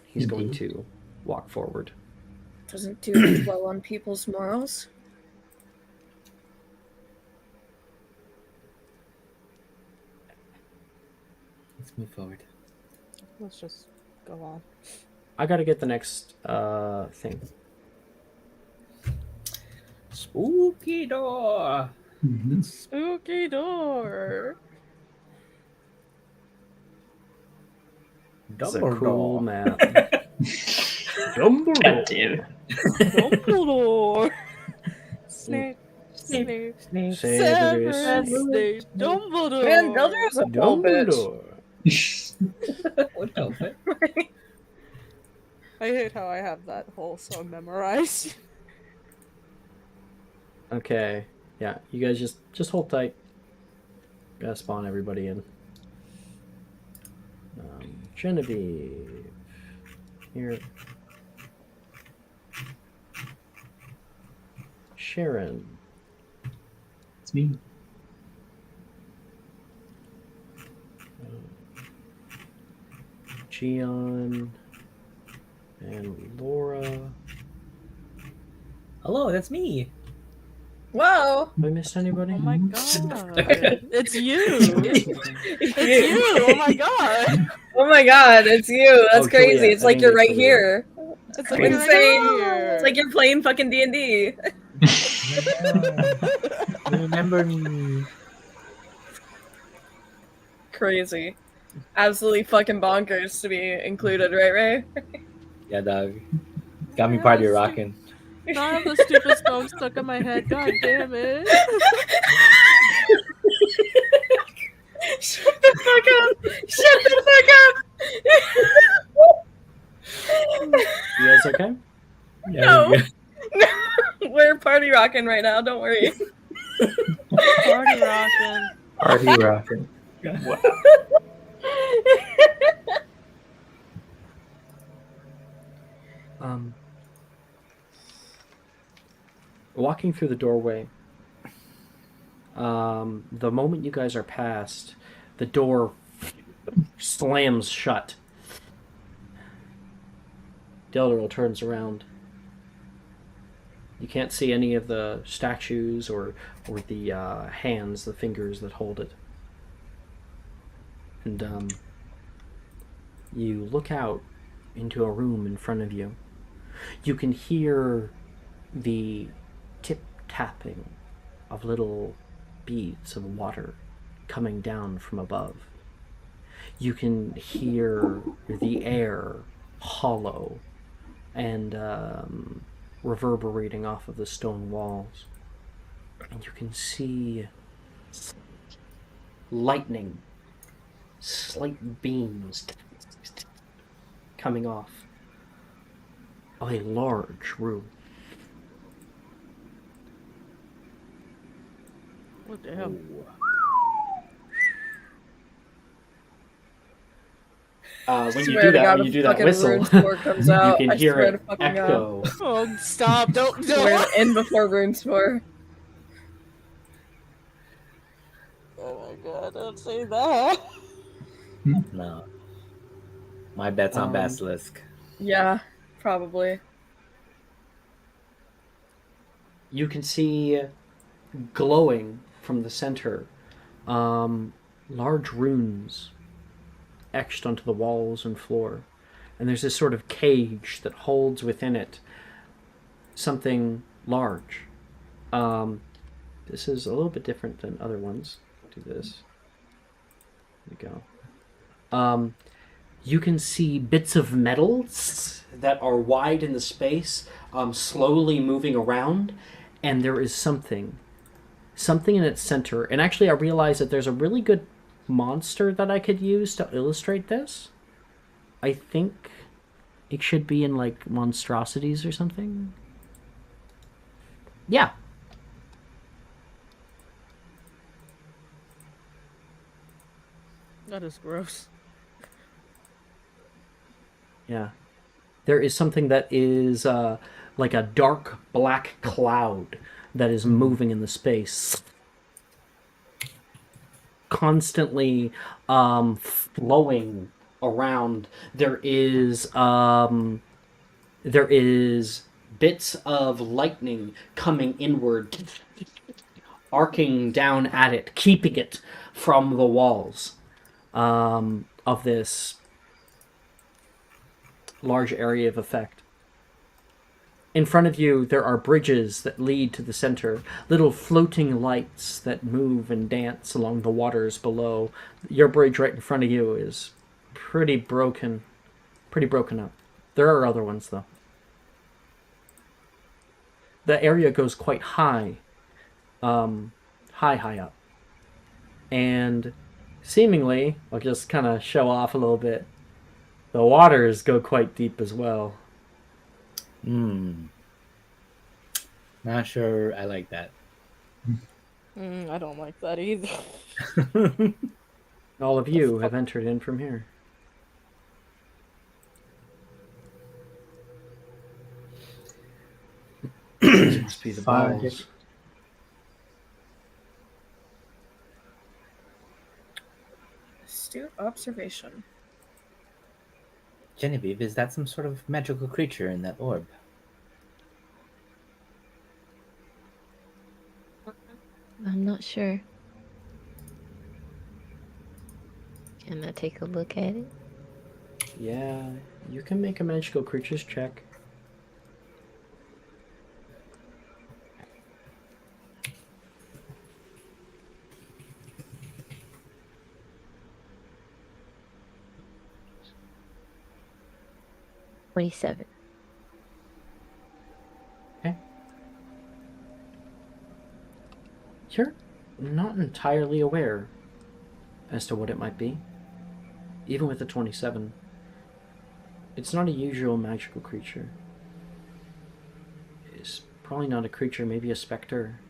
He's going to walk forward. Doesn't do well on people's morals. Let's move forward. Let's just go on. I gotta get the next thing. Spooky door. Spooky door. It's a cool Dumbledore. map. God Dumbledore. damn it. Dumbledore. Snape. Snape. Snape. Snape. Severus Severus. Snape. Dumbledore. Man, Dumbledore's a little bitch. Dumbledore. What the fuck? I hate how I have that whole song memorized. Okay. Yeah, you guys just hold tight. Gotta spawn everybody in. Genevieve. Here. Sharon. It's me. Gian. And Laura. Hello, that's me. Whoa! Have I missed anybody? Oh my god. It's you. It's you. Oh my god. Oh my god, it's you. That's Oh, crazy. Juliet. It's I like didn't you're get right Juliet. here. It's like Insane. you're It's like you're playing fucking D&D. Remember me. Crazy. Absolutely fucking bonkers to be included, right, Ray? Yeah, dog. Got me party rocking. Now I have the stupid song stuck in my head. God damn it. Shut the fuck up! Shut the fuck up! You guys okay? Yeah, No. we're good. We're party rocking right now, don't worry. Party rocking. Party rocking. Walking through the doorway, the moment you guys are past, the door slams shut. Deldril turns around. You can't see any of the statues or the hands, the fingers that hold it. And you look out into a room in front of you. You can hear the tip-tapping of little beads of water coming down from above. You can hear the air hollow and reverberating off of the stone walls. And you can see lightning, slight beams coming off of a large room. What the hell? When you Swear do to that, God, when if you do that fucking whistle, Rune Spore comes you out, can I hear swear to it fucking God. echo. Oh, stop. Don't. We're in before Rune Spore. Oh my god, don't say that. No. My bet's on Basilisk. Yeah, probably. You can see glowing from the center large runes etched onto the walls and floor. And there's this sort of cage that holds within it something large. This is a little bit different than other ones. Do this. There we go. You can see bits of metals that are wide in the space, slowly moving around, and there is something in its center. And actually, I realized that there's a really good monster that I could use to illustrate this. I think it should be in, like, monstrosities or something. Yeah. That is gross. Yeah. There is something that is like a dark black cloud that is moving in the space. Constantly flowing around. There is bits of lightning coming inward, arcing down at it, keeping it from the walls of this large area of effect. In front of you, there are bridges that lead to the center, little floating lights that move and dance along the waters below. Your bridge right in front of you is pretty broken up. There are other ones, though. The area goes quite high, high up. And seemingly, I'll just kind of show off a little bit, the waters go quite deep as well. Not sure I like that. I don't like that either. All of you have entered in from here. These must be the balls. Astute observation. Genevieve, is that some sort of magical creature in that orb? not sure. Can I take a look at it? Yeah, you can make a magical creatures check. $27. Okay. You're not entirely aware as to what it might be. Even with the 27. It's not a usual magical creature. It's probably not a creature, maybe a specter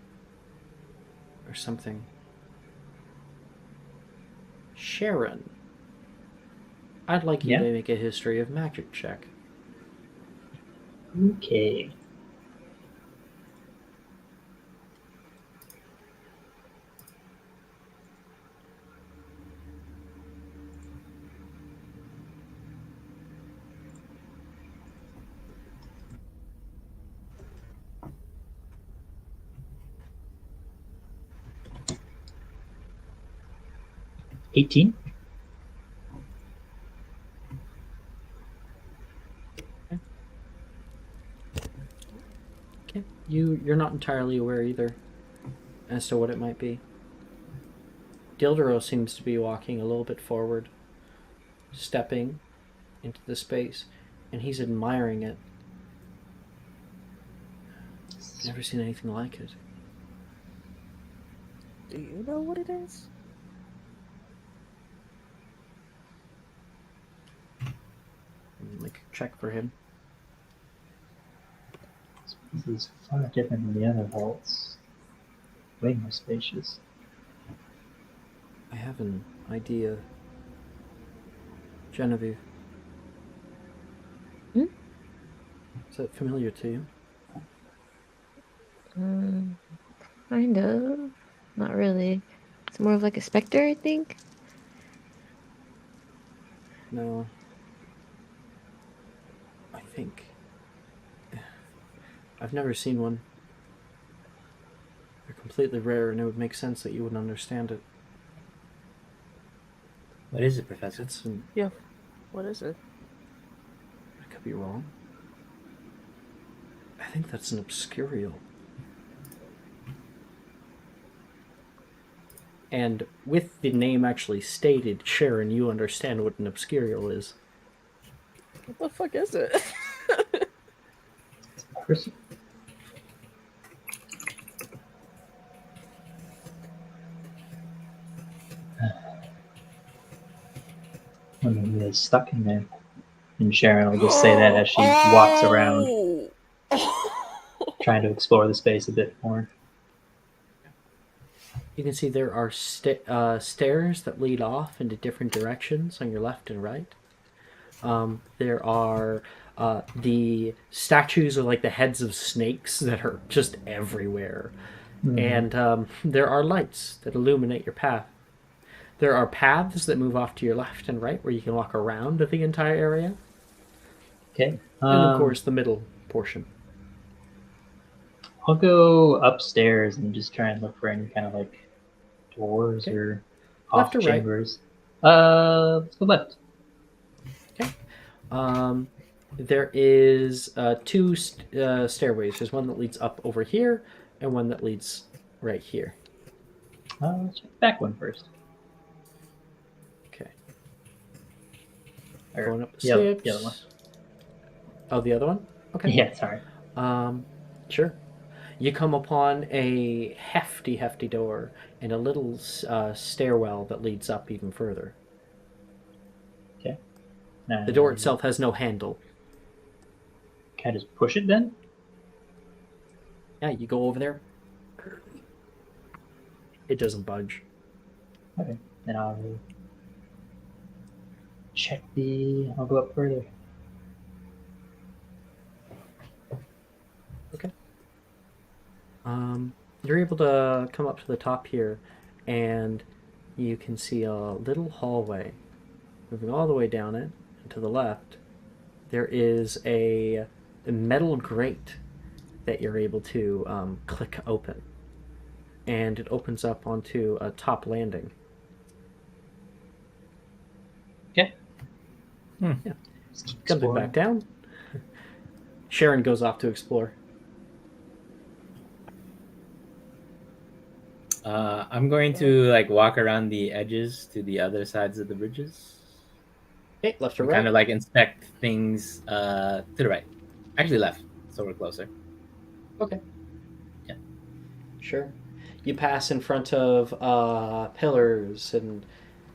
or something. Sharon, I'd like you Yeah? to make a history of magic check. Okay. $18. Okay. You're not entirely aware either as to what it might be. Dildero seems to be walking a little bit forward, stepping into the space, and he's admiring it. Never seen anything like it. Do you know what it is? Make a check for him. This is far different than the other vaults. Way more spacious. I have an idea. Genevieve. Hmm? Is that familiar to you? Kind of. Not really. It's more of like a specter, I think. No. I think. I've never seen one. They're completely rare, and it would make sense that you wouldn't understand it. What is it, Professor? It's an, Yeah. What is it? I could be wrong. I think that's an obscurial. And with the name actually stated, Sharon, you understand what an obscurial is. What the fuck is it? Person. When he is stuck in there. And Sharon will just say that as she walks around, trying to explore the space a bit more. You can see there are stairs that lead off into different directions on your left and right. There are the statues of like the heads of snakes that are just everywhere. And there are lights that illuminate your path. There are paths that move off to your left and right where you can walk around the entire area. Okay. And of course the middle portion. I'll go upstairs and just try and look for any kind of like doors or off Left or right? chambers. Let's go left. There is two stairways. There's one that leads up over here and one that leads right here. Let's check the back one first. Okay. Or, Going up the yeah, steps. the other one. Oh, the other one? Okay. Yeah, sorry. Sure. You come upon a hefty door and a little stairwell that leads up even further. Okay. The door itself has no handle. Can I just push it then? Yeah, you go over there. It doesn't budge. Okay. Then I'll check I'll go up further. Okay. You're able to come up to the top here, and you can see a little hallway. Moving all the way down it, and to the left, there is a metal grate that you're able to click open. and it opens up onto a top landing. Okay. Yeah. Just keep Jumping exploring. back down. Sharon goes off to explore. I'm going to like walk around the edges to the other sides of the bridges Okay, left or and right? kind of like inspect things to the right. Actually, left, so we're closer. Okay. Yeah. Sure. You pass in front of pillars, and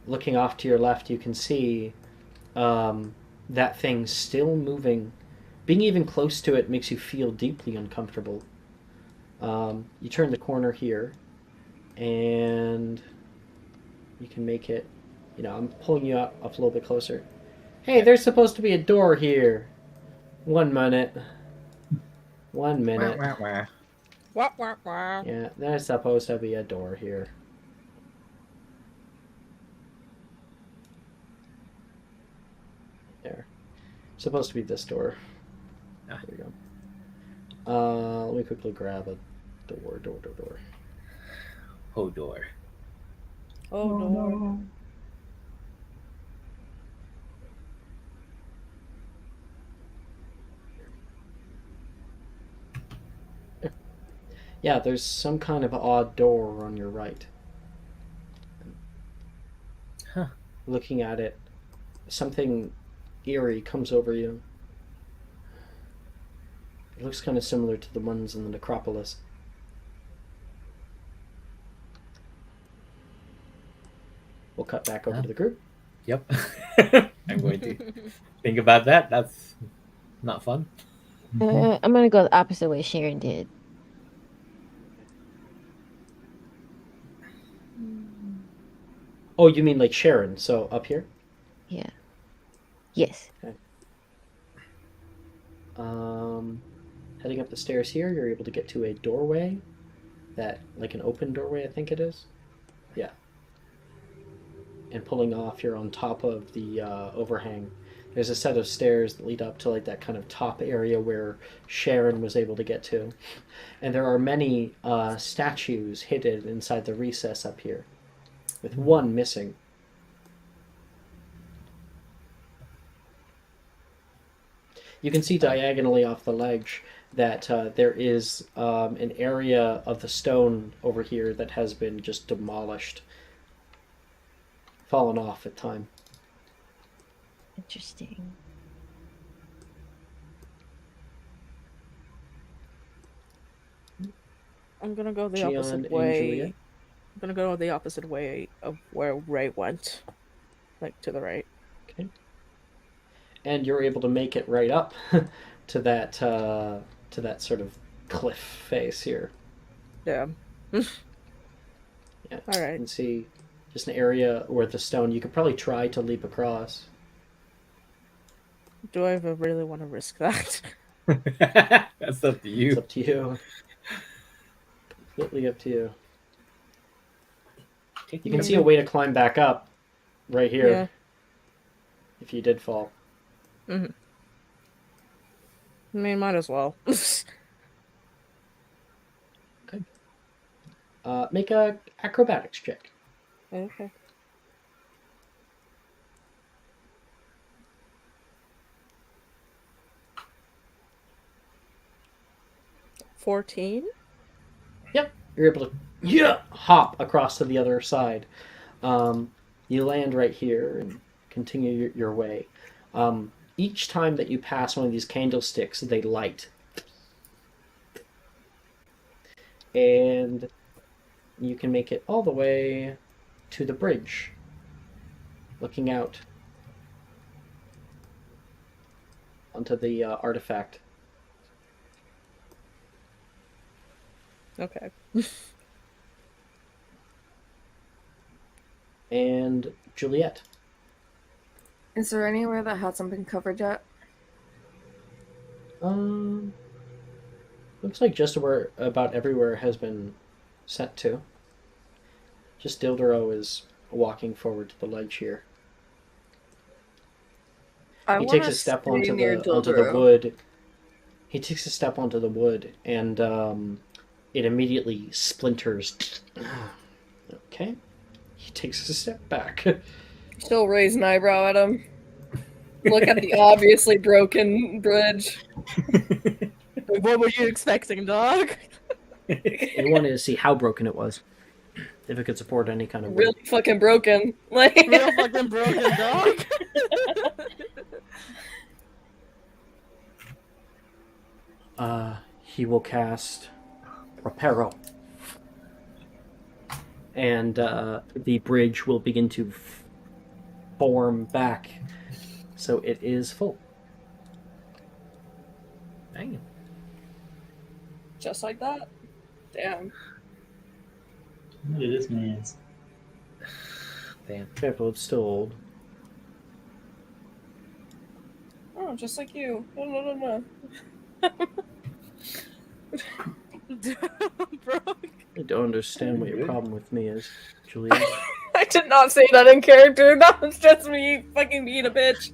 looking off to your left, you can see that thing still moving. Being even close to it makes you feel deeply uncomfortable. You turn the corner here, and you can make it. I'm pulling you up a little bit closer. Hey, there's supposed to be a door here. 1 minute. 1 minute. Wah, wah, wah. Wah, wah, wah. Yeah, there's supposed to be a door here. There. Supposed to be this door. Ah. There you go. Let me quickly grab a door. Hodor. Oh, no. Yeah, there's some kind of odd door on your right. Huh. Looking at it, something eerie comes over you. It looks kind of similar to the ones in the necropolis. We'll cut back over to the group. Yep. I'm going to think about that. That's not fun. I'm gonna go the opposite way Sharon did. Oh, you mean like Sharon? So up here? Yeah. Yes. Heading up the stairs here, you're able to get to a doorway. Like an open doorway, I think it is. Yeah. And pulling off, you're on top of the overhang. There's a set of stairs that lead up to like that kind of top area where Sharon was able to get to. And there are many statues hidden inside the recess up here, with one missing. You can see diagonally off the ledge that there is an area of the stone over here that has been just demolished, fallen off at time. Interesting. I'm gonna go the Gian opposite and way. Juliet? I'm gonna go the opposite way of where Ray went. Like, to the right. Okay. And you're able to make it right up to that sort of cliff face here. Yeah. Yeah. You Alright. can see just an area where the stone, you could probably try to leap across. Do I even really want to risk that? That's up to you. It's up to you. Completely up to you. You can see a way to climb back up right here Yeah. if you did fall. Mm-hmm. I mean, might as well. Make a acrobatics check. Okay. $14? Yep, you're able to hop across to the other side. You land right here and continue your way. Each time that you pass one of these candlesticks, they light. And you can make it all the way to the bridge, looking out onto the artifact. Okay. And Juliet. Is there anywhere that hasn't been covered yet? Looks like just about everywhere has been sent to. Just Dildero is walking forward to the ledge here. He takes a step onto the wood. He takes a step onto the wood, and it immediately splinters. Okay. He takes a step back. She'll raise an eyebrow at him. Look at the obviously broken bridge. What were you expecting, dog? He wanted to see how broken it was. If it could support any kind of weight. Really fucking broken. Like Real fucking broken, dog. He will cast Reparo. And the bridge will begin to form back. So it is full. Dang. just like that. Damn. Look at this man's. Damn. Careful, it's still old. Oh, just like you. No. Bro. I don't understand what your problem with me is, Julia. I did not say that in character. That was just me fucking being a bitch.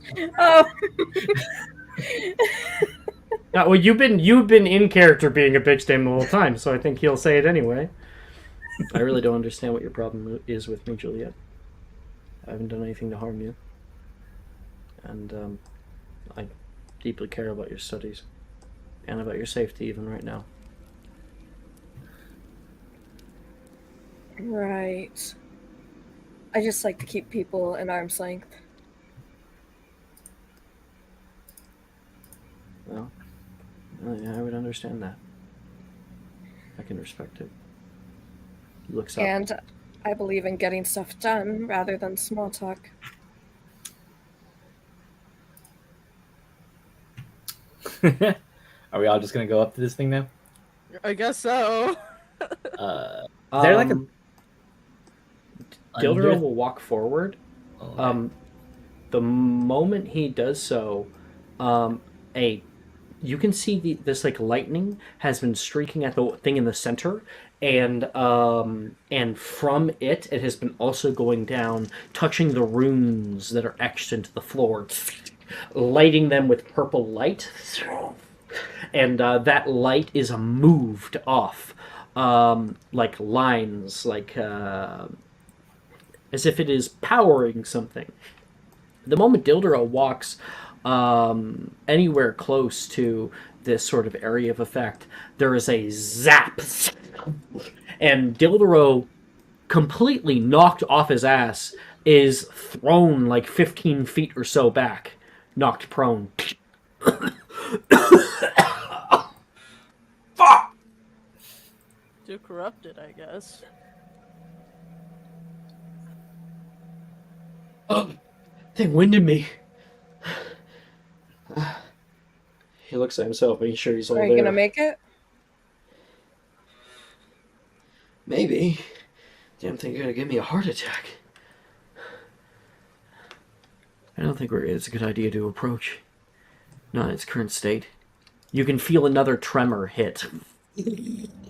Well, you've been in character being a bitch to him the whole time, so I think he'll say it anyway. I really don't understand what your problem is with me, Juliet. I haven't done anything to harm you, and I deeply care about your studies and about your safety even right now. Right. I just like to keep people in arm's length. Well, I would understand that. I can respect it. He looks up. And I believe in getting stuff done rather than small talk. Are we all just gonna go up to this thing now? I guess so. Is there like a Gildero under- will walk forward. Oh, The moment he does so, you can see this like lightning has been streaking at the thing in the center, and from it has been also going down, touching the runes that are etched into the floor, lighting them with purple light, and that light is moved off, like lines, like as if it is powering something. The moment Dildero walks anywhere close to this sort of area of effect, there is a zap, and Dildero, completely knocked off his ass, is thrown like 15 feet or so back, knocked prone. Fuck! Too corrupted, I guess. They winded me. He looks at himself, making sure he's all Are there. you gonna make it? Maybe. Damn thing gonna give me a heart attack. I don't think it's a good idea to approach. Not in its current state. You can feel another tremor hit.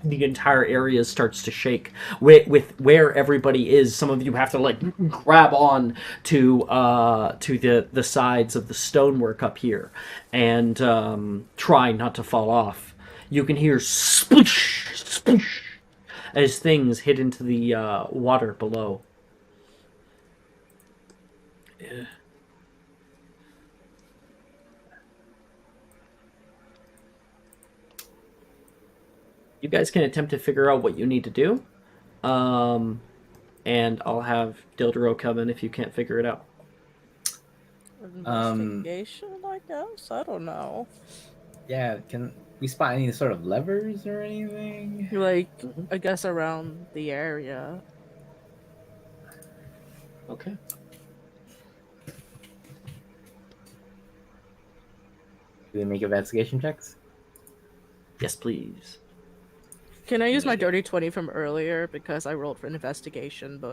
The entire area starts to shake. With where everybody is, some of you have to like grab on to the sides of the stonework up here and try not to fall off. You can hear sploosh, sploosh as things hit into the water below. Yeah. You guys can attempt to figure out what you need to do. And I'll have Dildero come in if you can't figure it out. Investigation, I guess? I don't know. yeah. Can we spot any sort of levers or anything? Like, I guess around the area. Okay. Do we make investigation checks? Yes, please. Can I use my dirty 20 from earlier? Because I rolled for an investigation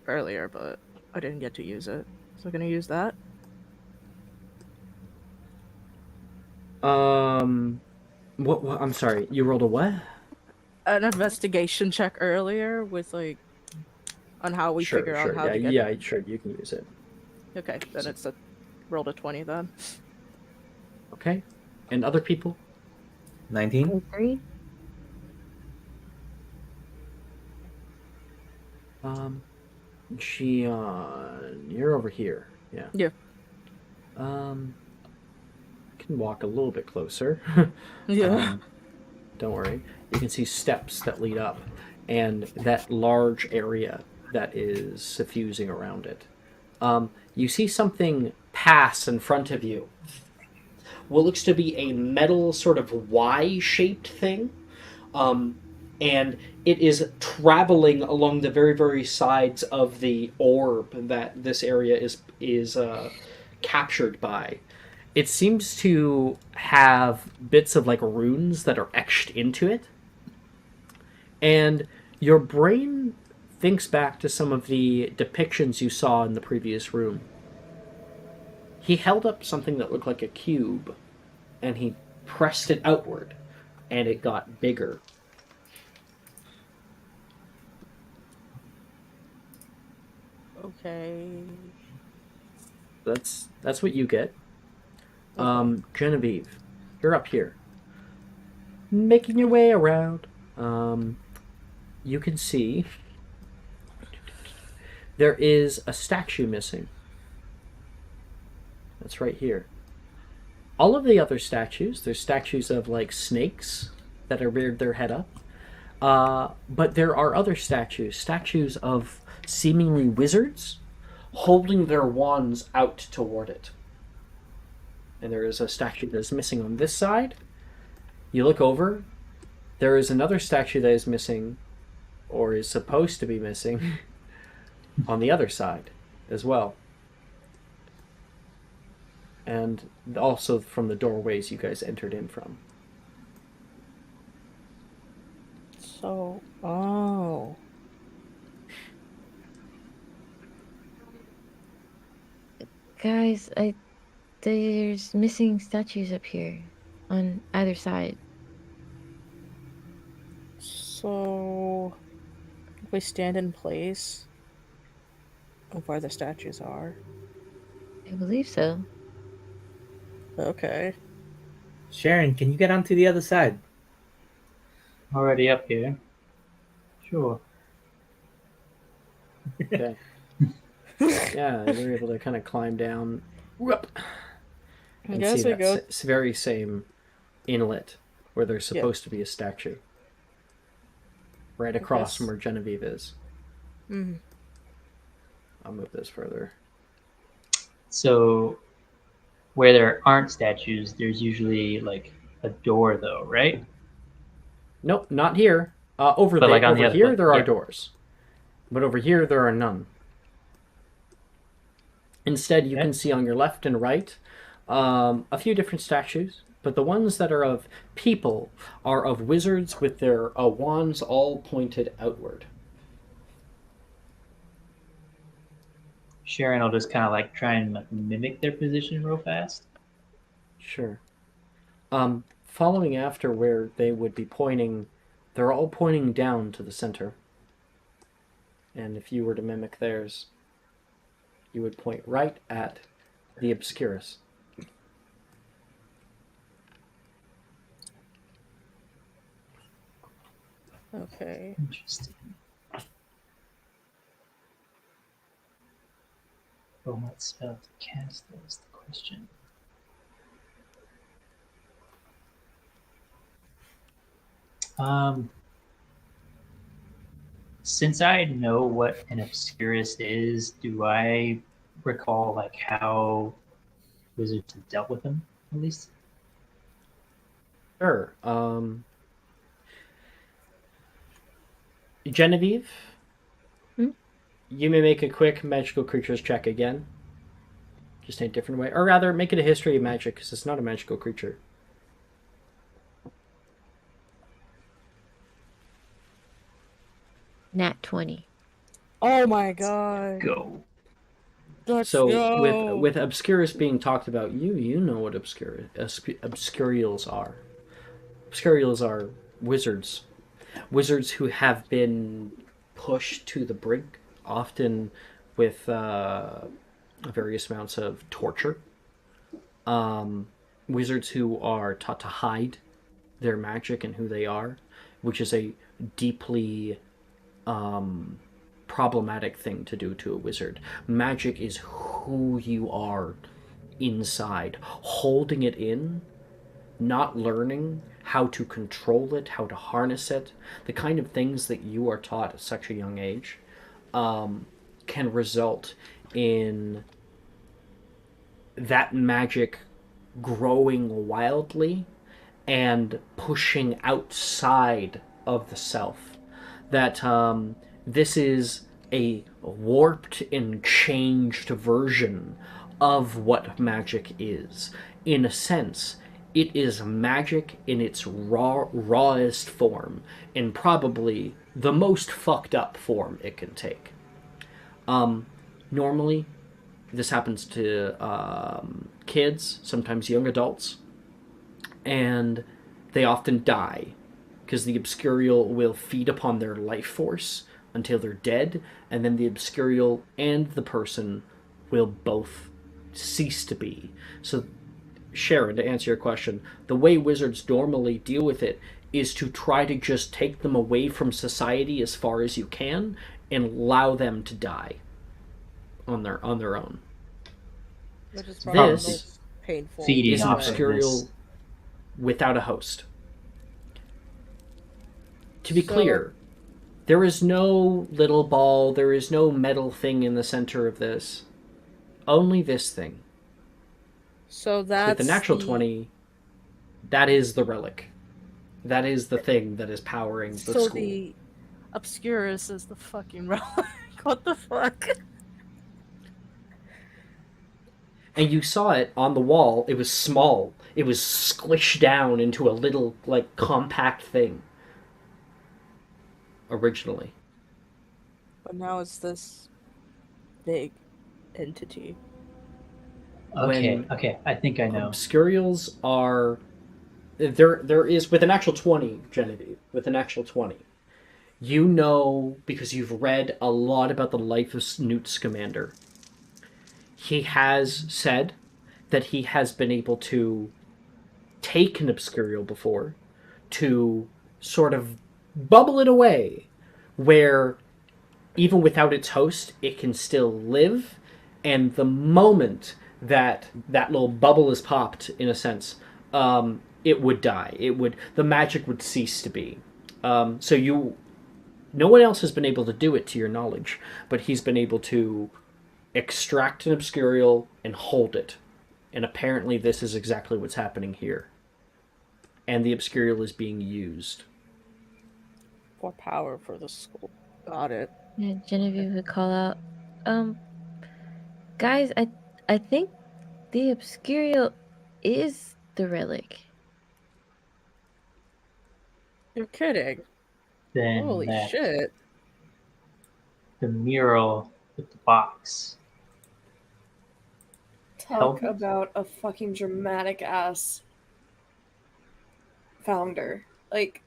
earlier, but I didn't get to use it. So can I use that? What? I'm sorry. You rolled a what? An investigation check earlier with like on how we figure out how to get yeah, sure. You can use it. Okay, then it's rolled a 20 then. Okay. And other people? 19. 3. Gian, you're over here. Yeah. Yeah. Can walk a little bit closer. Yeah. Don't worry. You can see steps that lead up, and that large area that is suffusing around it. You see something pass in front of you. What looks to be a metal sort of Y-shaped thing. And it is traveling along the very, very sides of the orb that this area is captured by. It seems to have bits of like runes that are etched into it, and your brain thinks back to some of the depictions you saw in the previous room. He held up something that looked like a cube, and he pressed it outward, and it got bigger. Okay. That's what you get. Genevieve, you're up here, making your way around. You can see there is a statue missing. That's right here. All of the other statues, there's statues of like snakes that are reared their head up. But there are other statues of seemingly wizards holding their wands out toward it. And there is a statue that is missing on this side. You look over, there is another statue that is missing, or is supposed to be missing, on the other side as well. And also from the doorways you guys entered in from. So, oh. Guys, there's missing statues up here on either side. So, if we stand in place of where the statues are. I believe so. Okay. Sharon, can you get onto the other side? Already up here. Sure. Okay. Yeah, you're able to kind of climb down. Whoop, I and guess see we that go. very same inlet where there's supposed to be a statue. Right across guess- from where Genevieve is. Mm. I'll move this further. So, where there aren't statues, there's usually like a door, though, right? Nope, not here. Over But, like, on the over other here one, there are yeah. doors. But over here there are none. Instead, you Okay. can see on your left and right a few different statues, but the ones that are of people are of wizards with their wands all pointed outward. Sharon will just kind of like try and like, mimic their position real fast. Sure. Following after where they would be pointing, they're all pointing down to the center. And if you were to mimic theirs, you would point right at the Obscurus. Okay. Interesting. But what spell to cast is the question. Since I know what an Obscurus is, do I recall like how wizards have dealt with them, at least? Sure. Genevieve, Hmm? you may make a quick magical creatures check again. Just in a different way. Or rather, make it a history of magic, because it's not a magical creature. Nat 20. Oh my god. Go. Let's So go. with Obscurus being talked about, you know what Obscurials are. Obscurials are wizards. Wizards who have been pushed to the brink, often with various amounts of torture. Wizards who are taught to hide their magic and who they are, which is a deeply problematic thing to do to a wizard. Magic is who you are inside. Holding it in, not learning how to control it, how to harness it, the kind of things that you are taught at such a young age, can result in that magic growing wildly and pushing outside of the self. That this is a warped and changed version of what magic is. In a sense, it is magic in its rawest form, and probably the most fucked up form it can take. Normally, this happens to kids, sometimes young adults, and they often die because the Obscurial will feed upon their life force until they're dead, and then the Obscurial and the person will both cease to be. So, Sharon, to answer your question, the way wizards normally deal with it is to try to just take them away from society as far as you can and allow them to die on their own. Which is probably This the most painful. feeding is an off of Obscurial this. without a host. To be So- clear, there is no little ball, there is no metal thing in the center of this. Only this thing. So that's With the natural the- 20, that is the relic. That is the thing that is powering the So school. the Obscurus is the fucking relic. What the fuck? And you saw it on the wall. It was small. It was squished down into a little, like, compact thing. Originally. But now it's this big entity. Okay, When okay, I think I know. Obscurials are... There is, with an actual 20, Genevieve, with an actual 20, you know, because you've read a lot about the life of Newt Scamander, he has said that he has been able to take an Obscurial before, to sort of bubble it away, where even without its host, it can still live, and the moment that that little bubble is popped, in a sense, it would die. The magic would cease to be. No one else has been able to do it, to your knowledge, but he's been able to extract an Obscurial and hold it. And apparently this is exactly what's happening here. And the Obscurial is being used. For power for the school. Got it. Yeah, Genevieve would call out, guys, I think the Obscurial is the relic. You're kidding. Then Holy that shit. the mural with the box. Talk Help. about a fucking dramatic ass founder. Like,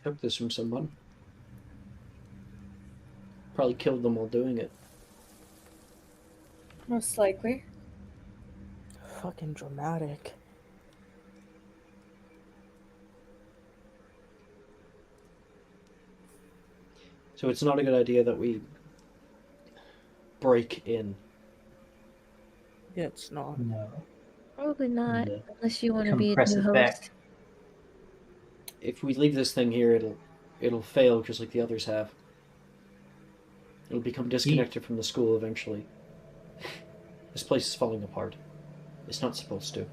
Took this from someone. Probably killed them while doing it. most likely. Fucking dramatic. So it's not a good idea that we break in. Yeah, it's not. No. Probably not, No. unless you want to be a Compress new it host. back. If we leave this thing here, it'll fail just like the others have. It'll become disconnected from the school eventually. This place is falling apart. It's not supposed to.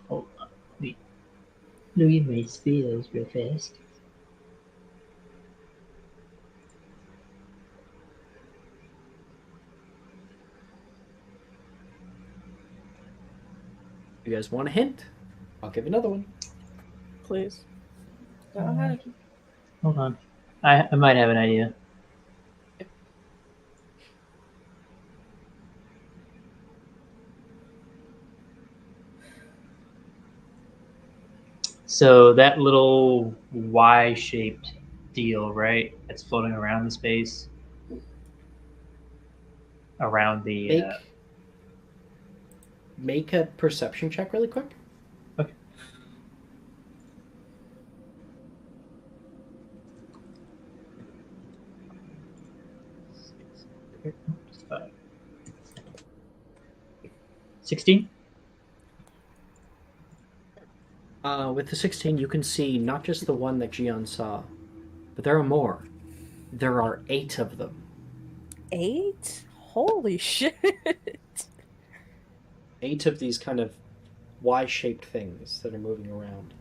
Hold on. Wait. Look at my spells real fast. You guys want a hint? I'll give another one. Please. Go ahead. Hold on. I might have an idea. So that little Y-shaped deal, right? That's floating around the space. around the. Make a perception check really quick. Okay. Just 5. 16. With the 16, you can see not just the one that Gian saw, but there are more. There are 8 of them. 8? Holy shit! 8 of these kind of Y-shaped things that are moving around.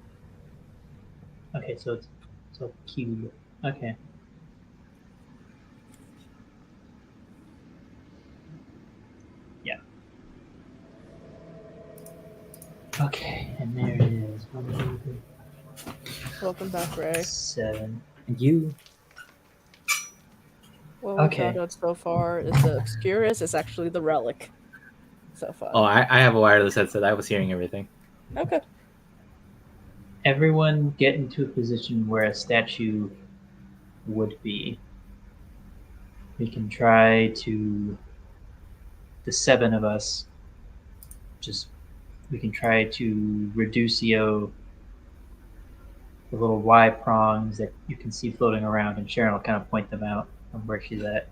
Okay, so it's a cube. Okay. Yeah. Okay, and there it is. 1, 2, 3, Welcome back, Ray. 7. And you? What we Okay. found out so far is the Obscurus is actually the relic. So far. Oh, I have a wireless headset. I was hearing everything. Okay. Everyone get into a position where a statue would be. We can try to, the 7 of us, we can try to reducio the little Y prongs that you can see floating around, and Sharon will kind of point them out from where she's at.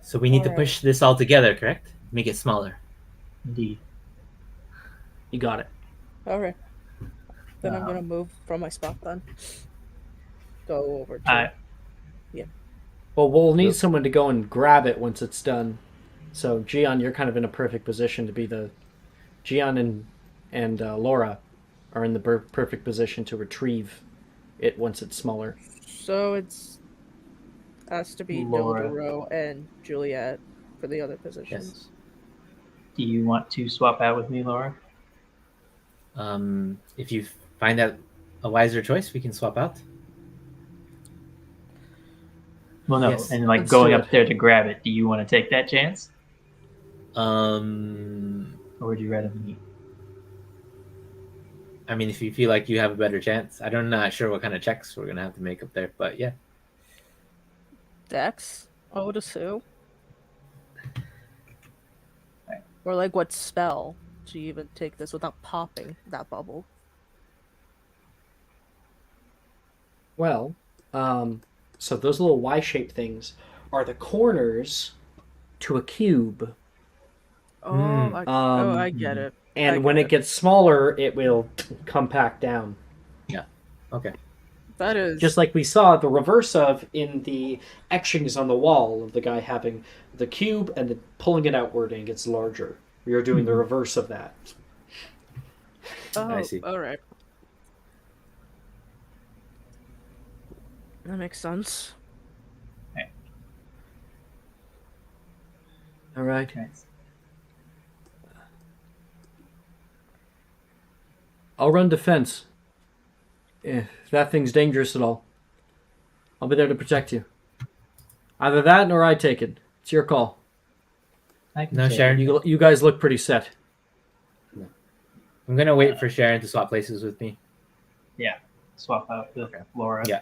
So we need to Alright. push this all together, correct? Make it smaller. Indeed. You got it. Alright. Then I'm gonna move from my spot then. Go over to... Well, we'll need Yep. someone to go and grab it once it's done. So, Gian, you're kind of in a perfect position to be the... Gian and Laura are in the perfect position to retrieve it once it's smaller. So it's... has to be Laura. Dildero and Juliet for the other positions. Do you want to swap out with me, Laura? If you find out a wiser choice, we can swap out. Well, no, Yes, and like let's going do up it. there to grab it. Do you want to take that chance, Um, or would you rather me? I mean, if you feel like you have a better chance, I'm not sure what kind of checks we're gonna have to make up there, but yeah. Dex, I would assume. Right. Or like what spell to even take this without popping that bubble? Well, so those little Y-shaped things are the corners to a cube. Oh, I get it. And I when get it it. gets smaller, it will compact down. Okay. That is Just like we saw the reverse of in the etchings on the wall of the guy having the cube and then pulling it outward and it gets larger. We are doing the reverse of that. Oh, I see. all right. That makes sense. All right. Nice. I'll run defense. If that thing's dangerous at all, I'll be there to protect you. Either that or I take it. It's your call. I can No, take Sharon. it. You guys look pretty set. I'm gonna wait for Sharon to swap places with me. Swap out with Laura. Yeah.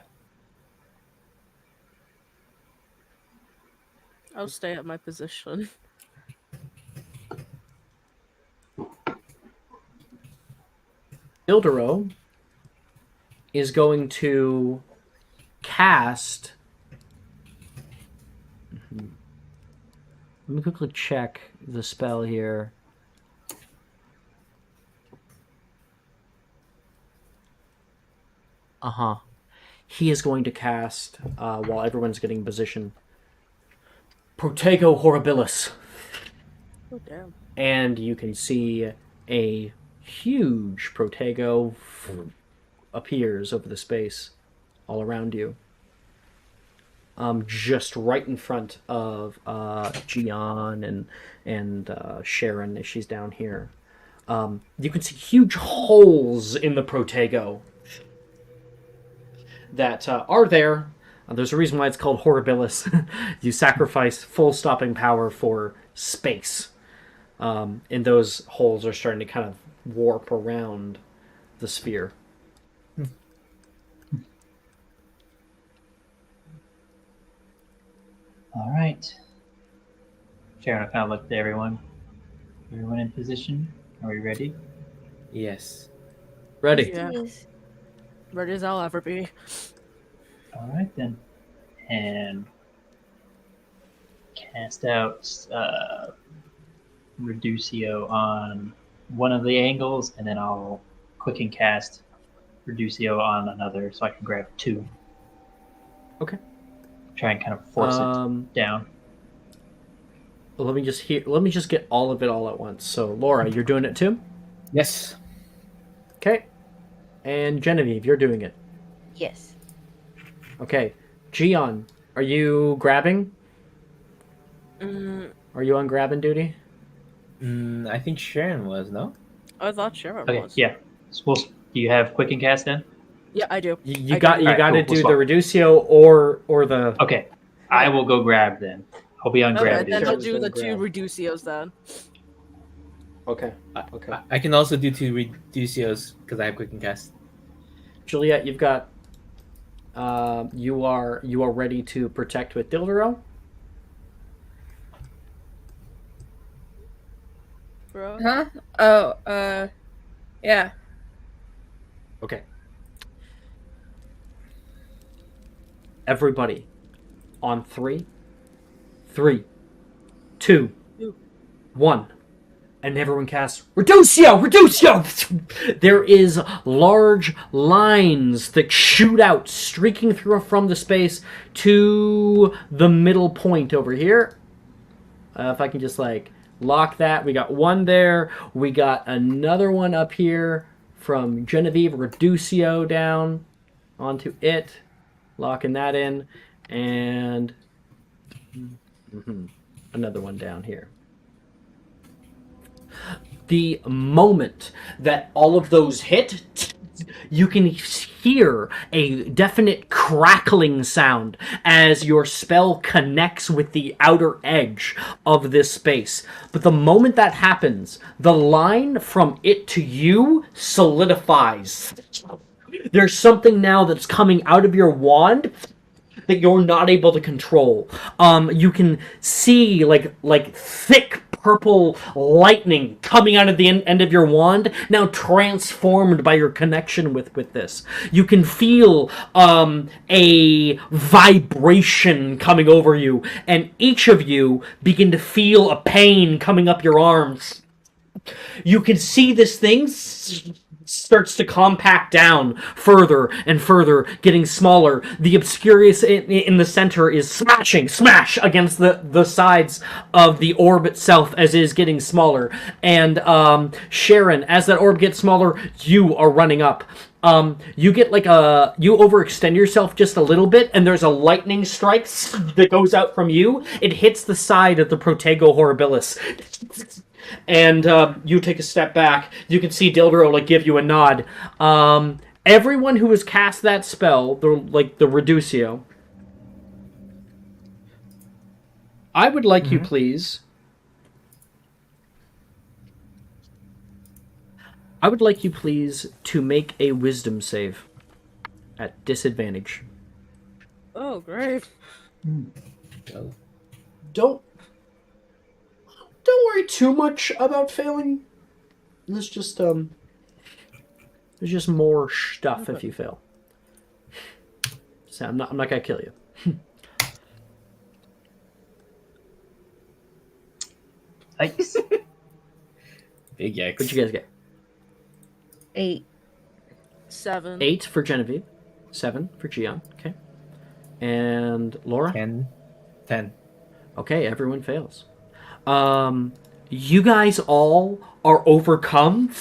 I'll stay at my position. Ildero is going to cast. Let me quickly check the spell here. He is going to cast, while everyone's getting in position, Protego Horribilis. Oh damn. And you can see a huge Protego appears over the space all around you. Just right in front of Gian and Sharon as she's down here. You can see huge holes in the Protego that are there. There's a reason why it's called Horribilis. You sacrifice full stopping power for space. And those holes are starting to kind of warp around the sphere. All right. Sharon will kind of look to everyone. Everyone in position? Are we ready? Yes. Ready. Yeah. Yes. Ready as I'll ever be. All right then. And cast out Reducio on one of the angles, and then I'll quicken cast Reducio on another, so I can grab two. Okay. Try and kind of force it down. Let me just get all of it all at once. So Laura, you're doing it too? Yes. Okay. And Genevieve, you're doing it. Yes. Okay. Gion, are you grabbing? Mm, Are you on grabbing duty? I think Sharon was, no? I thought Sharon Okay, was. yeah. So do you have quicken cast then? Yeah, I do. You I got do. you Alright, got to cool, do we'll the swap. Reducio or the. Okay, I will go grab then. I'll be on Okay, grab then duty. I'll Sharon's do gonna the two grab. Reducios then. Okay. Okay. I can also do 2 Reducios because I have quick and cast. Juliet, you've got. You are ready to protect with Dildero. Bro. Huh? Oh, yeah. Okay. Everybody, on 3, 3, 2, 1. And everyone casts Reducio! There is large lines that shoot out, streaking through from the space to the middle point over here. If I can just lock that. We got one there. We got another one up here from Genevieve. Reducio down onto it. Locking that in. And another one down here. The moment that all of those hit, you can hear a definite crackling sound as your spell connects with the outer edge of this space. But the moment that happens, the line from it to you solidifies. There's something now that's coming out of your wand that you're not able to control. You can see like thick purple lightning coming out of the end of your wand, now transformed by your connection with this. You can feel a vibration coming over you, and each of you begin to feel a pain coming up your arms. You can see this thing starts to compact down further and further, getting smaller. The Obscurious in the center is smash against the sides of the orb itself as it is getting smaller. And Sharon, as that orb gets smaller, you are running up. You get you overextend yourself just a little bit, and there's a lightning strike that goes out from you. It hits the side of the Protego Horribilis. And you take a step back. You can see Dildero give you a nod. Everyone who has cast that spell, the Reducio, I would like you, please. I would like you, please, to make a Wisdom save at disadvantage. Oh, great. Don't worry too much about failing. There's just more stuff if you fail. So I'm not gonna kill you. Yikes. Big X. What'd you guys get? 8. 7. 8 for Genevieve, 7 for Gian. Okay, and Laura. 10. Okay, everyone fails. You guys all are overcome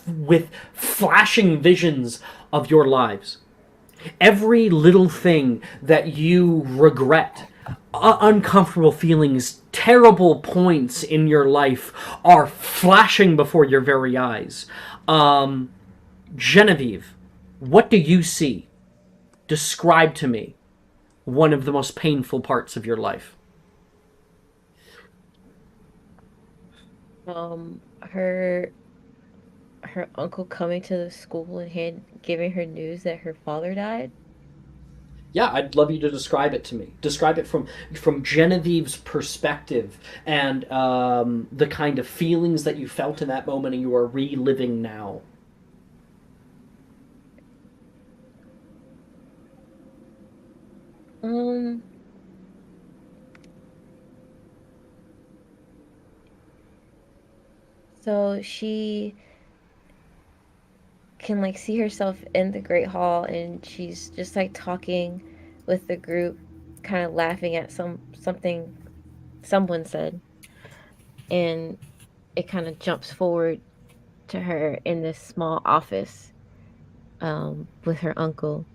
with flashing visions of your lives. Every little thing that you regret, uncomfortable feelings, terrible points in your life are flashing before your very eyes. Genevieve, what do you see? Describe to me one of the most painful parts of your life. Her uncle coming to the school and giving her news that her father died. Yeah, I'd love you to describe it to me. Describe it from Genevieve's perspective and the kind of feelings that you felt in that moment and you are reliving now. Um, so she can like see herself in the Great Hall, and she's just like talking with the group, kind of laughing at something someone said, and it kind of jumps forward to her in this small office with her uncle,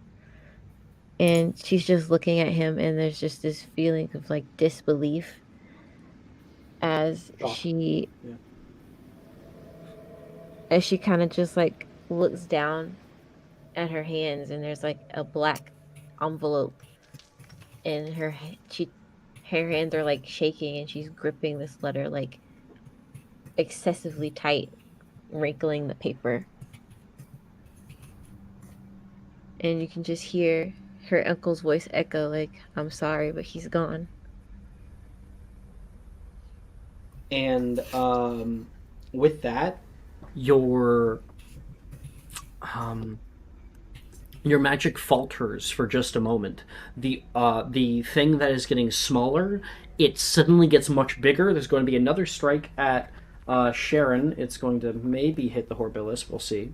and she's just looking at him, and there's just this feeling of like disbelief as Shock. she Yeah. as she kind of just like looks down at her hands, and there's like a black envelope in her hands are like shaking, and she's gripping this letter like excessively tight, wrinkling the paper. And you can just hear her uncle's voice echo like, "I'm sorry, but he's gone." And with that, your um, your magic falters for just a moment. The thing that is getting smaller, it suddenly gets much bigger. There's going to be another strike at Sharon. It's going to maybe hit the Horbilis. We'll see.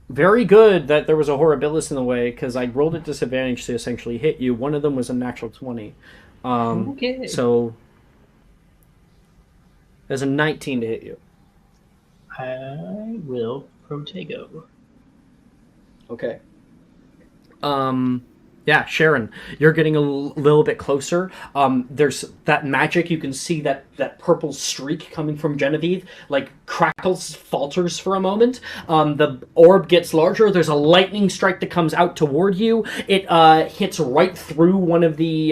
Very good that there was a Horribilis in the way, because I rolled at disadvantage to essentially hit you. One of them was a natural 20. Okay. So there's a 19 to hit you. I will Protego. Okay. Yeah, Sharon, you're getting a little bit closer. There's that magic. You can see that purple streak coming from Genevieve, like crackles, falters for a moment. The orb gets larger. There's a lightning strike that comes out toward you. It hits right through one of the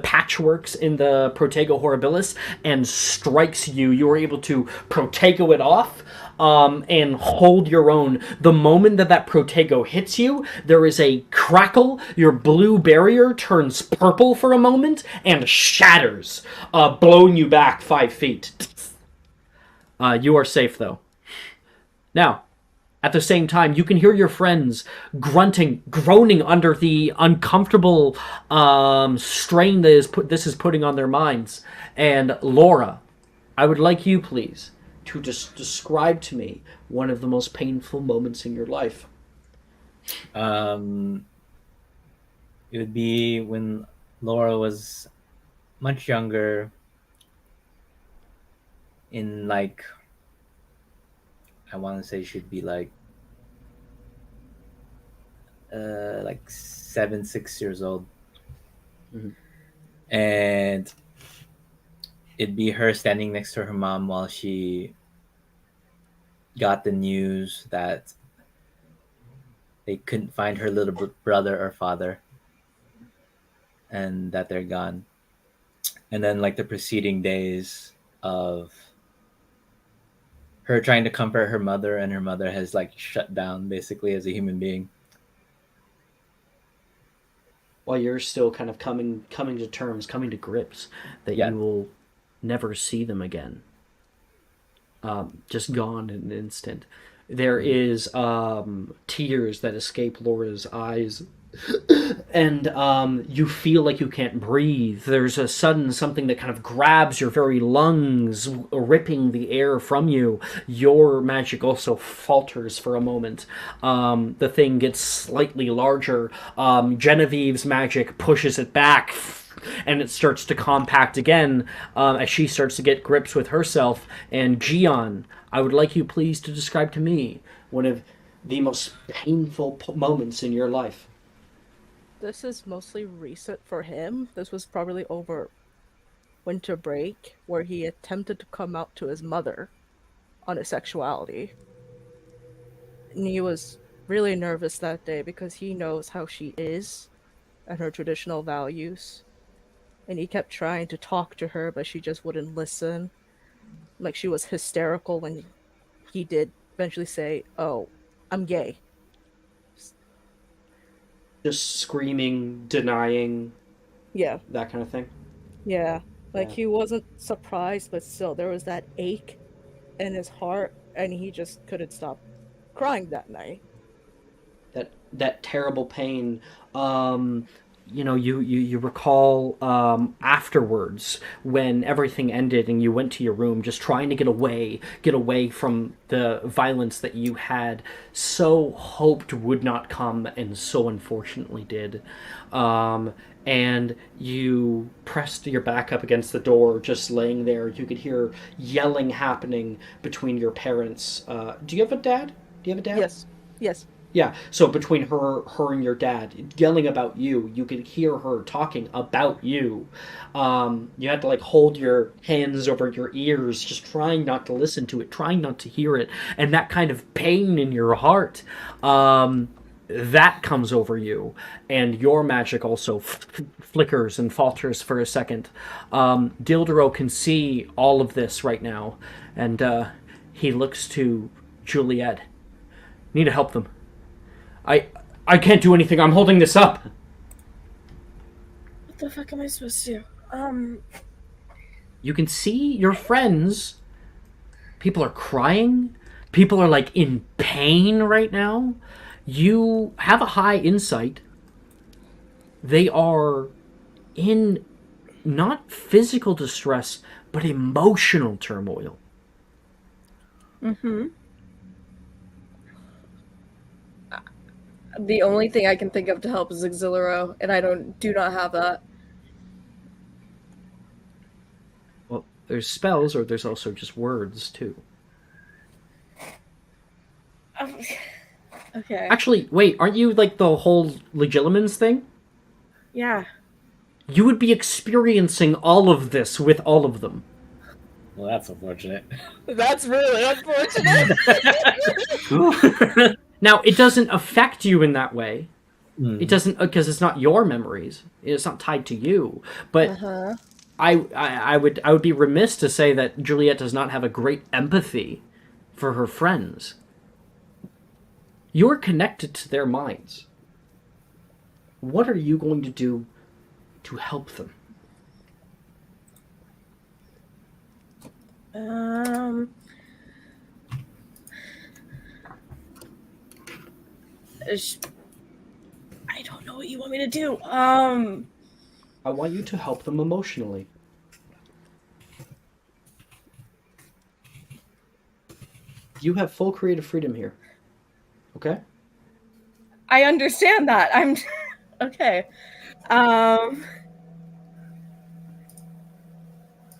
patchworks in the Protego Horribilis and strikes you. You are able to Protego it off. And hold your own. The moment that Protego hits you, there is a crackle. Your blue barrier turns purple for a moment and shatters, blowing you back 5 feet. You are safe, though. Now, at the same time, you can hear your friends grunting, groaning under the uncomfortable strain that this is putting on their minds. And Laura, I would like you, please, to just describe to me one of the most painful moments in your life. It would be when Laura was much younger, in like, I want to say she'd be like 7, 6 years old. Mm-hmm. And it'd be her standing next to her mom while she got the news that they couldn't find her little brother or father and that they're gone. And then like the preceding days of her trying to comfort her mother, and her mother has like shut down basically as a human being. While you're still kind of coming to terms, coming to grips that you will never see them again. Just gone in an instant. There is tears that escape Laura's eyes. And you feel like you can't breathe. There's a sudden something that kind of grabs your very lungs, ripping the air from you. Your magic also falters for a moment. The thing gets slightly larger. Genevieve's magic pushes it back, and it starts to compact again as she starts to get grips with herself. And Gian, I would like you please to describe to me one of the most painful moments in your life. This is mostly recent for him. This was probably over winter break, where he attempted to come out to his mother on his sexuality. And he was really nervous that day because he knows how she is and her traditional values. And he kept trying to talk to her, but she just wouldn't listen. Like, she was hysterical when he did eventually say, "Oh, I'm gay." Just screaming, denying, Yeah, that kind of thing. yeah. Like Yeah. he wasn't surprised, but still there was that ache in his heart, and he just couldn't stop crying that night. That terrible pain. You recall afterwards when everything ended and you went to your room just trying to get away from the violence that you had so hoped would not come and so unfortunately did. And you pressed your back up against the door, just laying there. You could hear yelling happening between your parents. Do you have a dad? Do you have a dad? Yes, yes. Yeah, so between her and your dad yelling about you, you could hear her talking about you. You had to like hold your hands over your ears, just trying not to listen to it, trying not to hear it, and that kind of pain in your heart, that comes over you, and your magic also flickers and falters for a second. Dildero can see all of this right now, and he looks to Juliet. Need to help them. I can't do anything. I'm holding this up. What the fuck am I supposed to do? You can see your friends. People are crying. People are like in pain right now. You have a high insight. They are in not physical distress, but emotional turmoil. Mm-hmm. The only thing I can think of to help is Auxilero, and I do not have that. Well, there's spells, or there's also just words too. Okay. Actually, wait, aren't you like the whole Legilimens thing? Yeah. You would be experiencing all of this with all of them. Well, that's unfortunate. That's really unfortunate. Now, it doesn't affect you in that way. Mm. It doesn't, because it's not your memories. It's not tied to you. But I would be remiss to say that Juliet does not have a great empathy for her friends. You're connected to their minds. What are you going to do to help them? I don't know what you want me to do. I want you to help them emotionally. You have full creative freedom here. Okay? I understand that. I'm okay.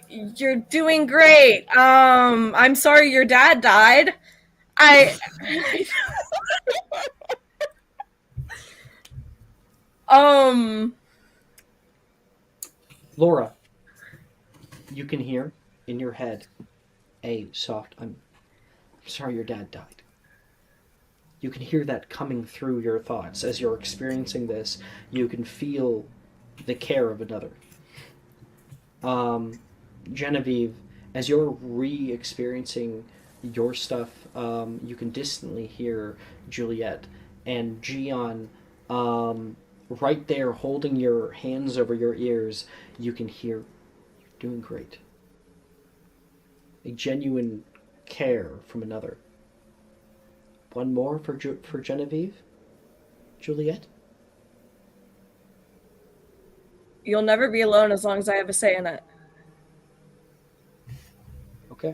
You're doing great. I'm sorry your dad died. Laura, you can hear in your head a soft, I'm sorry your dad died. You can hear that coming through your thoughts. As you're experiencing this, you can feel the care of another. Genevieve, as you're re-experiencing your stuff, you can distantly hear Juliet and Gian right there holding your hands over your ears. You can hear, you're doing great. A genuine care from another. One more for Genevieve? Juliet? You'll never be alone as long as I have a say in it. Okay.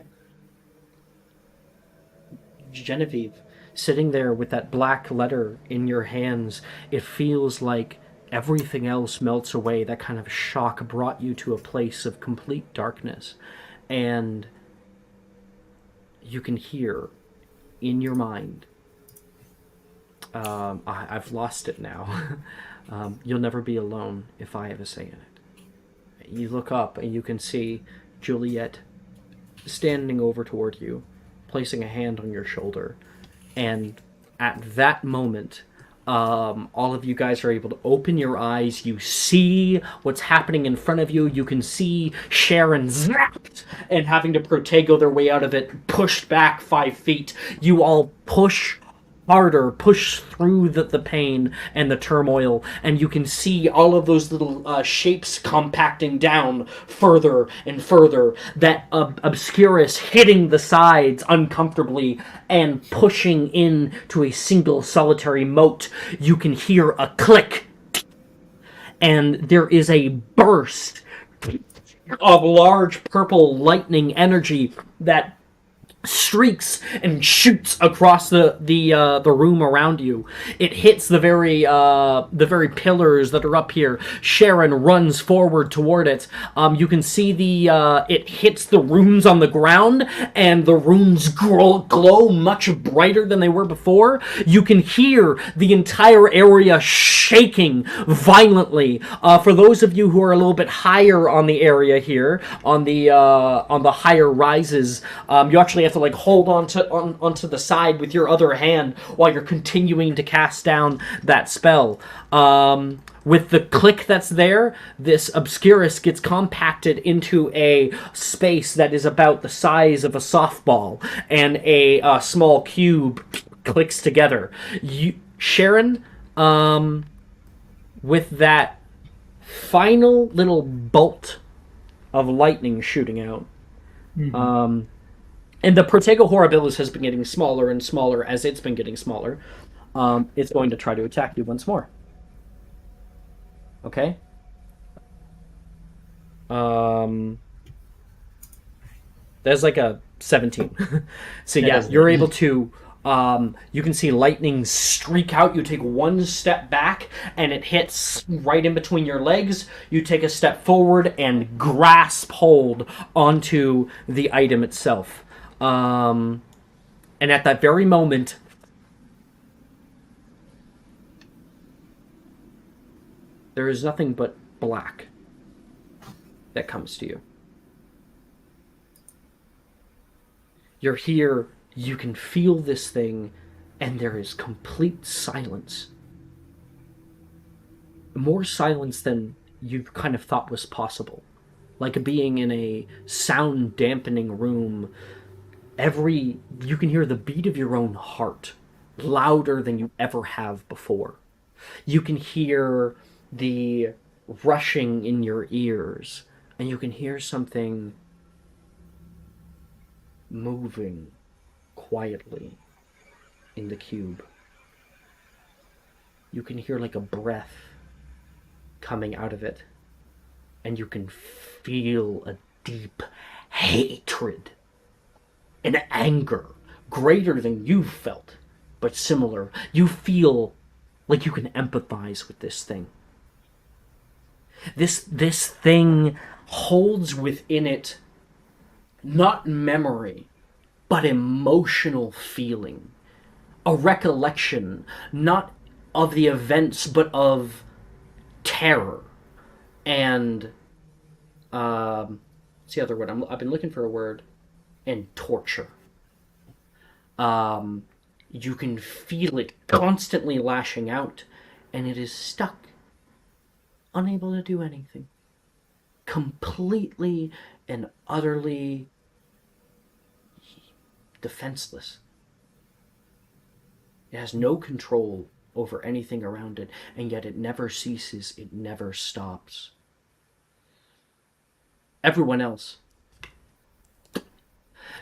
Genevieve, sitting there with that black letter in your hands, it feels like everything else melts away. That kind of shock brought you to a place of complete darkness. And you can hear in your mind, I've lost it now. You'll never be alone if I have a say in it. You look up and you can see Juliet standing over toward you, placing a hand on your shoulder. And at that moment, all of you guys are able to open your eyes. You see what's happening in front of you. You can see Sharon zapped and having to Protego their way out of it, pushed back 5 feet. You all push harder, push through the pain and the turmoil, and you can see all of those little shapes compacting down further and further, that Obscurus hitting the sides uncomfortably and pushing in to a single solitary moat. You can hear a click, and there is a burst of large purple lightning energy that streaks and shoots across the room around you. It hits the very pillars that are up here. Sharon runs forward toward it. You can see it hits the runes on the ground, and the runes glow much brighter than they were before. You can hear the entire area shaking violently. For those of you who are a little bit higher on the area here, on the higher rises, you actually have to hold onto the side with your other hand while you're continuing to cast down that spell. With the click that's there, this Obscurus gets compacted into a space that is about the size of a softball, and a small cube clicks together. Sharon, with that final little bolt of lightning shooting out, and the Protego Horribilis has been getting smaller and smaller as it's been getting smaller. It's going to try to attack you once more. Okay? There's a 17. So yeah, you're able to... you can see lightning streak out. You take one step back, and it hits right in between your legs. You take a step forward and grasp hold onto the item itself. And at that very moment, there is nothing but black that comes to you. You're here, you can feel this thing, and there is complete silence. More silence than you kind of thought was possible. Like being in a sound-dampening room. You can hear the beat of your own heart, louder than you ever have before. You can hear the rushing in your ears, and you can hear something moving quietly in the cube. You can hear a breath coming out of it, and you can feel a deep hatred, an anger greater than you've felt, but similar. You feel like you can empathize with this thing. This thing holds within it not memory, but emotional feeling. A recollection, not of the events, but of terror. And, what's the other word? I've been looking for a word. And torture. You can feel it constantly lashing out, and it is stuck, unable to do anything. Completely and utterly defenseless. It has no control over anything around it, and yet it never ceases, it never stops. Everyone else,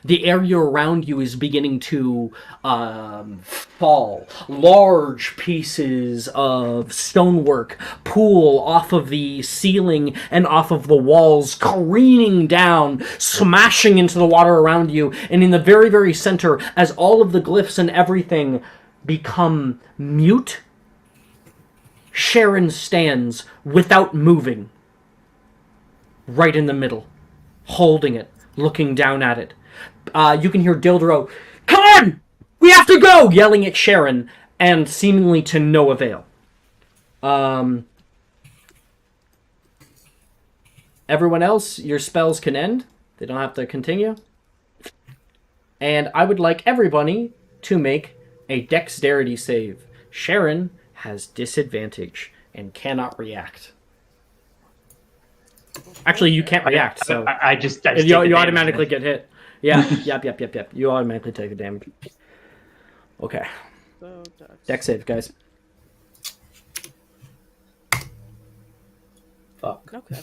the area around you is beginning to fall. Large pieces of stonework pool off of the ceiling and off of the walls, careening down, smashing into the water around you. And in the very, very center, as all of the glyphs and everything become mute, Sharon stands without moving, right in the middle, holding it, looking down at it. You can hear Dildro, "Come on! We have to go!" yelling at Sharon, and seemingly to no avail. Everyone else, your spells can end. They don't have to continue. And I would like everybody to make a dexterity save. Sharon has disadvantage and cannot react. Actually, you can't react, so I just you automatically get hit. Yeah, yep. You automatically take the damage. Okay. So Dex save, guys. Fuck. Okay.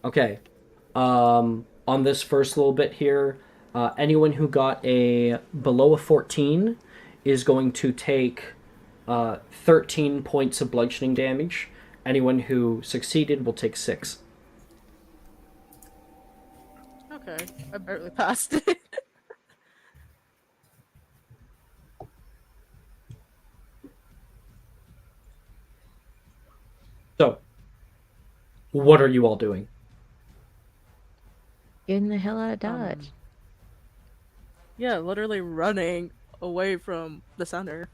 Okay. On this first little bit here, anyone who got a below a 14 is going to take 13 points of bludgeoning damage. Anyone who succeeded will take 6. Okay. I barely passed it. So, what are you all doing? Getting the hell out of Dodge. Yeah, literally running away from the center.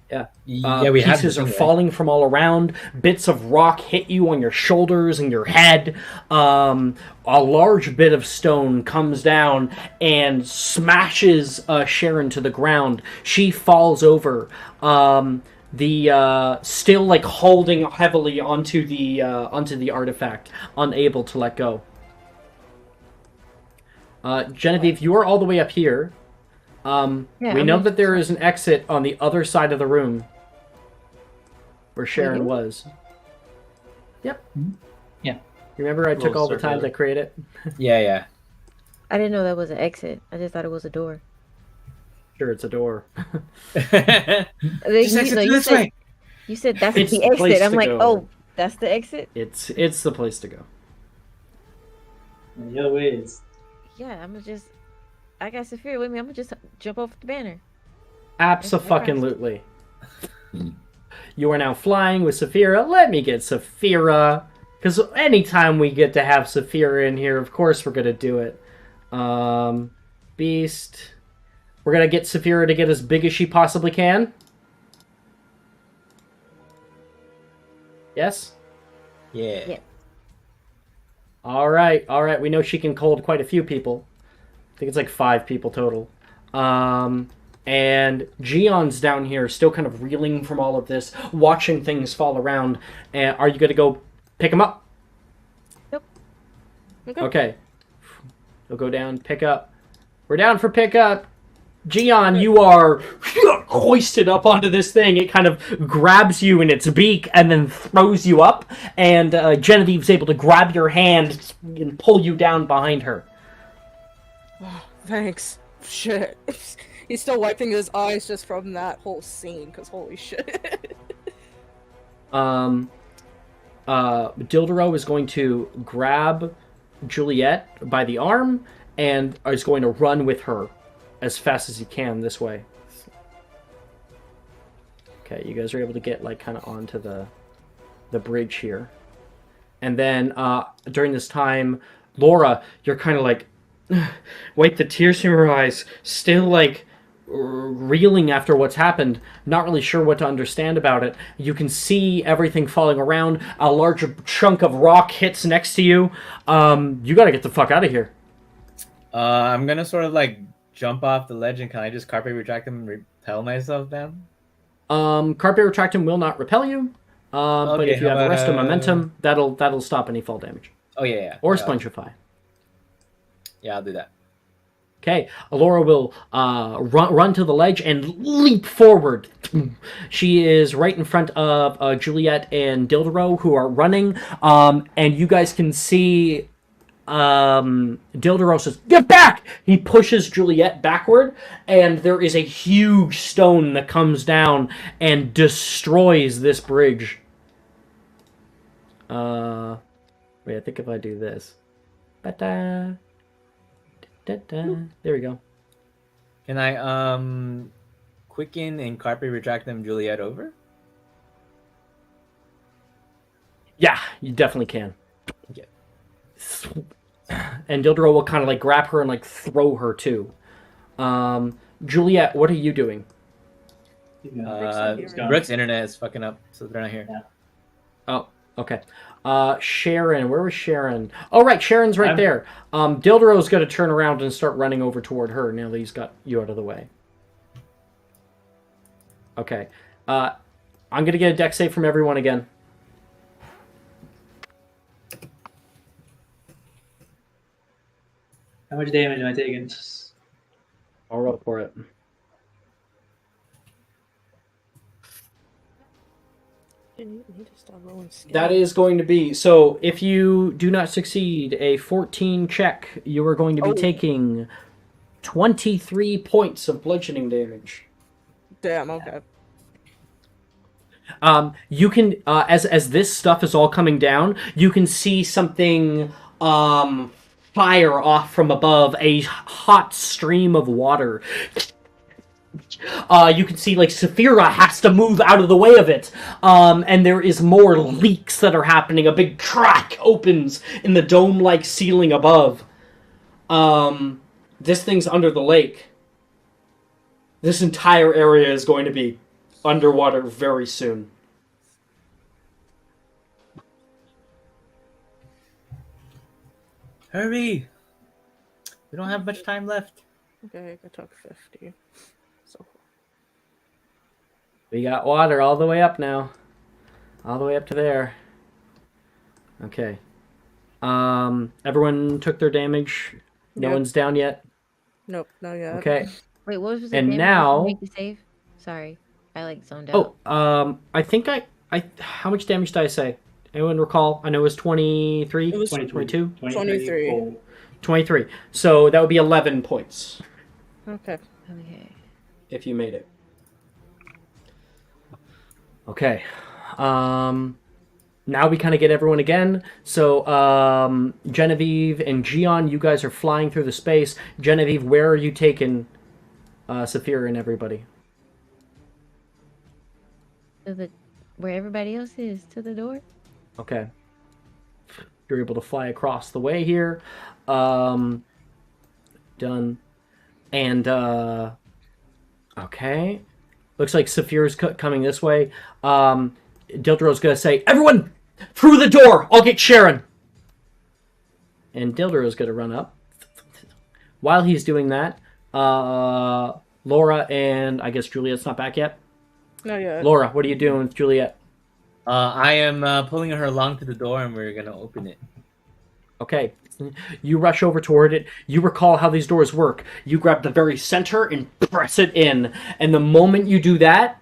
Yeah. Yeah, we have Pieces the are thing, right? falling from all around. Bits of rock hit you on your shoulders and your head. A large bit of stone comes down and smashes Sharon to the ground. She falls over. Still like holding heavily onto the artifact, unable to let go. Genevieve, you are all the way up here. Yeah, We I'm know just- that there is an exit on the other side of the room where Sharon do? was. Yep. Yeah. You remember I took Little all the time circular. to create it? Yeah. I didn't know that was an exit. I just thought it was a door. Sure, it's a door. Just You exit know, to you this said- way. You said that's It's the the place exit. I'm to like, go. oh, that's the exit? It's the place to go. The other way is Yeah, I'm gonna just. I got Saphira with me. I'm gonna just jump off the banner. Abso-fucking-lutely. You are now flying with Saphira. Let me get Saphira. Because anytime we get to have Saphira in here, of course we're going to do it. Beast. We're going to get Saphira to get as big as she possibly can. Yes? Yeah. Yeah. All right. We know she can hold quite a few people. I think it's like 5 people total. And Gion's down here, still kind of reeling from all of this, watching things fall around. And are you going to go pick him up? Yep. Okay. We'll go down, pick up. We're down for pickup. Gian, you are hoisted up onto this thing. It kind of grabs you in its beak and then throws you up. And Genevieve's able to grab your hand and pull you down behind her. Thanks. Shit. He's still wiping his eyes just from that whole scene, because holy shit. Dildero is going to grab Juliet by the arm and is going to run with her as fast as he can this way. Okay, you guys are able to get like kind of onto the bridge here. And then during this time, Laura, you're kind of like wipe the tears from your eyes, still like reeling after what's happened, not really sure what to understand about it. You can see everything falling around. A larger chunk of rock hits next to you. You gotta get the fuck out of here. I'm gonna sort of like jump off the ledge and can I just carpe retractum and repel myself down? Carpe Retractum will not repel you. But Okay, if you how have about, Arrest of Momentum, that'll stop any fall damage. Oh yeah. Or Yeah, Spongify. Yeah, I'll do that. Okay, Alora will run to the ledge and leap forward. She is right in front of Juliet and Dildero, who are running. And you guys can see Dildero says, "Get back!" He pushes Juliet backward, and there is a huge stone that comes down and destroys this bridge. Wait, I think if I do this. Ta-da. There we go. Can I quicken and carpe retractum Juliet over? Yeah, you definitely can. Okay. And Dildero will kind of like grab her and like throw her too. Juliet, what are you doing? Brooke's internet is fucking up, so they're not here. Yeah. Oh, okay. Sharon, where was Sharon? Oh, right, Sharon's right I'm- there. Dildero's going to turn around and start running over toward her now that he's got you out of the way. Okay. I'm going to get a dex save from everyone again. much damage am I taking? I'll roll for it. You need to stop rolling scale. That is going to be... So, if you do not succeed a 14 check, you are going to be taking 23 points of bludgeoning damage. Damn, okay. You can, as this stuff is all coming down, you can see something fire off from above, a hot stream of water. You can see, like, Saphira has to move out of the way of it. And there is more leaks that are happening. A big crack opens in the dome-like ceiling above. This thing's under the lake. This entire area is going to be underwater very soon. Hurry! We don't have much time left. Okay, I took 50. So We got water all the way up now. All the way up to there. Okay. Everyone took their damage. No Yep. one's down yet. nope, not yet. Okay. Wait, what was the And damage now- you make to save? Sorry, I like zoned out. I think I how much damage did I say? Anyone recall? I know it was 23, It was 22, 23. 23. So that would be 11 points Okay. Okay. if you made it. Okay. Now we kind of get everyone again. So, Genevieve and Gian, you guys are flying through the space. Genevieve, where are you taking Saphira and everybody? To the where everybody else is, to the door. Okay. You're able to fly across the way here. Done. And, okay. Looks like Saphira's coming this way. Dildro's gonna say, "Everyone, through the door! I'll get Sharon!" And Dildro's gonna run up. While he's doing that, Laura and I guess Juliet's not back yet. Not yet. Laura, what are you doing with Juliet? I am pulling her along to the door, and we're gonna open it. Okay. You rush over toward it. You recall how these doors work. You grab the very center and press it in. And the moment you do that,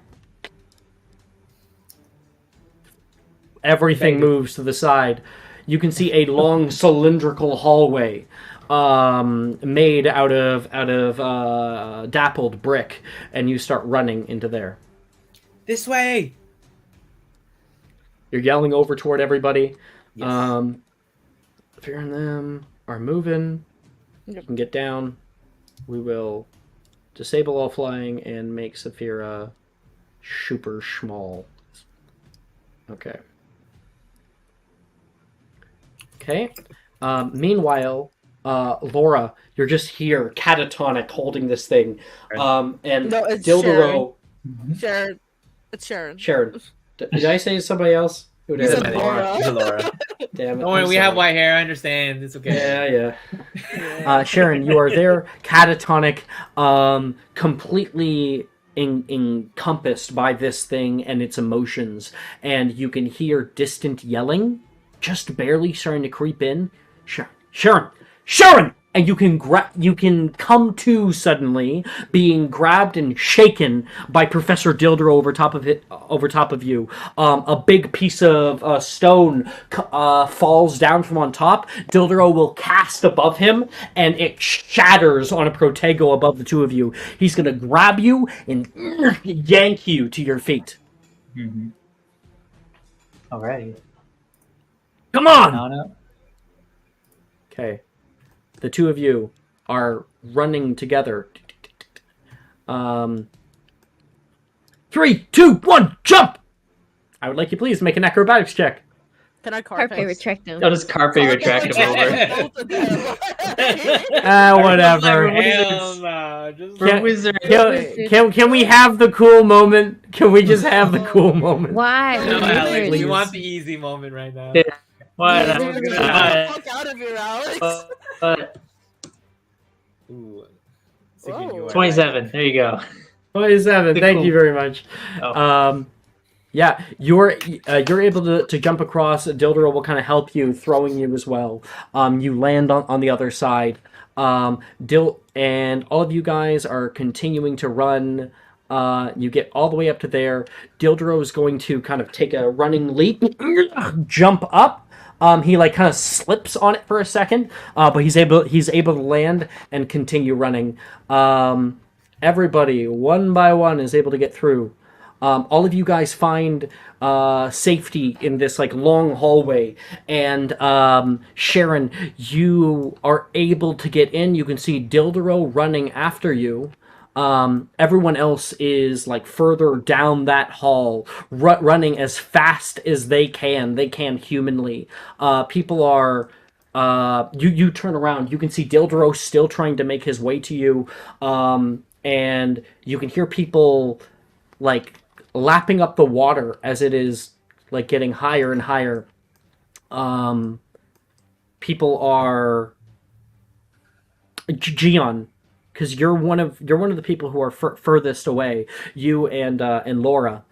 everything moves to the side. You can see a long cylindrical hallway made out of dappled brick, and you start running into there. This way! You're yelling over toward everybody. Yes. Fear and them are moving. You can get down. We will disable all flying and make Saphira super small. Okay. Okay. Meanwhile, Laura, you're just here, catatonic, holding this thing. And No, it's Dildero... Sharon. It's Sharon. Sharon. Did I say somebody else? Who did You I said say? Laura. It's a Laura. Damn it. Don't worry, I'm we have sorry. white hair. I understand. It's okay. Yeah. Sharon, you are there, catatonic, completely encompassed by this thing and its emotions, and you can hear distant yelling, just barely starting to creep in. Sharon! And you can come to suddenly, being grabbed and shaken by Professor Dildro over top of you. A big piece of stone falls down from on top. Dildro will cast above him, and it shatters on a protego above the two of you. He's gonna grab you and yank you to your feet. Mm-hmm. Alrighty. Come on! No. Okay. The two of you are running together. 3, 2, 1, jump! I would like you please make an acrobatics check. Can I Carpe carpet? retract them. How does Carpe retract him over? Whatever. Hell no. Just Can- Wizard. Can we have the cool moment? Can we just have the cool moment? Why? no, We're Alex. wizards. We want the easy moment right now. Yeah. What? Get Someone's the gonna fuck out of here, Alex. Ooh. Whoa. You are 27. There you go. 27. The Thank cool- you very much. Oh. Yeah, you're able to jump across. Dildro will kind of help you, throwing you as well. You land on the other side. And all of you guys are continuing to run. You get all the way up to there. Dildro is going to kind of take a running leap, jump up. He like kind of slips on it for a second, but he's able to land and continue running. Everybody, one by one, is able to get through. All of you guys find safety in this like long hallway, and Sharon, you are able to get in. You can see Dildero running after you. Everyone else is like further down that hall, running as fast as they can. They can humanly. People are. You turn around. You can see Dildero still trying to make his way to you, and you can hear people like lapping up the water as it is like getting higher and higher. People are Gion, because you're one of the people who are furthest away. You and Laura.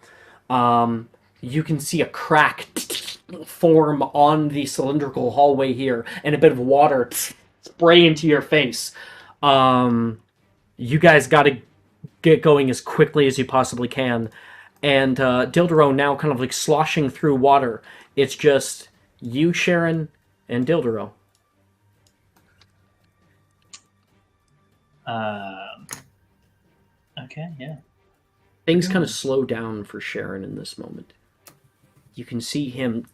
You can see a crack form on the cylindrical hallway here, and a bit of water spray into your face. You guys got to get going as quickly as you possibly can. And Dildero now kind of like sloshing through water. It's just you, Sharon, and Dildero. Okay, yeah. Things kind of slow down for Sharon in this moment. You can see him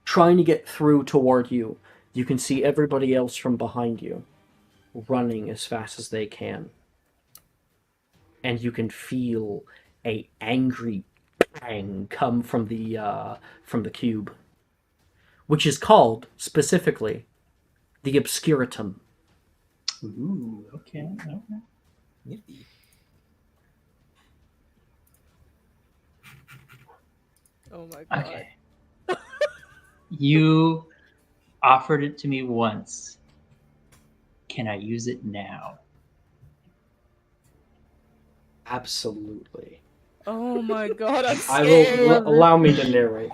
trying to get through toward you. You can see everybody else from behind you running as fast as they can. And you can feel a angry bang come from the cube, which is called specifically the Obscuratum. Ooh, okay. Nifty. Oh my god. Okay. You offered it to me once. Can I use it now? Absolutely. Oh my god, I'm I scared. will allow me to narrate.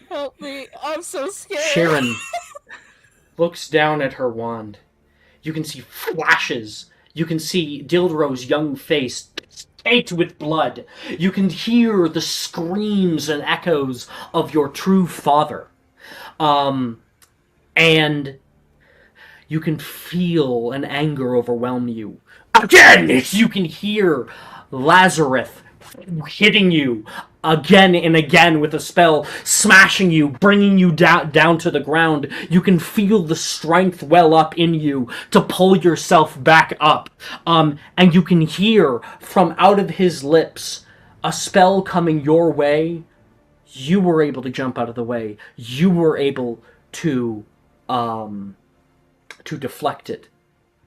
Help me. I'm so scared. Sharon looks down at her wand. You can see flashes. You can see Dildero's young face caked with blood. You can hear the screams and echoes of your true father. And you can feel an anger overwhelm you. Again, you can hear Lazarus hitting you again and again with a spell, smashing you, bringing you down to the ground. You can feel the strength well up in you to pull yourself back up. And you can hear from out of his lips a spell coming your way. You were able to jump out of the way. You were able to deflect it.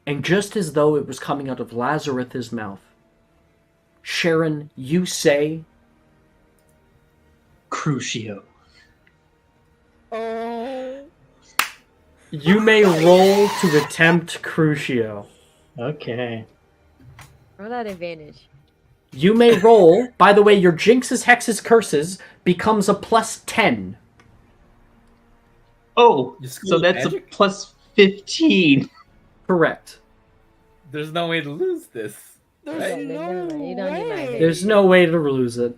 And just as though it was coming out of Lazarus' mouth, Sharon, you say, Crucio. Oh. You may roll to attempt Crucio. Okay. Roll that advantage. You may roll. By the way, your Jinxes, Hexes, Curses becomes a plus 10. Oh, Your school so of that's magic? a plus 15. Correct. There's no way to lose this. There's Right? no Never mind, you don't need my way. advantage. There's no way to lose it.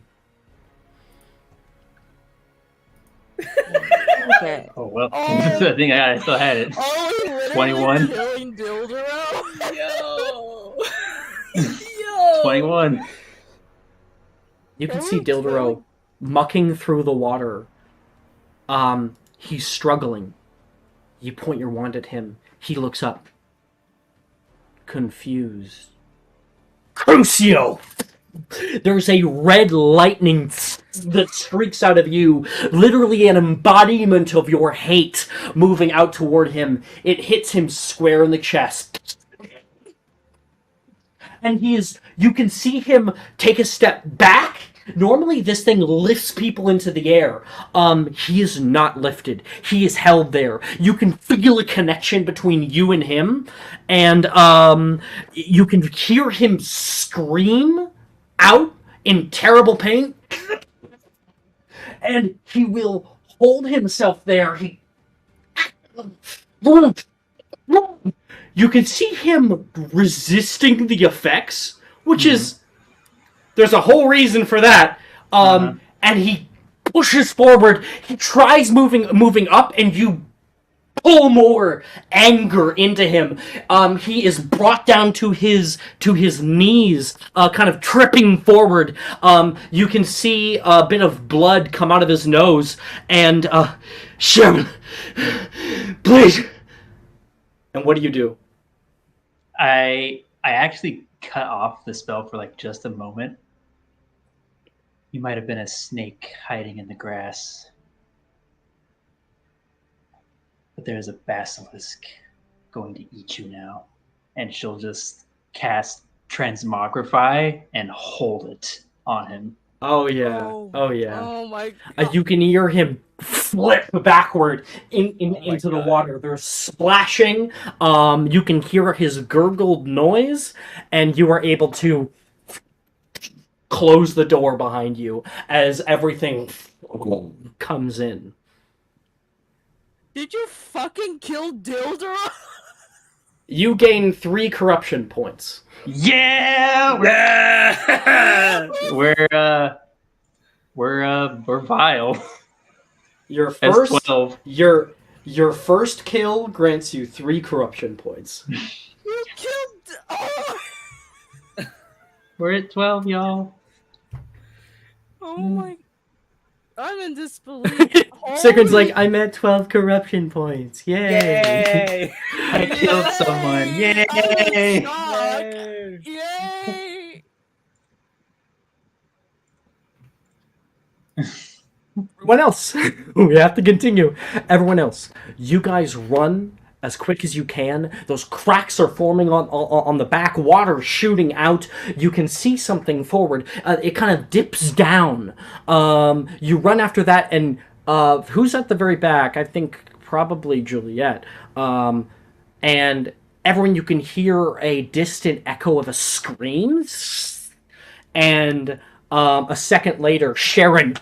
Okay. Oh, well. Oh. I think I still had it. Oh, we literally 21. killing Dildero. Yo. Yo. 21. You can That see was Dildero mucking through the water. He's struggling. You point your wand at him. He looks up. Confused. Crucio! There's a red lightning that streaks out of you, literally an embodiment of your hate moving out toward him. It hits him square in the chest. And you can see him take a step back. Normally this thing lifts people into the air. He is not lifted. He is held there. You can feel a connection between you and him, and you can hear him scream out in terrible pain. And he will hold himself there. you can see him resisting the effects, which is, there's a whole reason for that. And he pushes forward. He tries moving up, and you pull more anger into him. He is brought down to his knees, kind of tripping forward. You can see a bit of blood come out of his nose, and Sharon, please. And what do? I actually cut off the spell for like just a moment. You might have been a snake hiding in the grass. But there's a basilisk going to eat you now. And she'll just cast Transmogrify and hold it on him. Oh yeah. Oh yeah. Oh my god. You can hear him flip backward into the water. There's splashing. You can hear his gurgled noise, and you are able to close the door behind you as everything comes in. Did you fucking kill Dildra? You gain 3 corruption points. Yeah! We're vile. Your That's first 12. your first kill grants you 3 corruption points. You killed. Oh, We're at 12, y'all. oh my. I'm in disbelief. Sigurd's like, I'm at 12 corruption points. Yay! I killed someone. Yay! I'm in shock. Yay! Everyone else, we have to continue. Everyone else, you guys run as quick as you can. Those cracks are forming on the back, water shooting out. You can see something forward. It kind of dips down. You run after that, and who's at the very back? I think probably Juliet. And everyone, you can hear a distant echo of a scream. And a second later, Sharon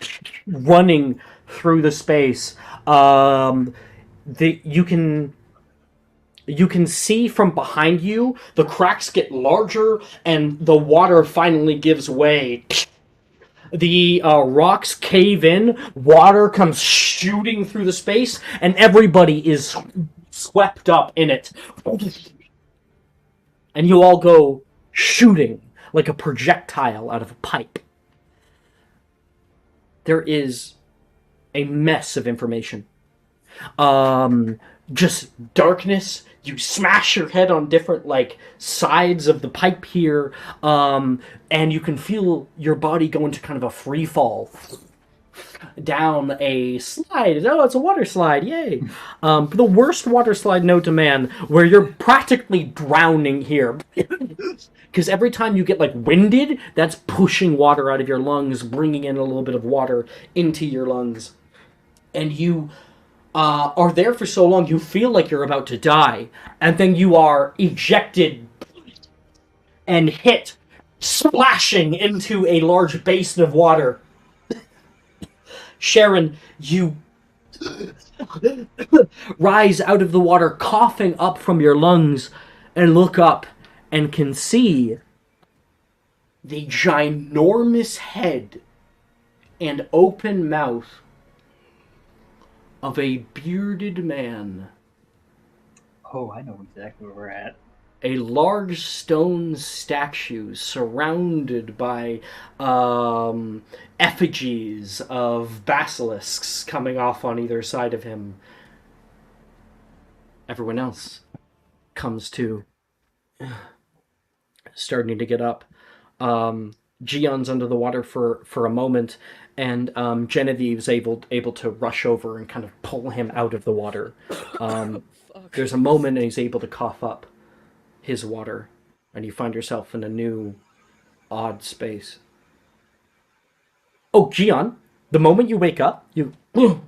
running through the space. You can see from behind you, the cracks get larger, and the water finally gives way. The rocks cave in, water comes shooting through the space, and everybody is swept up in it. And you all go shooting like a projectile out of a pipe. There is a mess of information. Just darkness. You smash your head on different sides of the pipe here, and you can feel your body go into kind of a free fall down a slide. Oh, it's a water slide! Yay! The worst water slide known to man, where you're practically drowning here. Because every time you get winded, that's pushing water out of your lungs, bringing in a little bit of water into your lungs, and you are there for so long, you feel like you're about to die, and then you are ejected and hit, splashing into a large basin of water. Sharon, you rise out of the water, coughing up from your lungs, and look up and can see the ginormous head and open mouth of a bearded man. Oh, I know exactly where we're at. A large stone statue surrounded by effigies of basilisks coming off on either side of him. Everyone else comes to, starting to get up. Gion's under the water for a moment, and Genevieve's able to rush over and kind of pull him out of the water. There's a moment and he's able to cough up his water, and you find yourself in a new, odd space. Oh, Gian, the moment you wake up, you can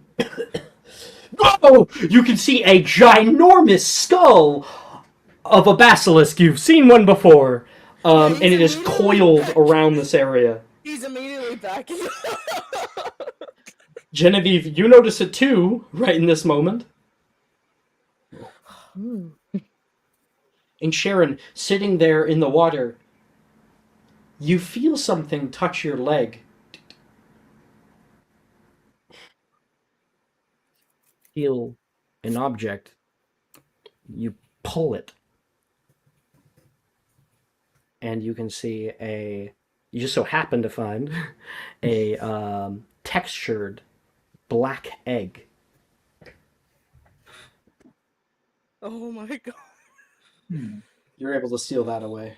see a ginormous skull of a basilisk. You've seen one before. And it is coiled around this area. He's immediately back. Genevieve, you notice it too, right in this moment. And Sharon, sitting there in the water, you feel something touch your leg. Feel an object. You pull it. And you can see you just so happen to find a textured black egg. Oh my god. You're able to steal that away.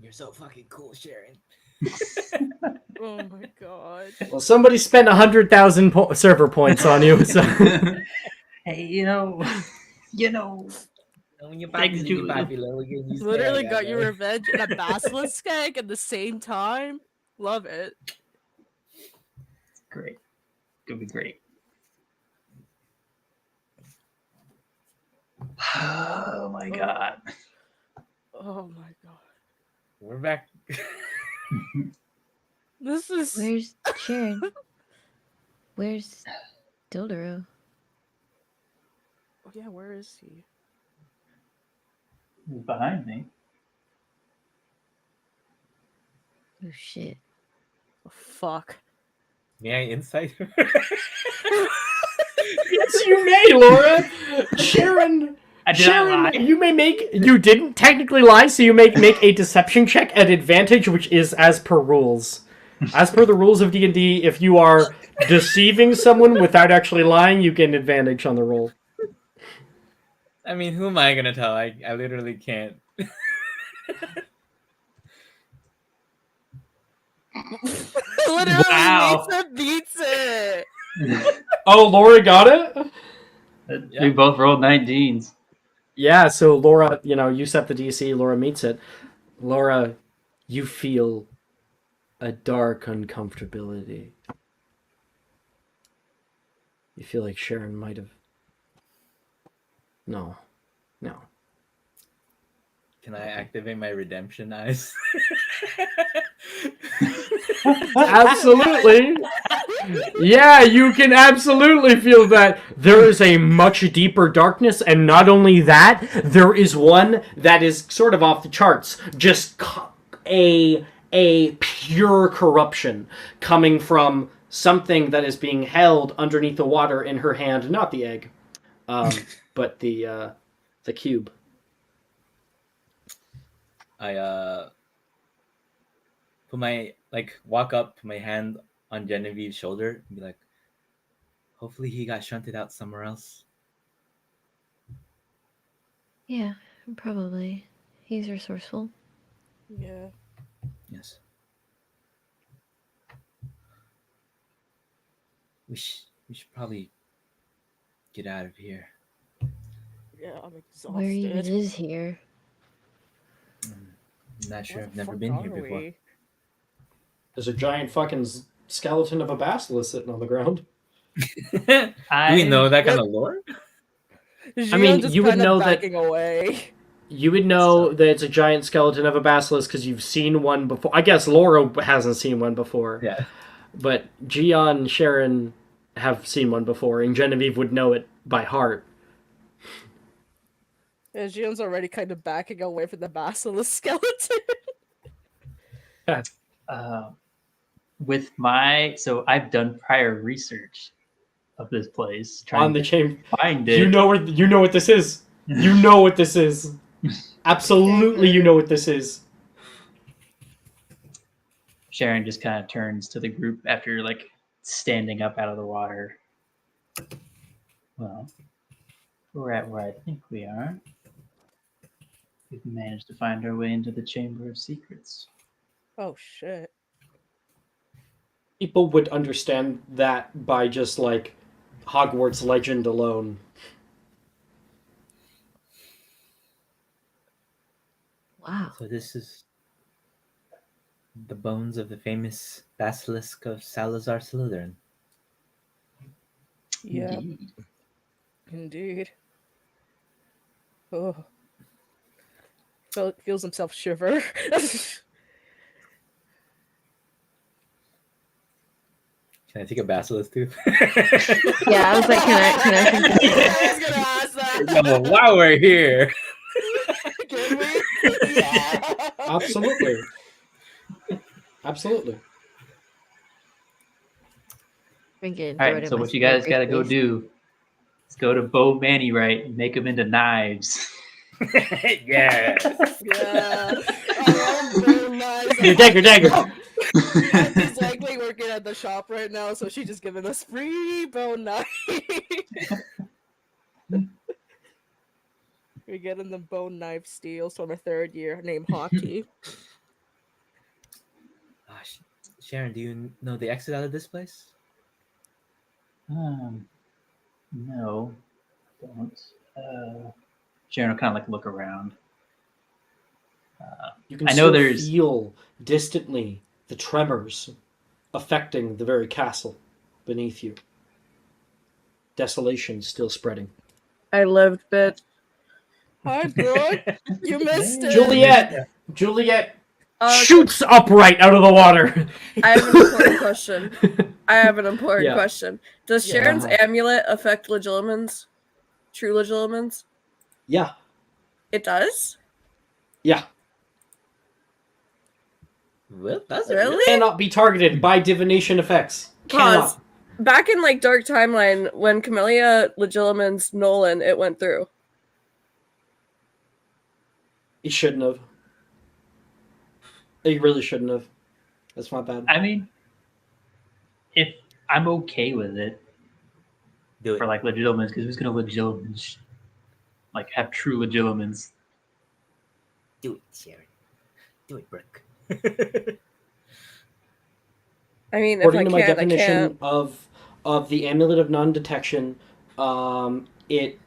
You're so fucking cool, Sharon. Oh my god. Well, somebody spent 100,000 server points on you. So. Hey, you know. When you Thanks, Julie. Literally got your revenge in a basilisk egg at the same time. Love it. Great. Gonna be great. Oh my god. Oh my god. We're back. This is. Where's Sharon? Where's Dildaro? Oh, yeah, where is he? He's behind me. Oh shit. Oh, fuck. May I insight her? Yes, you may, Laura. Sharon. I did not lie. You didn't technically lie, so you make a deception check at advantage, which is as per rules. As per the rules of D&D, if you are deceiving someone without actually lying, you get an advantage on the roll. I mean, who am I gonna tell? I literally can't. Literally, Wow. Lisa beats it. Oh, Laura got it? We both rolled 19s. Yeah, so Laura, you set the DC, Laura meets it. Laura, you feel a dark uncomfortability. You feel like Sharon might have... No. Can I activate my redemption eyes? Absolutely. Yeah, you can absolutely feel that there is a much deeper darkness, and not only that, there is one that is sort of off the charts. Just a pure corruption coming from something that is being held underneath the water in her hand, not the egg, but the cube. I walk up, put my hand on Genevieve's shoulder, and be like, hopefully he got shunted out somewhere else. Yeah, probably. He's resourceful. Yeah. Yes. We should probably get out of here. Yeah, I'm exhausted. Where even is here? I'm not sure. Where I've the never fuck been are here before. we? There's a giant fucking skeleton of a basilisk sitting on the ground. Do we know that kind of lore? I mean, Just you would kinda know that- backing away. You would know that it's a giant skeleton of a basilisk because you've seen one before. I guess Laura hasn't seen one before. Yeah. But Gian and Sharon have seen one before, and Genevieve would know it by heart. Yeah, Gion's already kind of backing away from the basilisk skeleton. So I've done prior research of this place, trying On the to chamber. find it. You know what this is. You know what this is. Absolutely, you know what this is. Sharon just kind of turns to the group after standing up out of the water. Well, we're at where I think we are. We've managed to find our way into the Chamber of Secrets. Oh shit. People would understand that by just Hogwarts legend alone. Wow. So this is the bones of the famous basilisk of Salazar Slytherin. Yeah. Indeed. Oh. Feels himself shiver. Can I take a basilisk too? Yeah, I was like, can I I was gonna ask that. No, while we're here. Yeah. Absolutely. Absolutely. Freaking All throw it right, in so my what you spare guys got to go briefcase. do? Let's go to Bo Manny right and make them into knives. Yeah. Yeah. I love bone knives. Your dagger. Auntie's likely working at the shop right now, so she's just giving us free bone knife. We're getting the bone knife steals from a third year named Hottie. Gosh, Sharon, do you know the exit out of this place? No, don't. Sharon will kind of like look around. You can I know still there's- feel distantly the tremors affecting the very castle beneath you. Desolation still spreading. I lived, bitch. Hi, Brooke. You missed it. Juliet Uh, shoots upright out of the water. I have an important question. Yeah. Question. Does Yeah. Sharon's amulet affect legilimens? True legilimens? Yeah. It does? Yeah. Well, does Really? Cannot be targeted by divination effects. Pause. Cannot. Back in like Dark Timeline, when Camellia legilimens Nolan, it went through. He shouldn't have. He really shouldn't have. That's my bad. I mean, if I'm okay with it Do it. for like legilimens, because who's gonna legilimens? Like have true legilimens? Do it, Sharon. Do it, Brooke. I mean, According if to I my can't, I definition can't. of the amulet of non-detection, it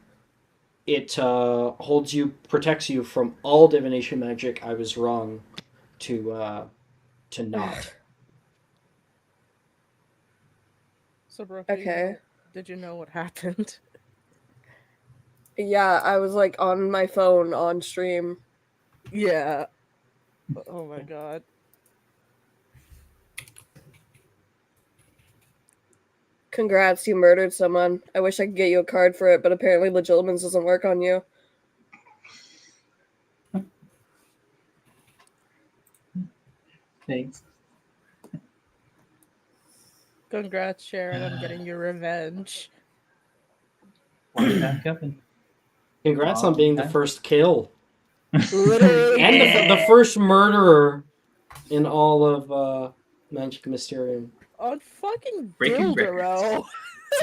holds you, protects you from all divination magic. I was wrong to not. So, Brooke, Okay. did you know what happened? Yeah, I was like on my phone on stream. Yeah. Oh my god. Congrats, you murdered someone. I wish I could get you a card for it, but apparently legilimens doesn't work on you. Thanks. Congrats, Sharon, on getting your revenge. Long time coming. Congrats on being the first kill Literally. and the first murderer in all of Magic Mysterium. On fucking Breaking Dildero.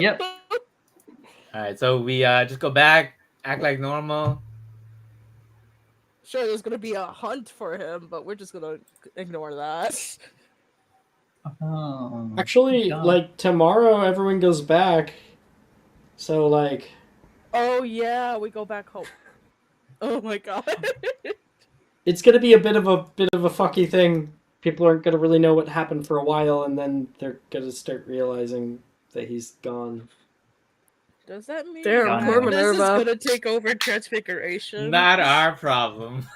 Yep. All right, so we just go back, act like normal. Sure, there's gonna be a hunt for him, but we're just gonna ignore that. Oh, Actually, God. like tomorrow, everyone goes back. So like, Oh yeah, we go back home. Oh my god. it's gonna be a bit of a fucky thing. People aren't gonna really know what happened for a while, and then they're gonna start realizing that he's gone. Does that mean Damn, poor Magnus is Minerva. gonna take over Transfiguration? Not our problem.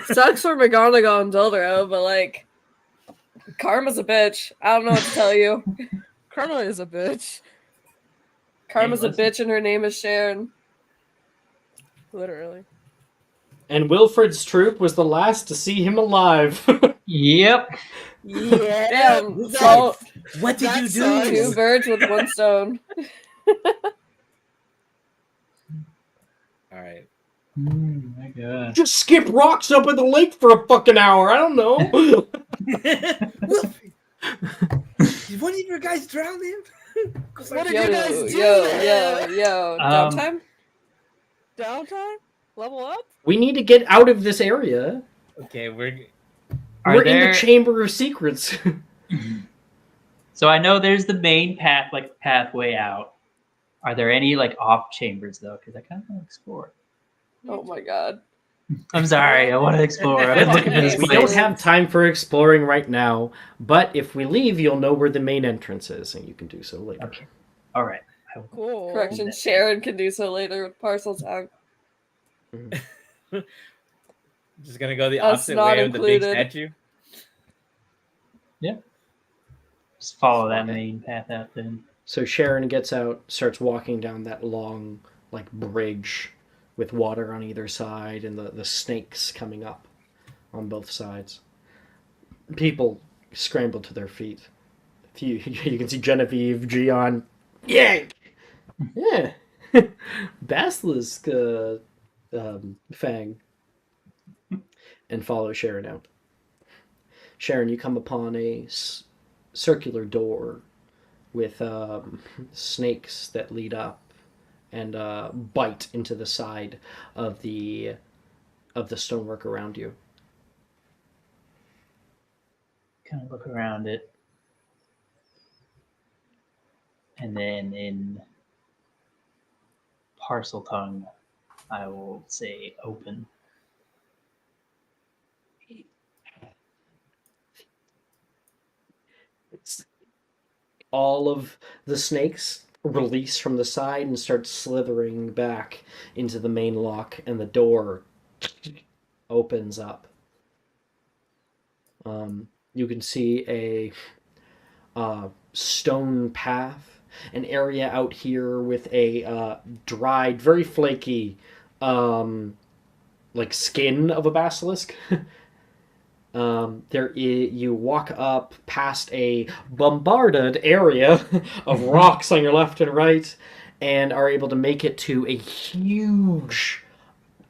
Sucks for McGonagall and Dildero, but like, Karma's a bitch. I don't know what to tell you. Karma is a bitch. Karma's Hey, a listen. bitch and her name is Sharon. Literally. And Wilfred's troop was the last to see him alive. Yep. Yeah. Damn, so What did you That do? sucks. two birds with one stone. All right. My God. Just skip rocks up in the lake for a fucking hour. I don't know. Did one of your guys drown him? What did Yo, you guys do? yo. Downtime? Downtime? Level up? We need to get out of this area. Okay, we're Are We're in there? the Chamber of Secrets. So I know there's the main path, like pathway out. Are there any like off chambers though? Because I kind of want to explore. Oh my god. I'm sorry, I want to explore. I've been looking for this We place. don't have time for exploring right now, but if we leave, you'll know where the main entrance is, and you can do so later. Okay. All right. I will- Cool. Correction, Sharon can do so later with parcel tag. just gonna go the Us opposite not way of the big included. statue. Just follow that main path out then. So Sharon gets out, starts walking down that long, like, bridge with water on either side and the snakes coming up on both sides. People scramble to their feet. You can see Genevieve, Gian, yeah, Basilisk, Fang, and follow Sharon out. Sharon, you come upon a circular door with snakes that lead up and bite into the side of the stonework around you. Kind of look around it, and then in parcel tongue, I will say open. All of the snakes release from the side and start slithering back into the main lock, and the door opens up. You can see a stone path, an area out here with a dried, very flaky, like skin of a basilisk. You walk up past a bombarded area of rocks on your left and right, and are able to make it to a huge,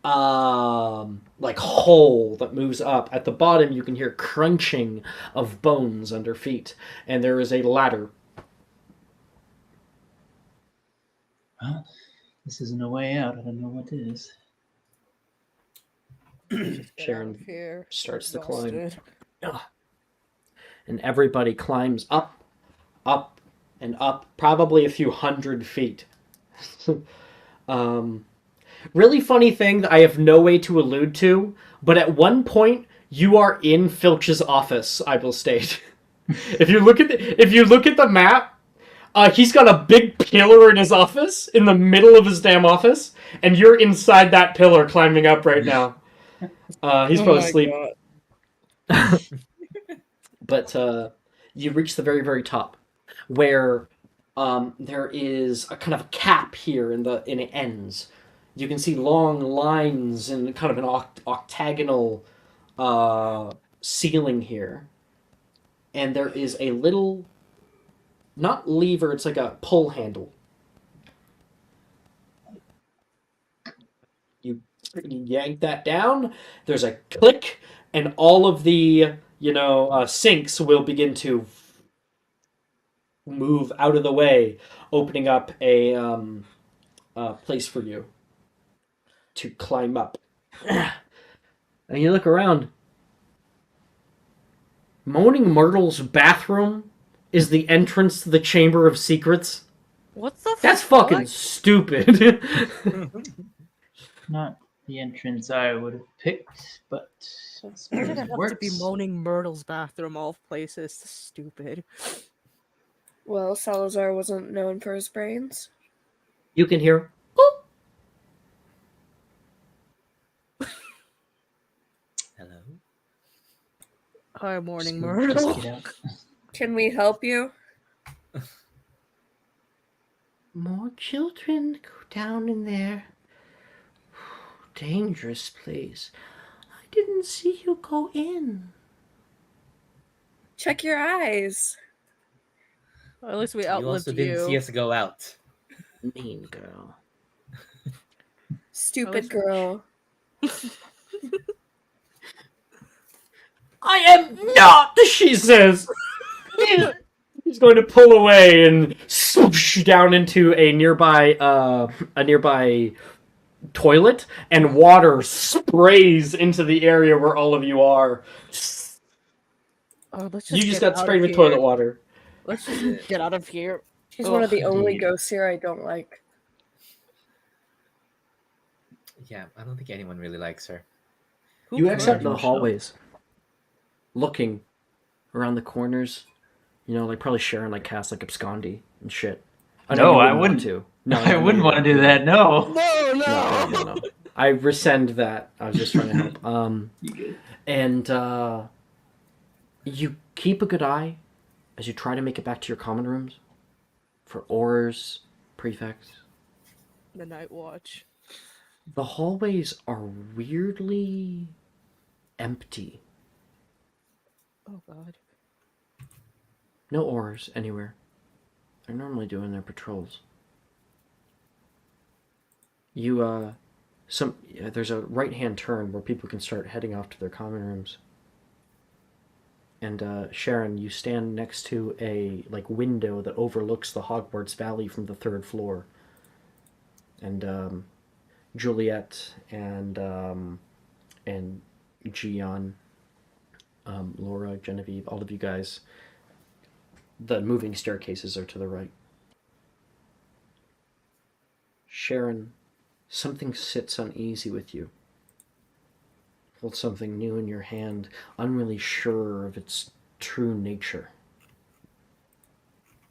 like hole that moves up. At the bottom, you can hear crunching of bones under feet, and there is a ladder. Well, this isn't a way out. I don't know what it is. Sharon Here, starts to climb. exhausted. And everybody climbs up, up, and up, probably a few hundred feet. Really funny thing that I have no way to allude to, but at one point you are in Filch's office, I will state. If you look at the map, he's got a big pillar in his office, in the middle of his damn office, and you're inside that pillar climbing up right now. He's probably asleep. But you reach the very, very top, where there is a kind of cap here in it ends. You can see long lines and kind of an octagonal ceiling here, and there is a little, not lever, it's like a pull handle. You yank that down. There's a click, and all of the sinks will begin to move out of the way, opening up a place for you to climb up. And you look around. Moaning Myrtle's bathroom is the entrance to the Chamber of Secrets. What the That's fuck? fucking stupid. Not the entrance I would have picked, but Why did it have to works. be Moaning Myrtle's bathroom all places? Stupid. Well, Salazar wasn't known for his brains. You can hear. Hello. Hi, Moaning Just Myrtle. get out. Can we help you? More children go down in there. Dangerous place. I didn't see you go in. Check your eyes. Well, at least we You outlived also didn't see us go out. Mean girl. Stupid girl. I am not, she says. He's going to pull away and swoosh down into a nearby toilet, and water sprays into the area where all of you are. Oh, let's You just get got out sprayed of with here. toilet water. Let's just get out of here. She's one of the only indeed. ghosts here I don't like. Yeah, I don't think anyone really likes her. Who You could? exit the Michelle? hallways, looking around the corners. You know, like probably Sharon like cast like abscondi and shit. I know No, you I want wouldn't. to. No, I wouldn't want to do that. No. No. I rescind that. I was just trying to help. And you keep a good eye as you try to make it back to your common rooms for Aurors, prefects. The Night Watch. The hallways are weirdly empty. Oh god. No oars anywhere. They're normally doing their patrols. There's a right-hand turn where people can start heading off to their common rooms. And Sharon, you stand next to a window that overlooks the Hogwarts Valley from the 3rd floor. And Juliet and Gian, Laura, Genevieve, all of you guys. The moving staircases are to the right. Sharon, something sits uneasy with you. Hold something new in your hand, unreally sure of its true nature.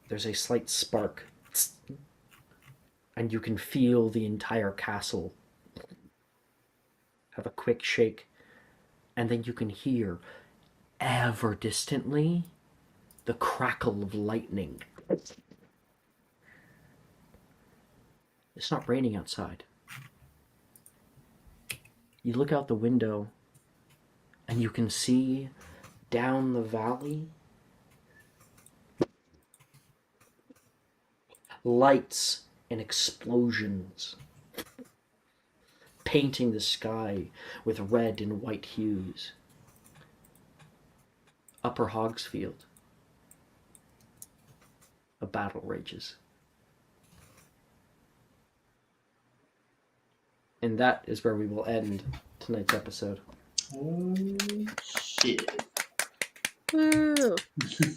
There's a slight spark, and you can feel the entire castle have a quick shake, and then you can hear, ever distantly, the crackle of lightning. It's not raining outside. You look out the window, and you can see down the valley lights and explosions, painting the sky with red and white hues. Upper Hogsfield, a battle rages. And that is where we will end tonight's episode. Oh, shit. Woo.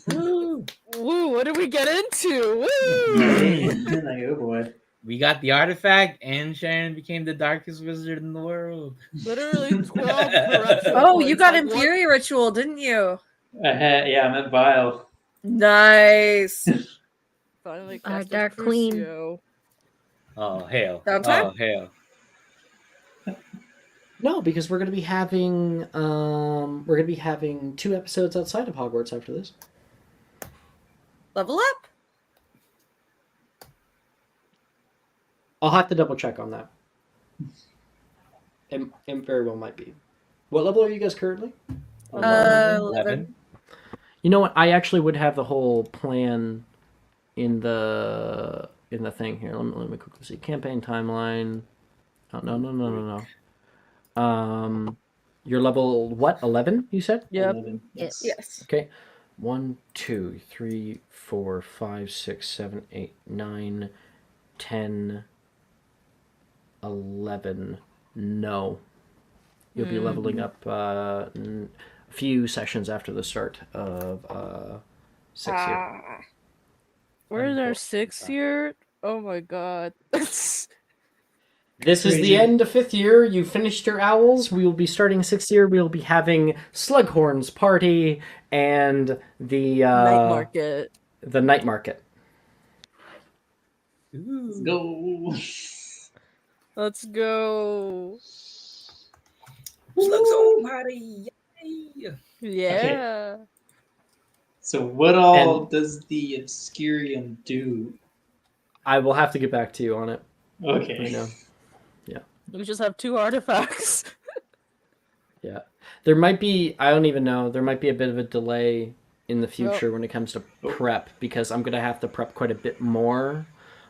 Woo. Woo, what did we get into? Woo! Like, oh boy. We got the artifact, and Sharon became the darkest wizard in the world. Literally 12 corruption Oh, you points. got Like, what? Infuri Ritual, didn't you? I'm at Vile. Nice. Finally Our cast Dark as Queen. Crucio. Oh, hail. Downtime? Oh, hail. No, because we're gonna be having 2 episodes outside of Hogwarts after this. Level up. I'll have to double check on that. It very well might be. What level are you guys currently? 11. You know what? I actually would have the whole plan in the thing here. Let me quickly see. Campaign timeline. Oh, no. You're level what? 11? You said? Yep. 11. Yes. Yes. Okay. 1, 2, 3, 4, 5, 6, 7, 8, 9, 10, 11. No. You'll be leveling up a few sessions after the start of 6 year. We're in our 6th year? Oh my god. This is the end of 5th year. You finished your owls. We will be starting 6th year. We will be having Slughorn's party and the Night market. The night market. Let's go. Let's go. Slug Zone party. Yay. Yeah. So what all And- does the Obscurium do? I will have to get back to you on it. Okay. I know. We just have 2 artifacts. Yeah. There might be, I don't even know, there might be a bit of a delay in the future when it comes to prep, because I'm going to have to prep quite a bit more.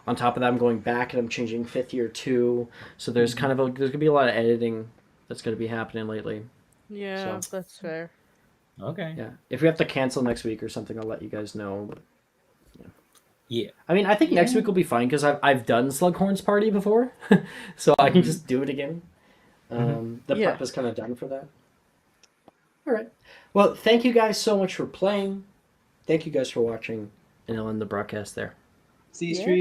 On top of that, I'm going back and I'm changing 5th year too. So there's there's going to be a lot of editing that's going to be happening lately. Yeah, So. that's fair. Okay. Yeah. If we have to cancel next week or something, I'll let you guys know. But, Yeah. I mean, I think next week will be fine because I've done Slughorn's party before, so I can just do it again. The prep is kind of done for that. All right. Well, thank you guys so much for playing. Thank you guys for watching, and I'll end the broadcast there. See you, stream.